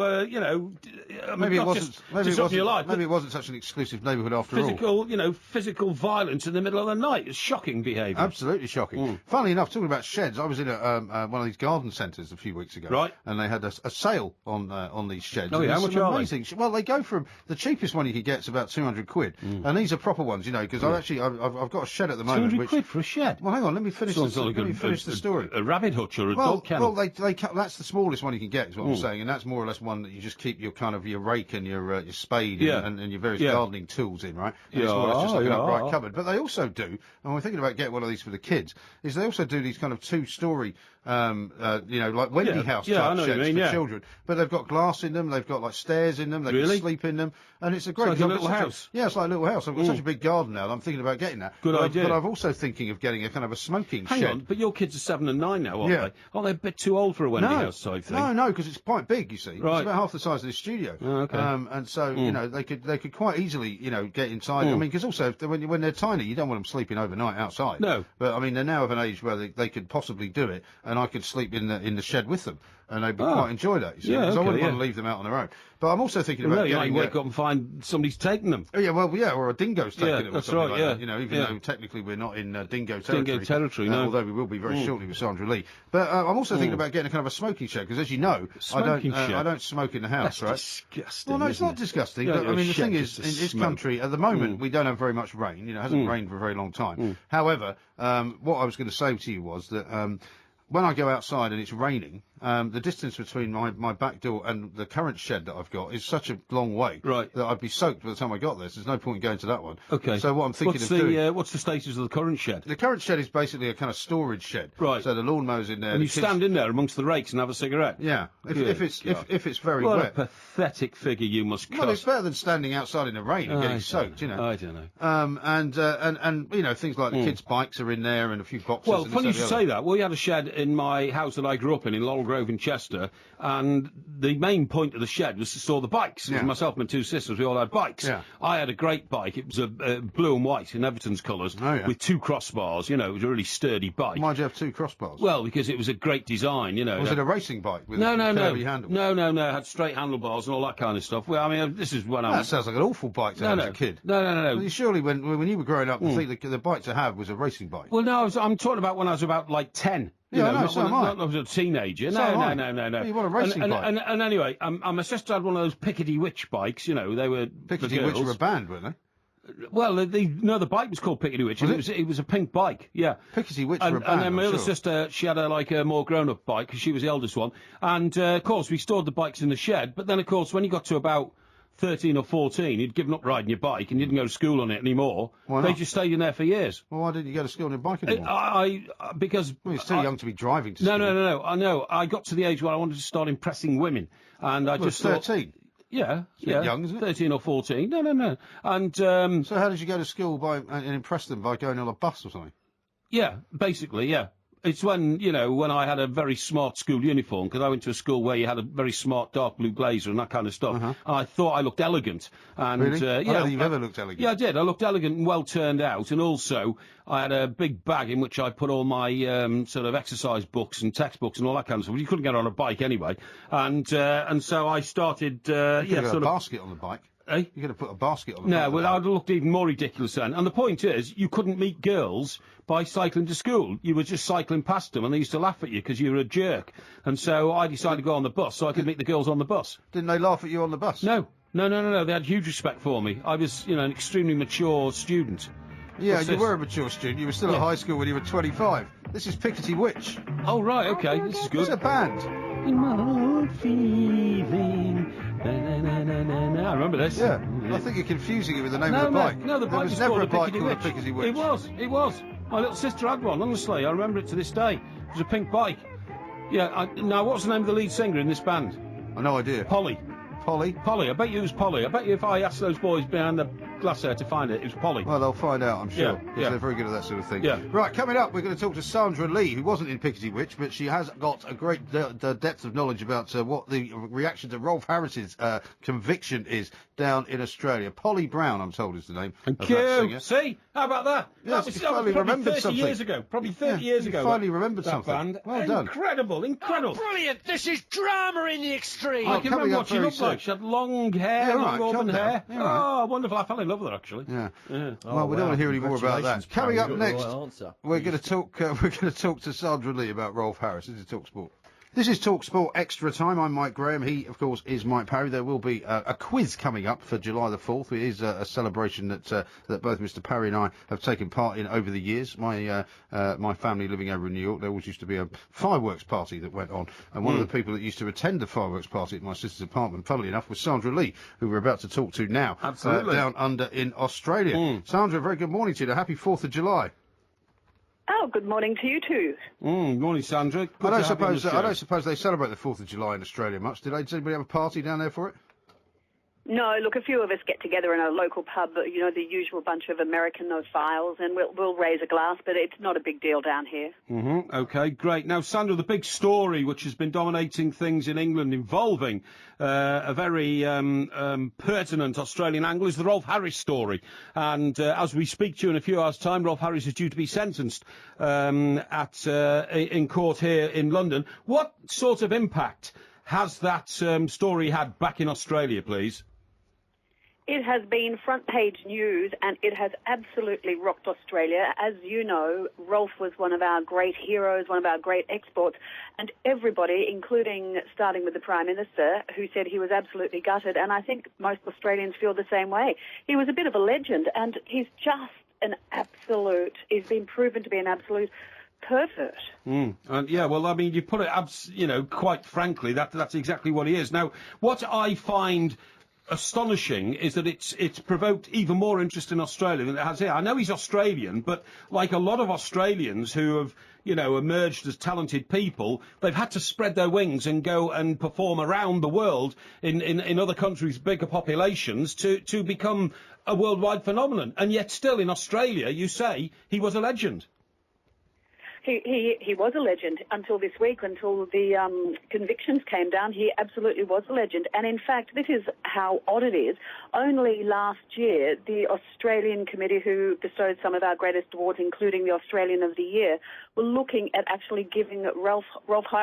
maybe it wasn't such an exclusive neighbourhood after all. Physical violence in the middle of the night. It's shocking behaviour. Absolutely shocking. Funnily enough, talking about sheds, I was in one of these garden centres a few weeks ago. Right. And they had a sale on these sheds. Oh, yeah, how much are they? Well, they go from the cheapest one you could get is about £200, and these are proper ones, because I've got a shed at the moment. £200 for a shed? Well, hang on, let me finish the story. A rabbit hutch or a dog kennel? Well, that's the smallest one you can get, is what I'm saying, and that's more or less one that you just keep your kind of your rake and your spade and your various Yeah. gardening tools in, right? And it's more or less just like an upright cupboard. But they also do, and we're thinking about getting one of these for the kids, is they also do these kind of 2-story, like Wendy House type sheds for children. But they've got glass in them, they've got like stairs in them, they can sleep in them, and it's a great like a little house. It's like a little house. I've got such a big garden now that I'm thinking about getting that. Good idea. But I'm also thinking of getting a kind of a smoking shed. Hang on, but your kids are 7 and 9 now, aren't they? Aren't they a bit too old for a Wendy House type thing? No, because it's quite big, you see. Right. It's about half the size of this studio. Oh, okay. And so, they could quite easily, get inside. I mean, because also, when they're tiny, you don't want them sleeping overnight outside. No. But, I mean, they're now of an age where they could possibly do it, and I could sleep in the shed with them. And they'd quite enjoy that, you see. Because I wouldn't want to leave them out on their own. But I'm also thinking about you getting... might wake up and find somebody's taken them. Or a dingo's taking them or something like that. Even though technically we're not in dingo territory. Dingo territory, no. Although we will be very shortly with Sandra Lee. But I'm also thinking about getting a kind of a smoking shed, because as you know, I don't smoke in the house, right? Disgusting. Well, no, it's not disgusting. But, I mean, the thing is, in this country, at the moment, we don't have very much rain. It hasn't rained for a very long time. However, what I was going to say to you was that when I go outside and it's raining, the distance between my back door and the current shed that I've got is such a long way that I'd be soaked by the time I got there. So there's no point in going to that one. Okay. So what I'm thinking of doing... what's the status of the current shed? The current shed is basically a kind of storage shed. Right. So the lawnmower's in there. And you stand in there amongst the rakes and have a cigarette? Yeah. If it's very wet. What a pathetic figure you must cut. Well, it's better than standing outside in the rain and getting soaked, I don't know. And things like the kids' bikes are in there and a few boxes. Well, funny you should say that. We had a shed in my house that I grew up in Laurel Grove in Chester, and the main point of the shed was to store the bikes. Myself and my 2 sisters, we all had bikes. Yeah. I had a great bike. It was a blue and white in Everton's colours with 2 crossbars. It was a really sturdy bike. Why'd you have 2 crossbars? Well, because it was a great design. Was it a racing bike with curvy handles? No. It had straight handlebars and all that kind of stuff. Well, I mean, this is when That sounds like an awful bike to have as a kid. No. Well, surely when you were growing up, the bike to have was a racing bike. Well, no, I'm talking about when I was about like 10. So am I. Not when I was a teenager. So am I. No. Well, you want a racing bike. And anyway, my sister had one of those Pickety Witch bikes. They were Pickety Witch were a band, weren't they? Well, the bike was called Pickety Witch. It was a pink bike, yeah. Pickety Witch were a band, and then my other sister, she had a more grown-up bike because she was the eldest one. And of course, we stored the bikes in the shed. But then, of course, when you got to about 13 or 14, you'd given up riding your bike and you didn't go to school on it anymore. Why not? They just stayed in there for years. Well, why didn't you go to school on your bike anymore? Because... Well, you're still young to be driving to school. No. I know. I got to the age where I wanted to start impressing women. And I just thought... 13? Yeah. Young, isn't it? 13 or 14. No. And... So how did you go to school and impress them by going on a bus or something? Yeah, basically, yeah. It's when I had a very smart school uniform, because I went to a school where you had a very smart dark blue blazer and that kind of stuff. And I thought I looked elegant. And, really? I don't think you've ever looked elegant. Yeah, I did. I looked elegant and well turned out. And also, I had a big bag in which I put all my sort of exercise books and textbooks and all that kind of stuff. You couldn't get on a bike anyway. And so I started... a basket on the bike. Eh? You're going to put a basket on the No, well, I'd looked even more ridiculous then. And the point is, you couldn't meet girls by cycling to school. You were just cycling past them, and they used to laugh at you because you were a jerk. And so I decided to go on the bus so I could meet the girls on the bus. Didn't they laugh at you on the bus? No. They had huge respect for me. I was, an extremely mature student. Yeah, you were a mature student. You were still at high school when you were 25. This is Pickety Witch. Oh, right, okay. This is good. It's a band. In my own feeling. I remember this. Yeah, I think you're confusing it with the name of the bike. No, the bike was never a bike called the Pickety Witch. It was. My little sister had one, honestly. I remember it to this day. It was a pink bike. Yeah, now what's the name of the lead singer in this band? I've no idea. Polly. Polly? Polly. I bet you it was Polly. I bet you if I asked those boys behind the glass there to find it, it was Polly. Well, they'll find out, I'm sure. Yeah. They're very good at that sort of thing. Yeah. Right, coming up, we're going to talk to Sandra Lee, who wasn't in Pickety Witch, but she has got a great depth of knowledge about what the reaction to Rolf Harris's conviction is down in Australia. Polly Brown, I'm told, is the name of that singer. See? How about that? Yes, that was finally probably remembered 30 something. years ago. Probably 30 years ago. You finally remembered that something. Band. Well done. Incredible. Oh, brilliant. This is drama in the extreme. I can remember what she looked like. She had long hair, long auburn hair. Yeah, right. Oh, wonderful. I fell in love with her, actually. Yeah. Oh, well, we don't want to hear any more about that. Coming up next, Answer. we're going to talk to Sandra Lee about Rolf Harris. This is Talk Sport. This is TalkSport Extra Time. I'm Mike Graham. He, of course, is Mike Parry. There will be a quiz coming up for July the 4th. It is a celebration that both Mr. Parry and I have taken part in over the years. My family living over in New York, there always used to be a fireworks party that went on. And one of the people that used to attend the fireworks party at my sister's apartment, funnily enough, was Sandra Lee, who we're about to talk to now. Absolutely. Down under in Australia. Sandra, very good morning to you. Happy 4th of July. Oh, good morning to you too. Morning, Sandra. I don't suppose they celebrate the 4th of July in Australia much. Did anybody have a party down there for it? No, look, a few of us get together in a local pub, you know, the usual bunch of Americanophiles, and we'll raise a glass, but it's not a big deal down here. OK, great. Now, Sandra, the big story which has been dominating things in England involving a very pertinent Australian angle is the Rolf Harris story. And as we speak to you in a few hours' time, Rolf Harris is due to be sentenced in court here in London. What sort of impact has that story had back in Australia, please? It has been front-page news, and it has absolutely rocked Australia. As you know, Rolf was one of our great heroes, one of our great exports, and everybody, including starting with the Prime Minister, who said he was absolutely gutted, and I think most Australians feel the same way. He was a bit of a legend, and he's just he's been proven to be an absolute pervert. And yeah, well, I mean, you put it, quite frankly, that's exactly what he is. Now, what I find astonishing is that it's provoked even more interest in Australia than it has here. I know he's Australian, but like a lot of Australians who have, emerged as talented people, they've had to spread their wings and go and perform around the world in other countries, bigger populations, to become a worldwide phenomenon. And yet still in Australia, you say he was a legend. He was a legend until this week, until the convictions came down. He absolutely was a legend. And in fact, this is how odd it is. Only last year, the Australian committee who bestowed some of our greatest awards, including the Australian of the Year, were looking at actually giving Rolf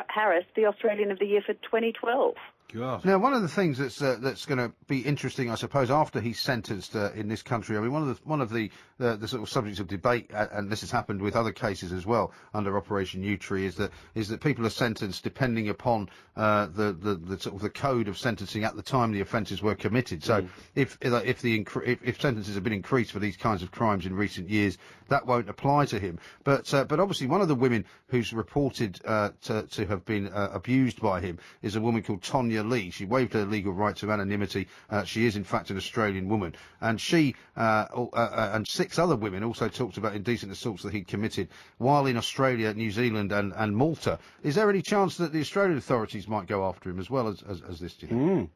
Harris the Australian of the Year for 2012. God. Now, one of the things that's going to be interesting, I suppose, after he's sentenced in this country. I mean, one of the sort of subjects of debate, and this has happened with other cases as well under Operation Yewtree, is that people are sentenced depending upon the sort of the code of sentencing at the time the offences were committed. So if sentences have been increased for these kinds of crimes in recent years, that won't apply to him. But obviously, one of the women who's reported to have been abused by him is a woman called Tonya Lee. She waived her legal right to anonymity. She is in fact an Australian woman, and she and 6 other women also talked about indecent assaults that he'd committed while in Australia, New Zealand and Malta. Is there any chance that the Australian authorities might go after him as well as this, do you think?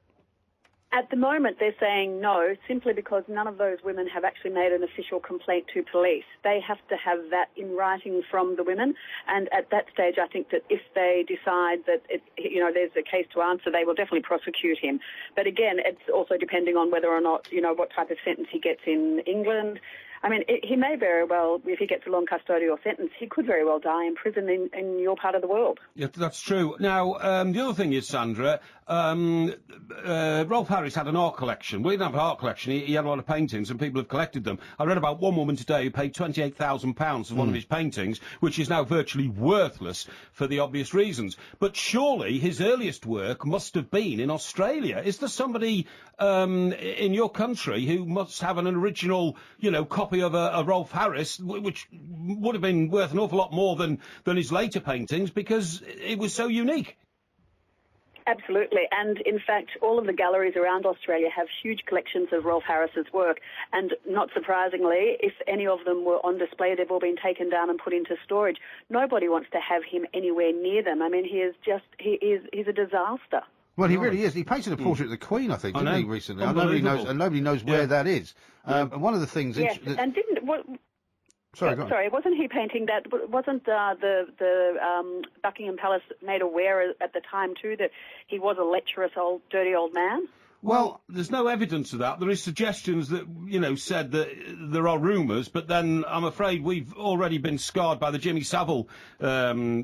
At the moment, they're saying no, simply because none of those women have actually made an official complaint to police. They have to have that in writing from the women, and at that stage, I think that if they decide that there's a case to answer, they will definitely prosecute him. But again, it's also depending on whether or not, what type of sentence he gets in England. I mean, he may very well, if he gets a long custodial sentence, he could very well die in prison in your part of the world. Yeah, that's true. Now, the other thing is, Sandra, Rolf Harris had an art collection. Well, he didn't have an art collection. He had a lot of paintings, and people have collected them. I read about one woman today who paid £28,000 for one of his paintings, which is now virtually worthless for the obvious reasons. But surely his earliest work must have been in Australia. Is there somebody in your country who must have an original, copy of a Rolf Harris, which would have been worth an awful lot more than his later paintings because it was so unique? Absolutely, and in fact, all of the galleries around Australia have huge collections of Rolf Harris's work, and not surprisingly, if any of them were on display, they've all been taken down and put into storage. Nobody wants to have him anywhere near them. I mean, he's a disaster. Well, he really is. He painted a portrait of the Queen, I think, didn't he, recently? And nobody knows where that is. And one of the things... Yes, and didn't... Sorry, wasn't he painting that? Wasn't the Buckingham Palace made aware at the time too that he was a lecherous, dirty old man? Well, there's no evidence of that. There is suggestions that, said that there are rumours, but then I'm afraid we've already been scarred by the Jimmy Savile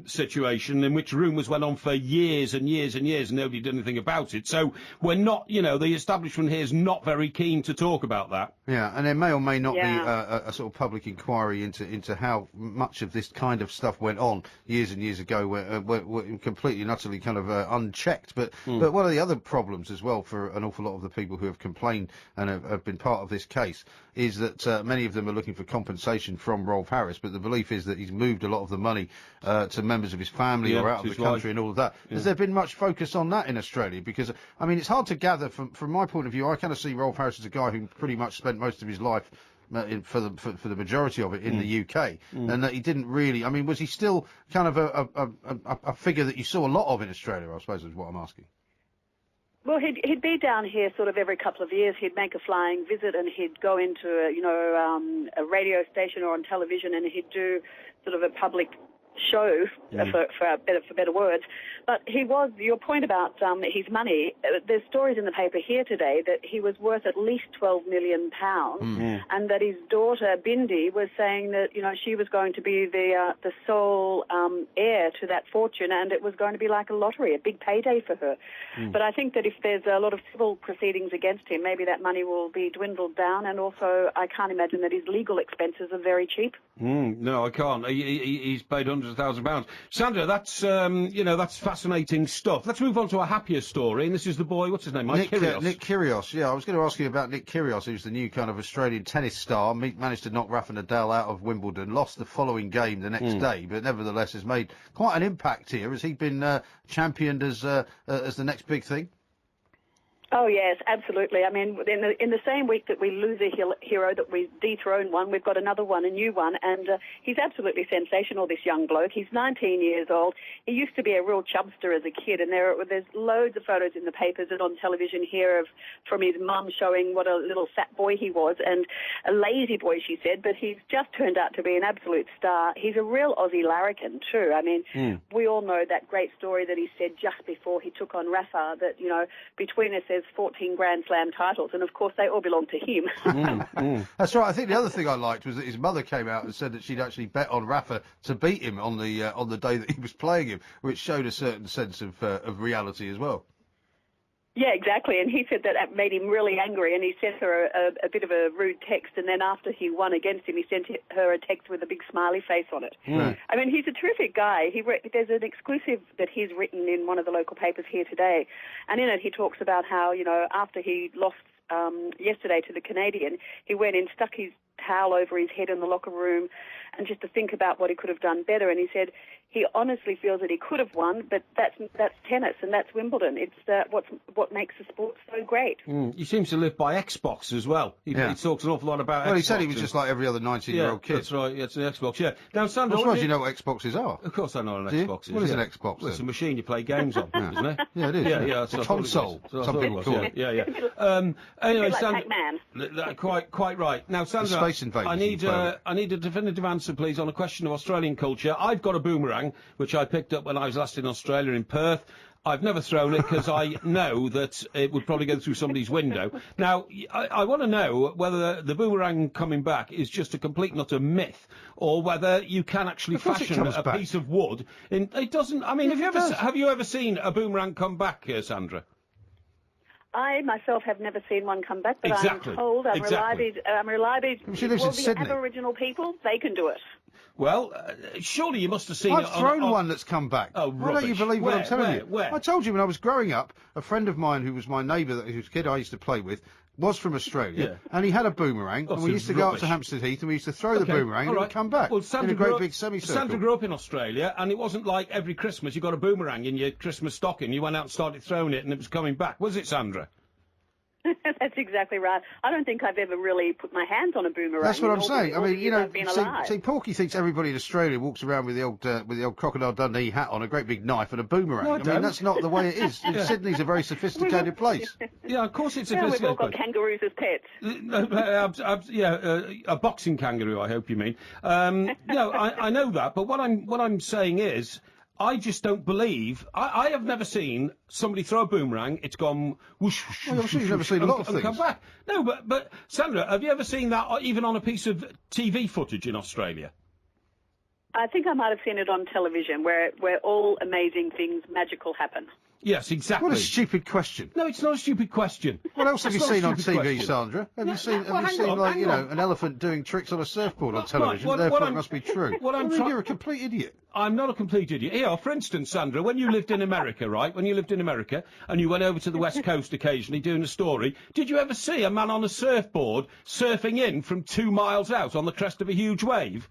situation, in which rumours went on for years and years and years, and nobody did anything about it. So we're not, the establishment here is not very keen to talk about that. Yeah, and there may or may not be a sort of public inquiry into how much of this kind of stuff went on years and years ago, were completely and utterly kind of unchecked. But one of the other problems as well for an awful lot of the people who have complained and have been part of this case is that many of them are looking for compensation from Rolf Harris, but the belief is that he's moved a lot of the money to members of his family or out of the country and all of that. Yeah. Has there been much focus on that in Australia? Because, I mean, it's hard to gather from my point of view. I kind of see Rolf Harris as a guy who pretty much spent most of his life for the majority of it in the UK, and that he didn't really. I mean, was he still kind of a figure that you saw a lot of in Australia? I suppose is what I'm asking. Well, he'd be down here sort of every couple of years. He'd make a flying visit, and he'd go into a radio station or on television, and he'd do sort of a public show, for better words. But he was, your point about his money, there's stories in the paper here today that he was worth at least £12 million, and that his daughter, Bindi, was saying that, she was going to be the sole heir to that fortune, and it was going to be like a lottery, a big payday for her. But I think that if there's a lot of civil proceedings against him, maybe that money will be dwindled down, and also I can't imagine that his legal expenses are very cheap. No, I can't. He's paid hundreds of £1,000. Sandra, that's fascinating stuff. Let's move on to a happier story, and this is the boy, what's his name, Nick Kyrgios. Nick Kyrgios, yeah, I was going to ask you about Nick Kyrgios, who's the new kind of Australian tennis star. Managed to knock Rafa Nadal out of Wimbledon, lost the following game the next day, but nevertheless has made quite an impact here. Has he been championed as the next big thing? Oh, yes, absolutely. I mean, in the same week that we lose a hero, that we dethrone one, we've got another one, a new one, and he's absolutely sensational, this young bloke. He's 19 years old. He used to be a real chubster as a kid, and there's loads of photos in the papers and on television here from his mum showing what a little fat boy he was, and a lazy boy, she said, but he's just turned out to be an absolute star. He's a real Aussie larrikin, too. I mean, we all know that great story that he said just before he took on Rafa, that, between us there's 14 Grand Slam titles, and of course they all belong to him. That's right. I think the other thing I liked was that his mother came out and said that she'd actually bet on Rafa to beat him on the day that he was playing him, which showed a certain sense of reality as well. Yeah, exactly, and he said that made him really angry, and he sent her a bit of a rude text, and then after he won against him, he sent her a text with a big smiley face on it. I mean, he's a terrific guy. There's an exclusive that he's written in one of the local papers here today, and in it he talks about how, after he lost yesterday to the Canadian, he went and stuck his towel over his head in the locker room and just to think about what he could have done better, and he said he honestly feels that he could have won, but that's tennis and that's Wimbledon. It's what makes the sport so great. He seems to live by Xbox as well. He talks an awful lot about Xbox. Well, he said he was just like every other 19-year-old kid. That's right, it's an Xbox, yeah. Now, Sandra, I suppose you know what Xboxes are. Of course I know what an Xbox is. What is an Xbox? Well, it's a machine you play games on, isn't it? Yeah, it is. Yeah, it's a console. Some people call it. Yeah. Anyway, like Sandra, Pac-Man. Quite right. Now, Sandra, Space Invaders I need a definitive answer, please, on a question of Australian culture. I've got a boomerang, which I picked up when I was last in Australia in Perth. I've never thrown it because I know that it would probably go through somebody's window. Now, I want to know whether the boomerang coming back is just a complete and utter myth, or whether you can actually fashion a piece of wood. It doesn't. I mean, have you ever seen a boomerang come back, Sandra? I myself have never seen one come back, but exactly. I'm told I'm reliably. She lives in the Sydney. Aboriginal people, they can do it. Well, surely you must have seen it. I've thrown one that's come back. Oh, why don't you believe what I'm telling you? Where? I told you when I was growing up, a friend of mine who was my neighbour, whose kid I used to play with, was from Australia, and he had a boomerang, and we used to go up to Hampstead Heath, and we used to throw the boomerang, and it would come back in a great big semicircle. Sandra grew up in Australia, and it wasn't like every Christmas you got a boomerang in your Christmas stocking, you went out and started throwing it, and it was coming back. Was it, Sandra? That's exactly right. I don't think I've ever really put my hands on a boomerang. That's what I'm saying. I mean, see, Porky thinks everybody in Australia walks around with the old Crocodile Dundee hat on, a great big knife and a boomerang. No, I mean, that's not the way it is. Sydney's a very sophisticated place. Yeah, of course it's sophisticated. We've all got kangaroos as pets. A boxing kangaroo, I hope you mean. No, I know that, but what I'm saying is, I just don't believe. I have never seen somebody throw a boomerang. It's gone whoosh, whoosh, Well, I'm sure you've never seen a lot of and come things. back. No, but Sandra, have you ever seen that even on a piece of TV footage in Australia? I think I might have seen it on television, where all amazing things, magical happen. Yes, exactly. What a stupid question. No, it's not a stupid question. What else have you It's not a seen on stupid TV, question. Sandra? Have No, you seen, well, hang on, like, hang you know, on. an elephant doing tricks on a surfboard on Right, television? what Therefore, it I'm- must be true. what I'm I mean, try- you're a complete idiot. I'm not a complete idiot. Here, for instance, Sandra, when you lived in America, right? When you lived in America and you went over to the West Coast occasionally doing a story, did you ever see a man on a surfboard surfing in from 2 miles out on the crest of a huge wave?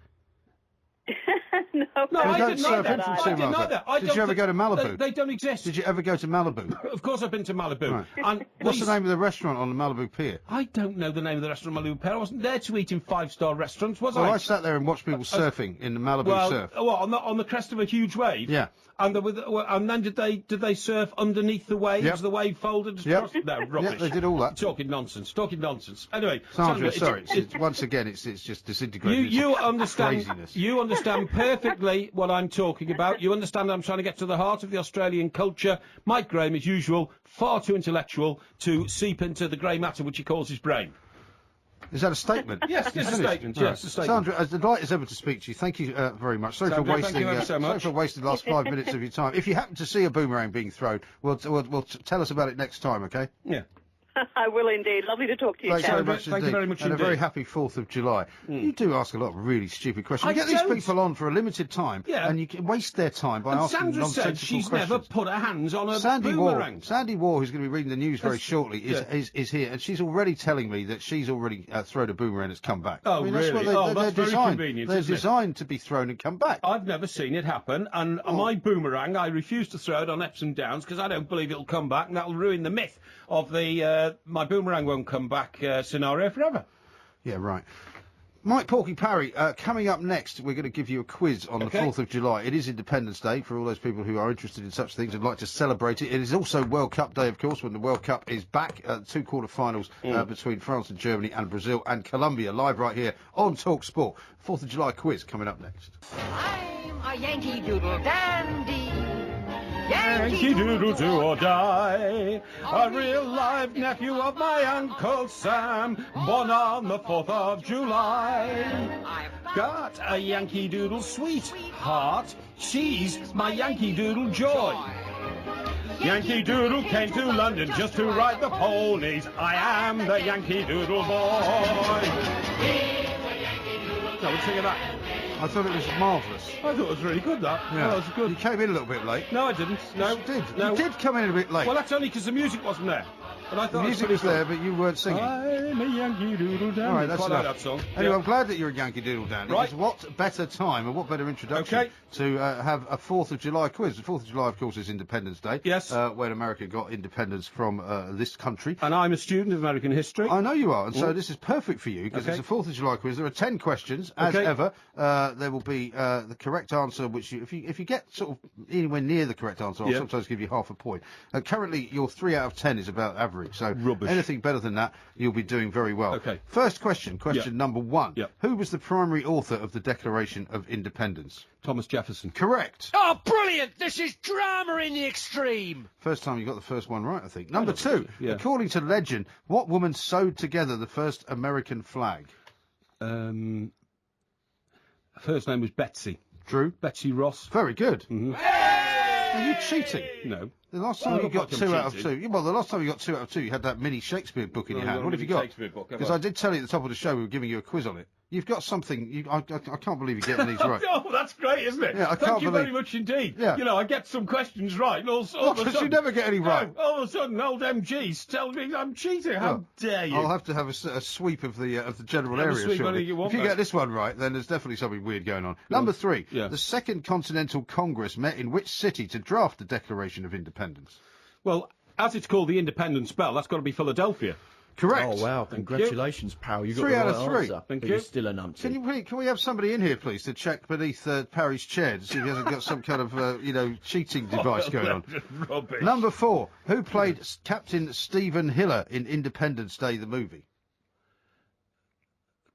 No, No, You I don't didn't know surf that. in from I 2 didn't miles know out. that. I Did don't you ever think- go to Malibu? They don't exist. Did you ever go to Malibu? Of course I've been to Malibu. Right. And What's these- the name of the restaurant on the Malibu Pier? I don't know the name of the restaurant Malibu Pier. I wasn't there to eat in 5-star restaurants, was Well, I? I sat there and watched people surfing in the Malibu surf. What, on the crest of a huge wave? Yeah. And and then did they surf underneath the waves? Yep. The wave folded Yep. across? No, rubbish. Yeah, they did all that. Talking nonsense. Anyway, Sandra, it's- sorry, once again, it's just disintegrating. You It's understand. craziness. You understand perfectly what I'm talking about. You understand I'm trying to get to the heart of the Australian culture. Mike Graham, as usual, far too intellectual to seep into the grey matter which he calls his brain. Is that a statement? Yes, it's a Finished? statement. Right. Yes, a statement. Sandra, as delight as ever to speak to you. Thank you very much. Sorry Sandra, for thank wasting. you ever so much. Sorry for wasting the last 5 minutes of your time. If you happen to see a boomerang being thrown, we'll tell us about it next time. Okay? Yeah. I will indeed. Lovely to talk to you, Thanks very Sandra. much Thank you indeed. very much and indeed. a very happy 4th of July. You do ask a lot of really stupid questions. I You get these don't. people on for a limited time, Yeah. and you can waste their time by And asking Sandra said nonsensical she's questions. never put her hands on a Sandy boomerang. War, who's going to be reading the news very That's- shortly, is here, and she's already telling me that she's already thrown a boomerang that's come back. Oh, I mean, that's really? what Oh, they're that's very designed. convenient, They're isn't it? designed to be thrown and come back. I've never seen it happen, and my boomerang, I refuse to throw it on Epsom Downs because I don't believe it'll come back, and that'll ruin the myth of the my boomerang won't come back scenario forever. Yeah, right. Mike Porky Parry, coming up next, we're going to give you a quiz on the 4th of July. It is Independence Day for all those people who are interested in such things and like to celebrate it. It is also World Cup Day, of course, when the World Cup is back. 2 quarter-finals between France and Germany and Brazil and Colombia, live right here on Talk Sport. 4th of July quiz coming up next. I'm a Yankee Doodle dandy. Yankee Doodle do or die, a real-life nephew of my Uncle Sam, born on the 4th of July. Got a Yankee Doodle sweetheart, she's my Yankee Doodle joy. Yankee Doodle came to London just to ride the ponies. I am the Yankee Doodle boy. No, we'll sing that. I thought it was marvellous. I thought it was really good, that. Yeah. Oh, that was good. You came in a little bit late. No, I didn't. No, You did. No. You did come in a bit late. Well, that's only because the music wasn't there. But I thought the it music was was there, but you weren't singing. I'm a Yankee Doodle dandy. All right, that's Quite like enough. that song. Anyway, Yeah. I'm glad that you're a Yankee Doodle dandy. Right. Because what better time and what better introduction to have a 4th of July quiz. The 4th of July, of course, is Independence Day. Yes. When America got independence from this country. And I'm a student of American history. I know you are, and so this is perfect for you because it's a 4th of July quiz. There are 10 questions, as ever. There will be the correct answer, which if you get sort of anywhere near the correct answer, I'll sometimes give you half a point. Currently, your 3 out of 10 is about average, so Rubbish. anything better than that, you'll be doing very well. Okay. First question number 1. Yep. Who was the primary author of the Declaration of Independence? Thomas Jefferson. Correct. Oh, brilliant! This is drama in the extreme. First time you got the first one right, I think. Number 2. so, yeah. According to legend, what woman sewed together the first American flag? Her first name was Betsy. Drew? Betsy Ross. Very good. Mm-hmm. Are you cheating? No. The last time Well, you got look like I'm 2 out of cheating. 2. Well, the last time you got 2 out of 2, you had that mini Shakespeare book in your hand. What have you got? Shakespeare book, have Because I did tell you at the top of the show we were giving you a quiz on it. You've got something. I can't believe you're getting these right. Oh, that's great, isn't it? Yeah, I Thank can't you believe- very much indeed. Yeah. You know, I get some questions right, and all of a Because sudden... you never get any right. No, all of a sudden, old MG's telling me I'm cheating. How Well, dare you? I'll have to have a sweep of the general Have a area. sweep Surely. whether you want If you that. get this one right, then there's definitely something weird going on. Number 3. Yeah. The Second Continental Congress met in which city to draft the Declaration of Independence? Well, as it's called the Independence Bell, that's got to be Philadelphia. Correct. Oh, wow. Congratulations, pal. You got 3 the out right of 3. answer. Thank but you. You're still a numpty. Can we have somebody in here, please, to check beneath Parry's chair to see if he hasn't got some kind of, cheating device going on? Rubbish. Number 4. Who played Captain Stephen Hiller in Independence Day, the movie?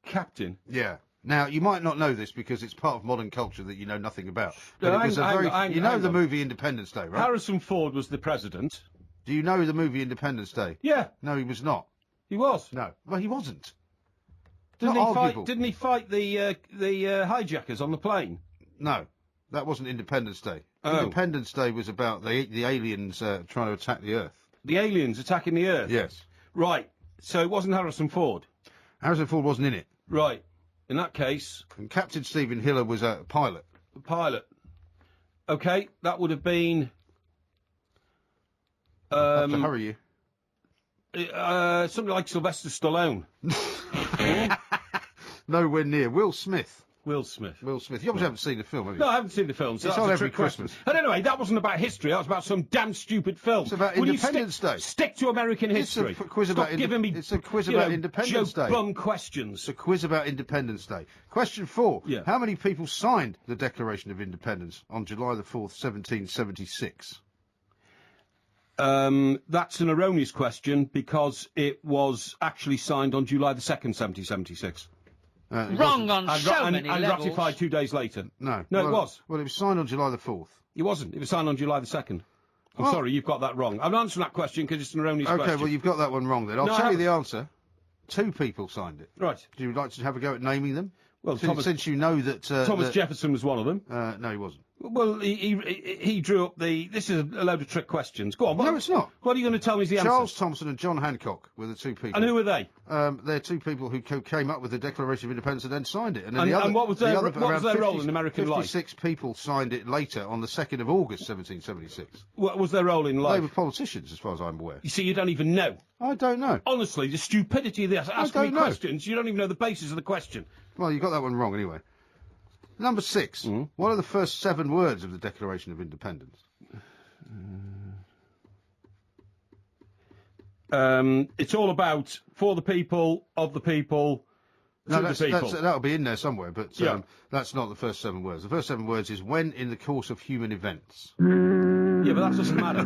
Captain. Yeah. Now, you might not know this because it's part of modern culture that you know nothing about. But No, it was you know the on. movie Independence Day, right? Harrison Ford was the president. Do you know the movie Independence Day? Yeah. No, he was not. He was. No. Well, he wasn't. Didn't Not he fight? arguable. Didn't he fight the hijackers on the plane? No, that wasn't Independence Day. Oh. Independence Day was about the aliens trying to attack the Earth. The aliens attacking the Earth. Yes. Right. So it wasn't Harrison Ford. Harrison Ford wasn't in it. Right. In that case, And Captain Stephen Hiller was a pilot. the pilot. Okay, that would have been. I have to hurry you. Something like Sylvester Stallone. Nowhere near. Will Smith. Will Smith. Will Smith. You obviously haven't seen the film, have you? No, I haven't seen the film. So It's that's on a every trick question. Christmas. And anyway, that wasn't about history. That was about some damn stupid film. It's about Will you Independence Day. Stick to American history. It's a quiz Stop about giving me. It's a quiz about Independence joke Day. bum questions. It's a quiz about Independence Day. Question 4. Yeah. How many people signed the Declaration of Independence on July the 4th, 1776? That's an erroneous question because it was actually signed on July the 2nd, 1776. Wrong on so many and levels. ratified 2 days later. No. No, well, it was. Well, it was signed on July the 4th. It wasn't. It was signed on July the 2nd. I'm Well- sorry, you've got that wrong. I'm answering that question because it's an erroneous Okay, question. well, you've got that one wrong then. I'll No, I tell you haven't. the answer. 2 people signed it. Right. Do you like to have a go at naming them? Well, Since you know that... Thomas Jefferson was one of them. No, he wasn't. Well, he drew up the... This is a load of trick questions. Go on. No, it's not. What are you going to tell me is the Charles answer? Thompson and John Hancock were the 2 people. And who were they? They're 2 people who came up with the Declaration of Independence and then signed it. And, then And- the other, and what was their- the other, what was around their role in American life? 56 people signed it later on the 2nd of August, 1776. What was their role in They life? were politicians, as far as I'm aware. You see, you don't even know. I don't know. Honestly, the stupidity of this. Asking me don't know. questions, you don't even know the basis of the question. Well, you got that one wrong anyway. Number 6. Mm-hmm. What are the first 7 words of the Declaration of Independence? It's all about for the people, of the people, No, to the people. that'll be in there somewhere, but Yeah. that's not the first 7 words. The first 7 words is when in the course of human events. Yeah, but that doesn't matter.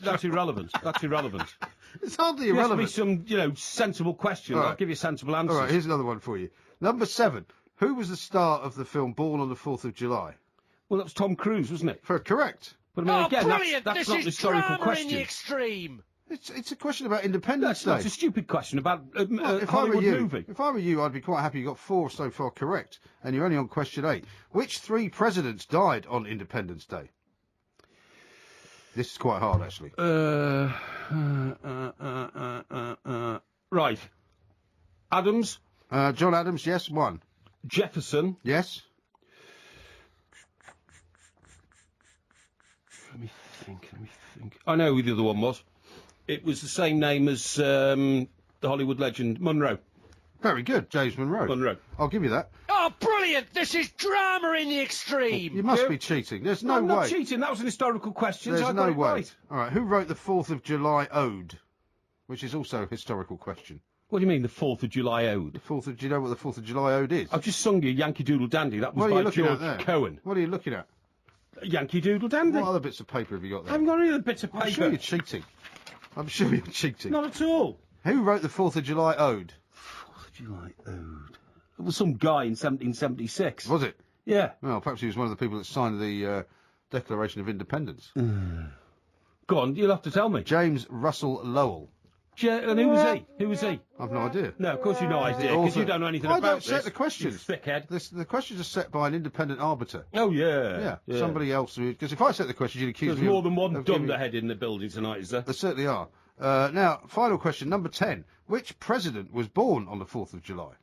That's irrelevant. That's irrelevant. It's hardly There has to be irrelevant. some, sensible questions. All right. I'll give you sensible answers. All right, here's another one for you. Number 7. Who was the star of the film Born on the 4th of July? Well, that was Tom Cruise, wasn't it? Correct. But I mean, Oh, again, brilliant! that's This not is an historical drama in question. the extreme. It's a question about Independence That's Day. a stupid question about a If I were Hollywood you, movie. if I were you, I'd be quite happy you got 4 so far correct, and you're only on question 8. Which 3 presidents died on Independence Day? This is quite hard, actually. Right. Adams, John Adams, yes, 1. Jefferson. Yes. Let me think. I know who the other one was. It was the same name as the Hollywood legend Monroe. Very good, James Monroe. Monroe. I'll give you that. Oh, brilliant! This is drama in the extreme. You must be cheating. There's no I'm way. not cheating. That was an historical question. There's so I no got it way. right. All right, who wrote the 4th of July Ode? Which is also a historical question. What do you mean, the 4th of July Ode? Do you know what the 4th of July Ode is? I've just sung you Yankee Doodle Dandy. That was What are you by looking George at there? Cohen. What are you looking at? Yankee Doodle Dandy. What other bits of paper have you got I there? haven't got any other bits of paper. I'm sure you're cheating. I'm sure you're cheating. Not at all. Who wrote the 4th of July Ode? 4th of July Ode. It was some guy in 1776. Was it? Yeah. Well, perhaps he was one of the people that signed the Declaration of Independence. Go on, you'll have to tell me. James Russell Lowell. And who was he? Who was he? I've no idea. No, of course you've no idea, because you don't know anything I about don't this. set the questions. You thickhead. The questions are set by an independent arbiter. Oh, yeah. Yeah, somebody else. Because if I set the questions, you'd accuse There's me more of- than one of giving- dunderhead in the building tonight, is there? There certainly are. Now, final question, number 10. Which president was born on the 4th of July?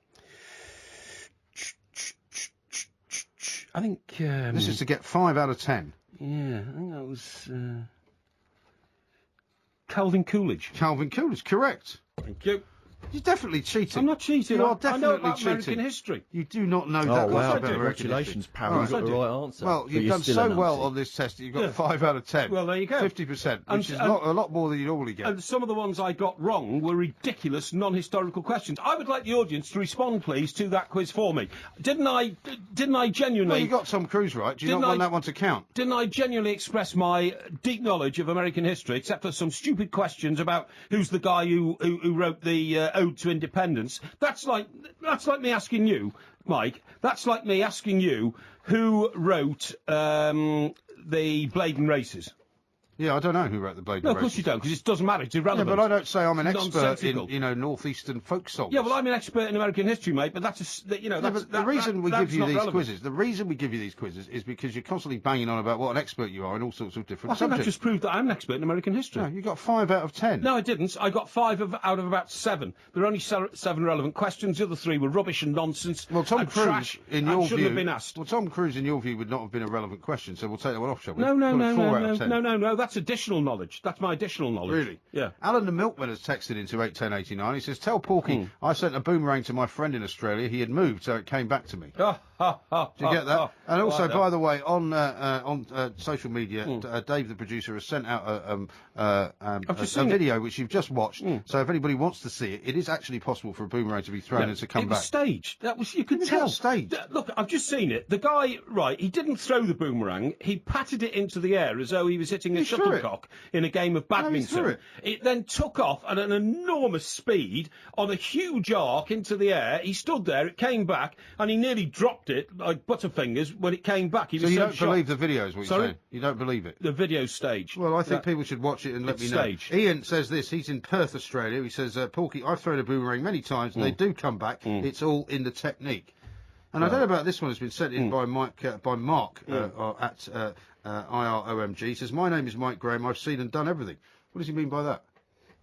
I think... This is to get 5 out of 10. Yeah, I think that was... Calvin Coolidge. Calvin Coolidge, correct. Thank you. You're definitely cheating. I'm not cheating. You are I definitely know about cheating. American history. You do not know that Oh, much wow. about American Congratulations, history. pal. All You got right. the right answer. Well, But you've you're done still so a well numpty. on this test that you've got Yeah. 5 out of 10. Well, there you go. 50%, which is And- a lot more than you normally get. And some of the ones I got wrong were ridiculous, non-historical questions. I would like the audience to respond, please, to that quiz for me. Didn't I genuinely... Well, you got Tom Cruise right. Do you Didn't not want I- that one to count? Didn't I genuinely express my deep knowledge of American history, except for some stupid questions about who's the guy who wrote the Ode to Independence? That's like me asking you, Mike, that's like me asking you who wrote the Bladen Races. Yeah, I don't know who wrote the Bladen Races. No, of course you don't, because it doesn't matter. It's irrelevant. Yeah, but I don't say I'm an expert Nonsensical. in northeastern folk songs. Yeah, well, I'm an expert in American history, mate. But that's the reason we give you these quizzes. The reason we give you these quizzes is because you're constantly banging on about what an expert you are in all sorts of different I think subjects. that just proved that I'm an expert in American history. No, you got 5 out of 10. No, I didn't. I got 5 out of about 7. There were only 7 relevant questions. The other 3 were rubbish and nonsense. Well, Tom and Cruise, trash, in your shouldn't view, have been asked. Well, Tom Cruise, in your view, would not have been a relevant question. So we'll take that one off, shall we? No. 4 out of 10. No. That's additional knowledge. That's my additional knowledge. Really? Yeah. Alan the Milkman has texted into 81089. He says, "Tell Porky I sent a boomerang to my friend in Australia. He had moved, so it came back to me." Do you get that? And also, by the way, on social media, Dave, the producer, has sent out a video which you've just watched. So if anybody wants to see it, it is actually possible for a boomerang to be thrown and to come it back. Was staged. That was, you could tell. Staged. Look, I've just seen it. The guy, right, he didn't throw the boomerang. He patted it into the air as though he was hitting a shuttlecock in a game of badminton. It then took off at an enormous speed on a huge arc into the air. He stood there, it came back, and he nearly dropped it like Butterfingers when it came back. He was you so don't shocked. believe the video is what Sorry? you're saying? You don't believe it? The video's staged. Well, I think people should watch it and let me know. Staged. Ian says this. He's in Perth, Australia. He says, Porky, I've thrown a boomerang many times and they do come back. It's all in the technique. And I don't know about this one. It's been sent in by Mark at IROMG. He says, "My name is Mike Graham. I've seen and done everything." What does he mean by that?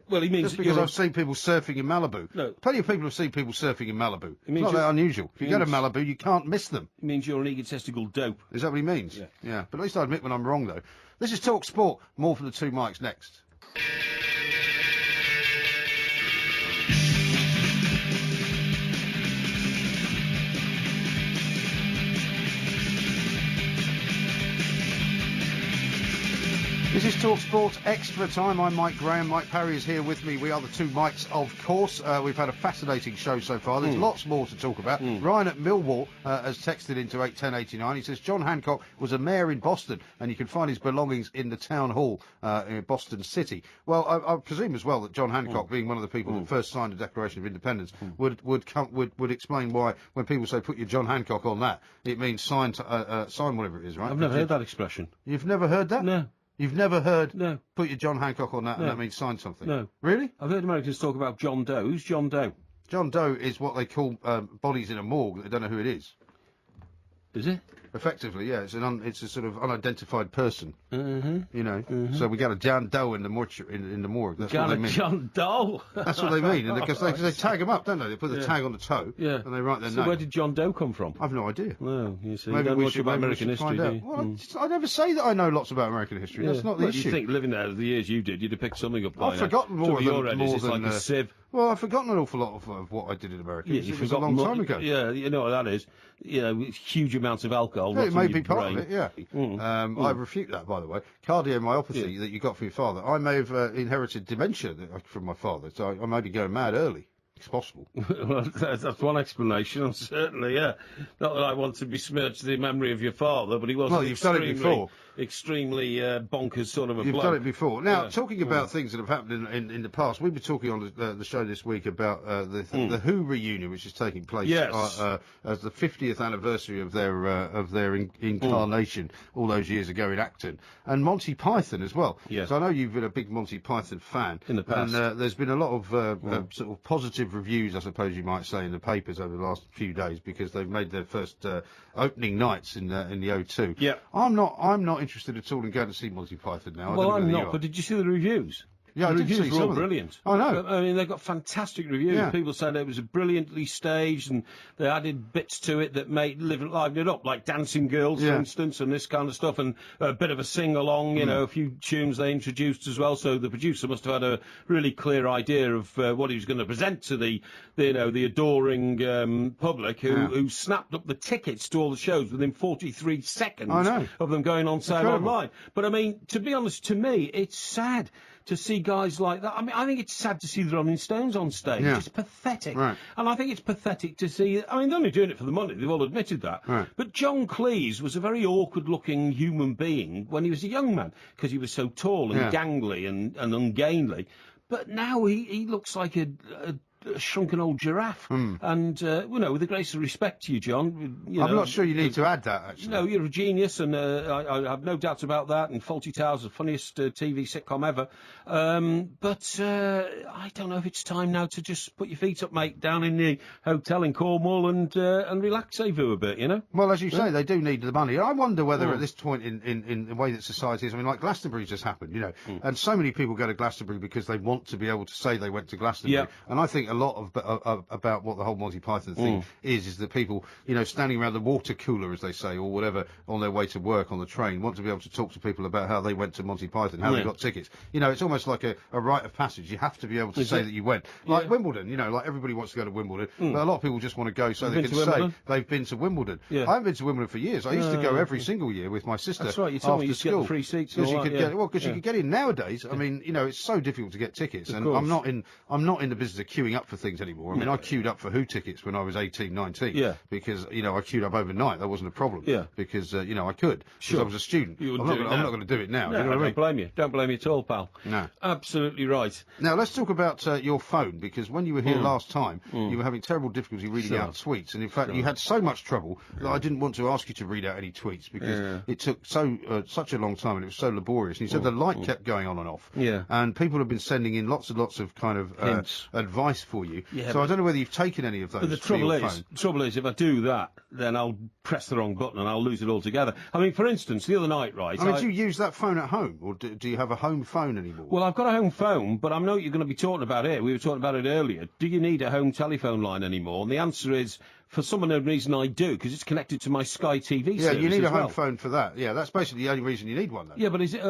Well, he means just because I've seen people surfing in Malibu. No. Plenty of people have seen people surfing in Malibu. It's not that unusual. If you go to Malibu, you can't miss them. It means you're an egotistical dope. Is that what he means? Yeah. But at least I admit when I'm wrong, though. This is Talk Sport. More from the 2 mics next. This is Talk Sport Extra Time. I'm Mike Graham. Mike Parry is here with me. We are the 2 mics, of course. We've had a fascinating show so far. There's lots more to talk about. Ryan at Millwall has texted into 81089. He says, "John Hancock was a mayor in Boston, and you can find his belongings in the town hall in Boston City." Well, I presume as well that John Hancock, being one of the people that first signed the Declaration of Independence, would explain why when people say put your John Hancock on that, it means sign whatever it is, right? I've never heard that expression. You've never heard that? No. You've never heard, no, put your John Hancock on that and that means sign something? No. Really? I've heard Americans talk about John Doe. Who's John Doe? John Doe is what they call bodies in a morgue. They don't know who it is. Is it? Effectively, yeah. It's a sort of unidentified person. You know. So we got a John Doe in the mortuary, in the morgue. That's what they mean. John Doe. That's what they mean. Because they tag them up, don't they? They put the tag on the toe. Yeah. And they write their name. So where did John Doe come from? I've no idea. No, you see. Maybe you don't we watch should about American history, do you? Well, I never say that I know lots about American history. That's not the issue. You think living there the years you did, you'd have picked something up by now. I've forgotten more than it's like a sieve. Well, I've forgotten an awful lot of what I did in America. Yeah, it was a long time ago. Yeah, you know what that is. You know, huge amounts of alcohol. Yeah, it may be part brain. of it, yeah. I refute that, by the way. Cardiomyopathy that you got from your father. I may have inherited dementia from my father, so I may be going mad early. It's possible. Well, that's one explanation, certainly, yeah. Not that I want to besmirch the memory of your father, but he was you've done it before. Extremely bonkers sort of a You've bloke. done it before. Now, talking about things that have happened in the past, we were talking on the show this week about the Who reunion, which is taking place as the 50th anniversary of their incarnation all those years ago in Acton, and Monty Python as well. Yes. So I know you've been a big Monty Python fan in the past, and there's been a lot of sort of positive reviews, I suppose you might say, in the papers over the last few days because they've made their first opening nights in the O2. Yeah, I'm not interested at all in going to see Monty Python now. Well, I'm not. But did you see the reviews? Yeah, the I did reviews see were some all of them. brilliant. I know. I mean, they got fantastic reviews. Yeah. People said it was brilliantly staged, and they added bits to it that livened it up, like Dancing Girls, for instance, and this kind of stuff, and a bit of a sing-along, you know, a few tunes they introduced as well. So the producer must have had a really clear idea of what he was going to present to the adoring public who snapped up the tickets to all the shows within 43 seconds of them going on sale online. But I mean, to be honest, to me, it's sad to see guys like that. I mean, I think it's sad to see the Rolling Stones on stage. It's pathetic. Right. And I think it's pathetic to see... I mean, they're only doing it for the money. They've all admitted that. Right. But John Cleese was a very awkward-looking human being when he was a young man, because he was so tall and gangly and ungainly. But now he looks like a shrunken old giraffe. And, with the greatest respect to you, John... I'm not sure you need to add that, actually. No, you're a genius, and I have no doubts about that, and Fawlty Towers, the funniest TV sitcom ever. But I don't know if it's time now to just put your feet up, mate, down in the hotel in Cornwall and relax a bit, you know? Well, as you say, they do need the money. I wonder whether at this point in the way that society is, I mean, like Glastonbury's just happened, and so many people go to Glastonbury because they want to be able to say they went to Glastonbury. Yeah. And I think a lot of about what the whole Monty Python thing is that people, standing around the water cooler, as they say, or whatever, on their way to work on the train, want to be able to talk to people about how they went to Monty Python, how they got tickets. It's almost like a rite of passage. You have to be able to say that you went. Like Wimbledon, like everybody wants to go to Wimbledon, but a lot of people just want to go so they can say they've been to Wimbledon. Yeah. I haven't been to Wimbledon for years. I used to go every single year with my sister. That's right, you told me you after get school. the free seats. Because you could get in nowadays. I mean, it's so difficult to get tickets, and I'm not in the business of queuing up for things anymore. I mean, I queued up for Who tickets when I was 18, 19. Yeah. Because I queued up overnight. That wasn't a problem. Yeah. Because I could. Because I was a student. I'm not going to do it now. No, you know what I mean? Don't blame you. Don't blame you at all, pal. No. Absolutely right. Now let's talk about your phone, because when you were here last time, you were having terrible difficulty reading out tweets, and in fact you had so much trouble that I didn't want to ask you to read out any tweets because it took such a long time and it was so laborious. And you said the light kept going on and off. Yeah. And people have been sending in lots and lots of kind of advice for you. Yeah, so I don't know whether you've taken any of those. But the trouble is, if I do that, then I'll press the wrong button and I'll lose it altogether. I mean, for instance, the other night, right? I mean, do you use that phone at home, or do you have a home phone anymore? Well, I've got a home phone, but I know what you're going to be talking about here. We were talking about it earlier. Do you need a home telephone line anymore? And the answer is, for some unknown reason, I do, because it's connected to my Sky TV service. Yeah, you need a home well. phone for that. Yeah, that's basically the only reason you need one, then. Yeah, but is it?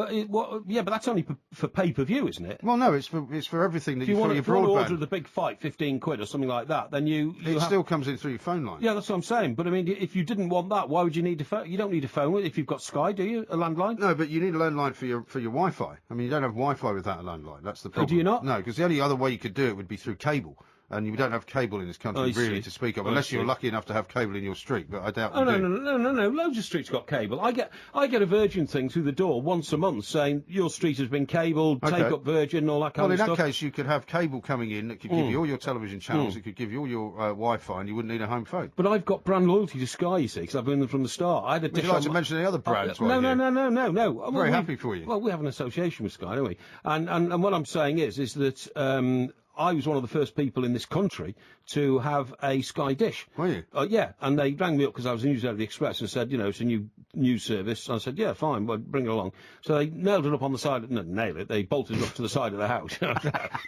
Yeah, but that's only for pay-per-view, isn't it? Well, no, it's for everything that if you want your to broadband. order the big fight, 15 quid or something like that, then it still comes in through your phone line. Yeah, that's what I'm saying. But I mean, if you didn't want that, why would you need a phone? You don't need a phone if you've got Sky, do you? A landline? No, but you need a landline for your Wi-Fi. I mean, you don't have Wi-Fi without a landline. That's the problem. Oh, do you not? No, because the only other way you could do it would be through cable. And you don't have cable in this country, really, to speak of, unless you're lucky enough to have cable in your street, but I doubt you do. No. Loads of streets got cable. I get a Virgin thing through the door once a month saying your street has been cabled, take up Virgin, all that kind of stuff. Well, in that case, you could have cable coming in that could give you all your television channels, it could give you all your Wi-Fi, and you wouldn't need a home phone. But I've got brand loyalty to Sky, you see, because I've been there from the start. I had a dish. Would you like to mention any other brands? No. I'm very happy for you. Well, we have an association with Sky, don't we? And what I'm saying is that I was one of the first people in this country to have a Sky dish. Were you? Yeah, and they rang me up because I was a news editor of the Express and said, it's a new news service. I said, yeah, fine, well, bring it along. So they nailed it up on the side. They bolted it up to the side of the house.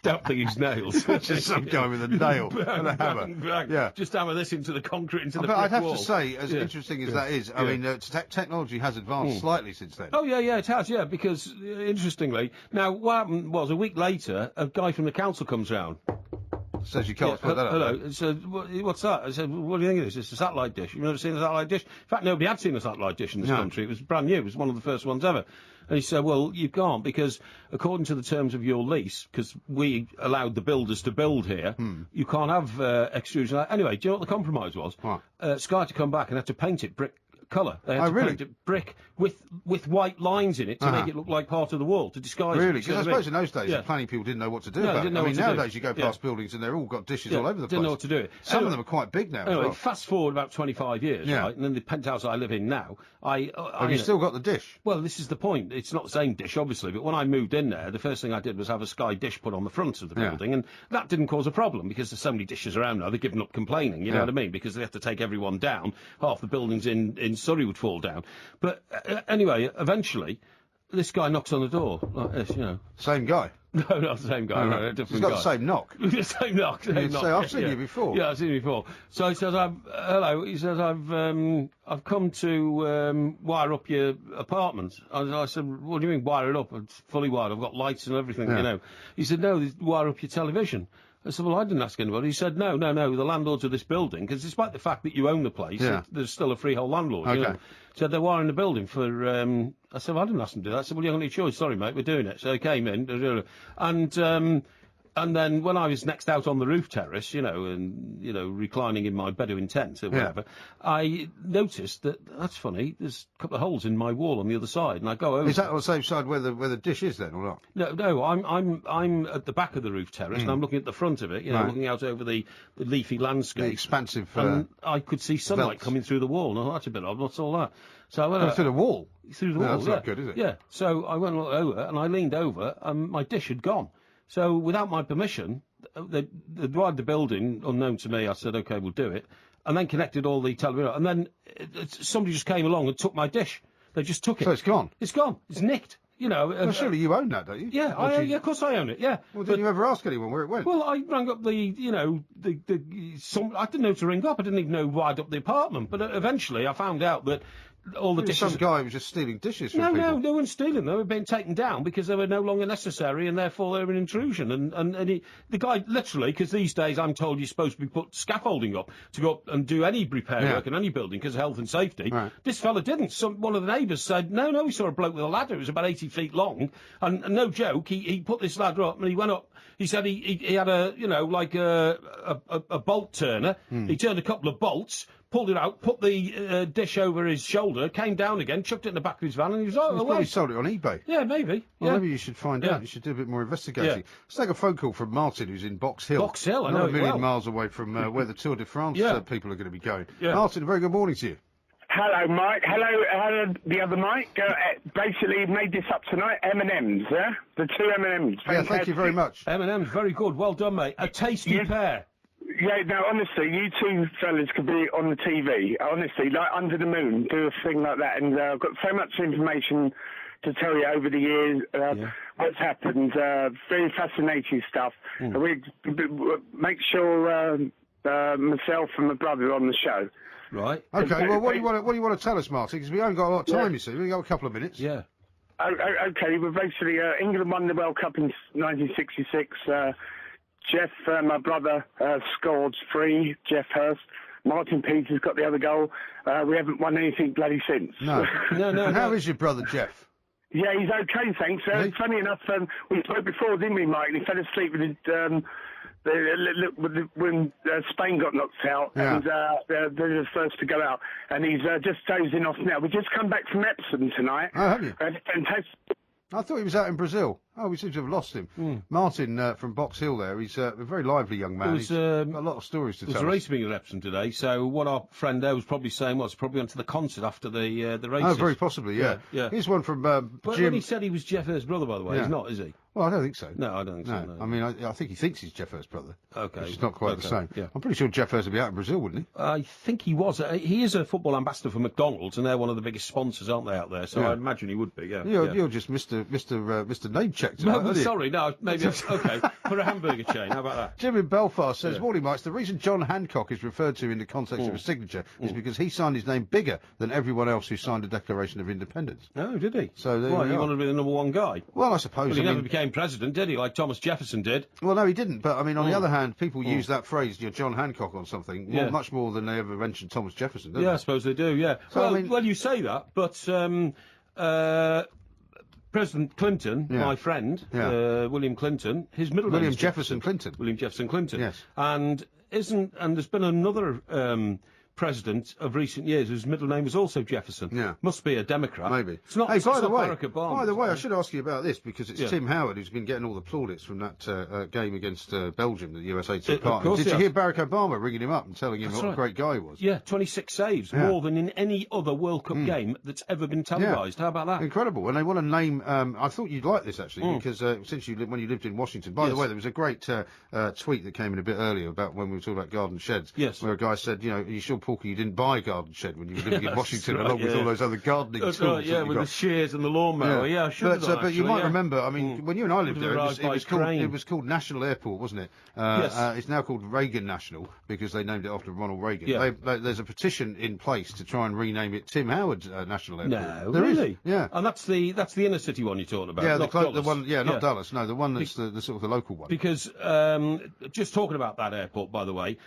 Don't think it's nails. Just some guy with a nail and a hammer. Bang. Yeah. Just hammer this into the concrete, into the brick wall. But I'd have to say, as interesting as that is, I mean, technology has advanced slightly since then. Oh, yeah, it has, yeah, because, interestingly, now, what happened was, a week later, a guy from the council comes round. Says you can't put that up. Hello. So, what's that? I said, what do you think of this? It's a satellite dish. You've never seen a satellite dish? In fact, nobody had seen a satellite dish in this country. It was brand new. It was one of the first ones ever. And he said, well, you can't, because according to the terms of your lease, because we allowed the builders to build here, you can't have extrusion. Anyway, do you know what the compromise was? What? Sky had to come back and had to paint it brick colour. They had to paint it brick with white lines in it to make it look like part of the wall, to disguise it. Really? Because I suppose in those days, the planning people didn't know what to do about it. I mean, nowadays you go past buildings and they've all got dishes all over the place. Didn't know what to do it. Some of them are quite big now. Anyway, fast forward about 25 years, right? And then the penthouse I live in now, have you still got the dish? Well, this is the point. It's not the same dish, obviously, but when I moved in there, the first thing I did was have a Sky dish put on the front of the building, and that didn't cause a problem, because there's so many dishes around now, they're giving up complaining, you know what I mean? Because they have to take everyone down. Half the buildings in Surrey would fall down. But anyway, eventually, this guy knocks on the door, like this, Same guy? No, not the same guy, no, a different guy. He's got the same knock? The same knock. I've seen you before. Yeah, I've seen you before. So he says, hello, he says, I've come to wire up your apartment. I said, what do you mean wire it up? It's fully wired, I've got lights and everything, He said, no, wire up your television. I said, well, I didn't ask anybody. He said, no, the landlords of this building, because despite the fact that you own the place, there's still a freehold landlord. Okay. Said they're wiring the building for, I said, well, I didn't ask them to do that. I said, well, you haven't any choice. Sorry, mate, we're doing it. So they came in, and And then when I was next out on the roof terrace, reclining in my Bedouin tent or whatever, I noticed that's funny. There's a couple of holes in my wall on the other side, and I go over. Is that on the same side where the dish is then, or not? No. I'm at the back of the roof terrace, and I'm looking at the front of it. Looking out over the leafy landscape, the expansive. And I could see sunlight coming through the wall. And that's a bit odd. What's all that? So I went through the wall. Through the wall. That's not good, is it? Yeah. So I went over, and I leaned over, and my dish had gone. So without my permission, they wired the building, unknown to me. I said, OK, we'll do it. And then connected all the television. And then somebody just came along and took my dish. They just took it. So it's gone? It's gone. It's nicked. Well, surely you own that, don't you? Yeah, of course I own it, yeah. Well, didn't you ever ask anyone where it went? Well, I rang up I didn't know to ring up. I didn't even know wired up the apartment. But eventually I found out that all the dishes... Some guy was just stealing dishes from people. No, they weren't stealing. They were being taken down because they were no longer necessary and therefore they were an intrusion. And the guy, literally, because these days I'm told you're supposed to be put scaffolding up to go up and do any repair work in any building because of health and safety. Right. This fella didn't. One of the neighbours said, no, he saw a bloke with a ladder. It was about 80 feet long. And no joke, he put this ladder up and he went up. He said he had a bolt turner. He turned a couple of bolts, pulled it out, put the dish over his shoulder, came down again, chucked it in the back of his van, and he was away. Probably sold it on eBay. Yeah, maybe. Well, maybe you should find out. You should do a bit more investigating. Yeah. Let's take a phone call from Martin, who's in Box Hill. Box Hill, I know Not a million well. miles away from where the Tour de France people are going to be going. Yeah. Martin, a very good morning to you. Hello, Mike. Hello, the other Mike. Basically, made this up tonight. M&M's, yeah? The two M&M's. Yeah, thank you very much. M&M's, very good. Well done, mate. A tasty pair. Yeah, no, honestly, you two fellas could be on the TV. Honestly, like Under the Moon, do a thing like that. And I've got so much information to tell you over the years, what's happened. Very fascinating stuff. We make sure myself and my brother are on the show. Right. Okay, well, what do you want to tell us, Martin? Because we haven't got a lot of time, you see. We've got a couple of minutes. Yeah. Okay, well, basically, England won the World Cup in 1966. Jeff, my brother, scored 3. Jeff Hurst. Martin Peters got the other goal. We haven't won anything bloody since. No. And how is your brother, Jeff? Yeah, he's okay, thanks. Funny enough, we spoke before, didn't we, Mike? And he fell asleep with his... when Spain got knocked out, and they're the first to go out, and he's just dozing off now. We just come back from Epsom tonight. Oh, have you? Fantastic. I thought he was out in Brazil. Oh, we seem to have lost him. Martin from Box Hill there, he's a very lively young man. He's got a lot of stories to tell us. There was a race meeting at Epsom today, so what our friend there was probably saying was probably went to the concert after the races. Oh, very possibly, yeah. Here's one from Jim. When he said he was Jeff Hurst's brother, by the way, he's not, is he? Well, I don't think so. No, I don't think so. No. I mean, I think he thinks he's Jeff Hurst's brother. Okay. Which is not quite the same. Yeah. I'm pretty sure Jeff Hurst would be out in Brazil, wouldn't he? I think he was. He is a football ambassador for McDonald's, and they're one of the biggest sponsors, aren't they, out there? So I imagine he would be, You're just Mr. Name Check tonight, No, sorry, no, maybe, okay, for a hamburger chain, how about that? Jim in Belfast says, morning, Mike, the reason John Hancock is referred to in the context of a signature is because he signed his name bigger than everyone else who signed the Declaration of Independence. Oh, did he? So there he wanted to be the number one guy? Well, I suppose. Well, he never became president, did he, like Thomas Jefferson did? Well, no, he didn't, but, I mean, on the other hand, people use that phrase, you're John Hancock on something, much more than they ever mentioned Thomas Jefferson, don't they? I suppose they do, yeah. So, well, you say that, but... President Clinton, my friend, William Clinton, his middle name is Jefferson Clinton. William Jefferson Clinton. Yes. And there's been another president of recent years whose middle name is also Jefferson. Yeah. Must be a Democrat. Maybe. It's not, by the way, Barack Obama. By the way, I should ask you about this because it's Tim Howard who's been getting all the plaudits from that game against Belgium, the USA took part in. Did you hear Barack Obama ringing him up and telling him what a great guy he was? Yeah, 26 saves, more than in any other World Cup game that's ever been televised. How about that? Incredible. And they want to name, I thought you'd like this actually, because since when you lived in Washington, by the way, there was a great tweet that came in a bit earlier about when we were talking about garden sheds, where a guy said, are you sure, Porky, you didn't buy garden shed when you were living in Washington, along with all those other gardening tools. Right, with the shears and the lawnmower. Yeah, I should have done, but you might remember. I mean, when you and I lived there, it was called National Airport, wasn't it? It's now called Reagan National because they named it after Ronald Reagan. Yeah. There's a petition in place to try and rename it Tim Howard National Airport. No, there really? Is. Yeah. And that's the inner city one you're talking about. Yeah, the one. Yeah, not Dulles. No, the one that's the sort of the local one. Because just talking about that airport, by the way,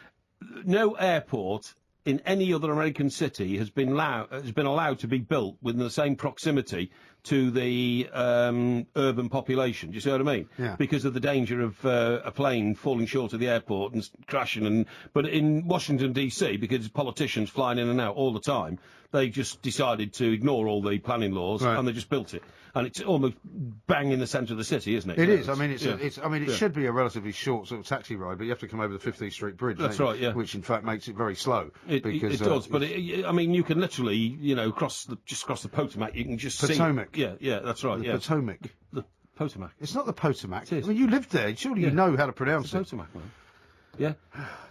no airport in any other American city has been allowed to be built within the same proximity to the urban population. Do you see what I mean? Yeah. Because of the danger of a plane falling short of the airport and crashing. But in Washington, D.C., because politicians flying in and out all the time, they just decided to ignore all the planning laws, and they just built it. And it's almost bang in the centre of the city, isn't it? It is. I mean, it should be a relatively short sort of taxi ride, but you have to come over the 15th Street Bridge. That's right, yeah. Which, in fact, makes it very slow. It does, but I mean, you can literally, cross the Potomac. You can just Potomac. see. Yeah, that's right. The Potomac. The Potomac. It's not the Potomac. It is. I mean, you lived there. Surely you know how to pronounce it's the Potomac, man. Yeah.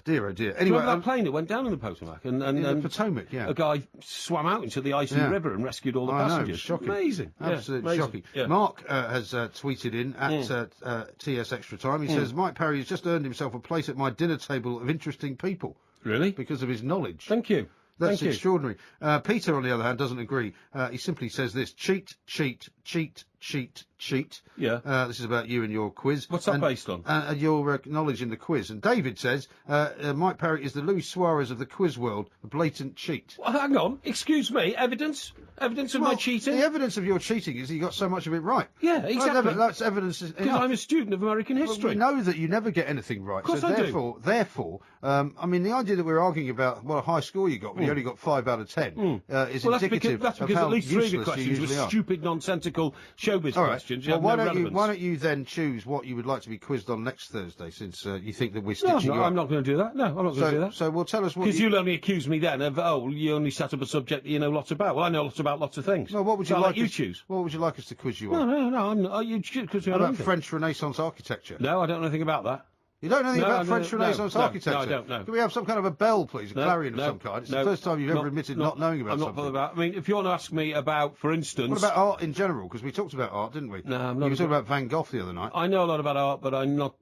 Dear, oh dear. Anyway, remember that plane that went down in the Potomac, and the Potomac, yeah. A guy swam out into the icy river and rescued all the passengers. Know, it's shocking. Amazing, absolutely shocking. Yeah. Mark has tweeted in at TS Extra Time. He says Mike Parry has just earned himself a place at my dinner table of interesting people. Really? Because of his knowledge. Thank you. That's extraordinary. Peter, on the other hand, doesn't agree. He simply says this: cheat, cheat, cheat, cheat, cheat. Yeah. This is about you and your quiz. What's that based on? Your knowledge in the quiz. And David says Mike Parry is the Luis Suarez of the quiz world, a blatant cheat. Well, hang on. Excuse me. Evidence of my cheating? The evidence of your cheating is you got so much of it right. Yeah, exactly. That's evidence. Because I'm a student of American history. Well, we know that you never get anything right. Of course so I therefore, I mean, the idea that we're arguing about what a high score you got, but you only got 5 out of 10, is indicative that's of because how at least 3 of the useless questions were stupid, nonsensical showbiz questions. Well, why don't you then choose what you would like to be quizzed on next Thursday, since you think that we're stitching you up? I'm not going to do that. No, I'm not going to do that. So, well, tell us what. Because you'll only accuse me then of, you only set up a subject that you know lots about. Well, I know lots about lots of things. Well, what would you like? Like you choose. What would you like us to quiz you on? No, I'm not. You quiz me on about French Renaissance architecture? No, I don't know anything about that. You don't know anything about French Renaissance architecture? No, I don't know. Can we have some kind of a bell, please? A clarion of some kind? It's the first time you've ever admitted not knowing about something. I'm not bothered about. I mean, if you want to ask me about, for instance... What about art in general? Because we talked about art, didn't we? No, I'm not... You were talking about Van Gogh the other night. I know a lot about art, but I'm not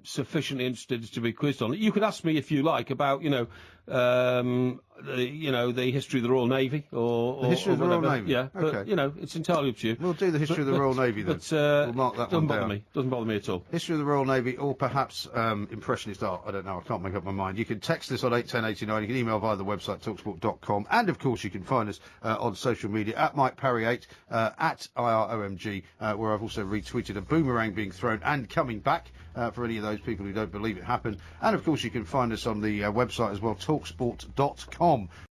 sufficiently interested to be quizzed on it. You could ask me, if you like, about, the history of the Royal Navy or the history of the Royal Navy. Yeah, but it's entirely up to you. We'll do the history of the Royal Navy then. We'll mark that one down. Doesn't bother me at all. History of the Royal Navy, or perhaps impressionist art. I don't know. I can't make up my mind. You can text us on 81089. You can email via the website talksport.com, and of course you can find us on social media at Mike Parry 8 at IROMG, where I've also retweeted a boomerang being thrown and coming back. For any of those people who don't believe it happened. And of course you can find us on the website as well, talksport.com.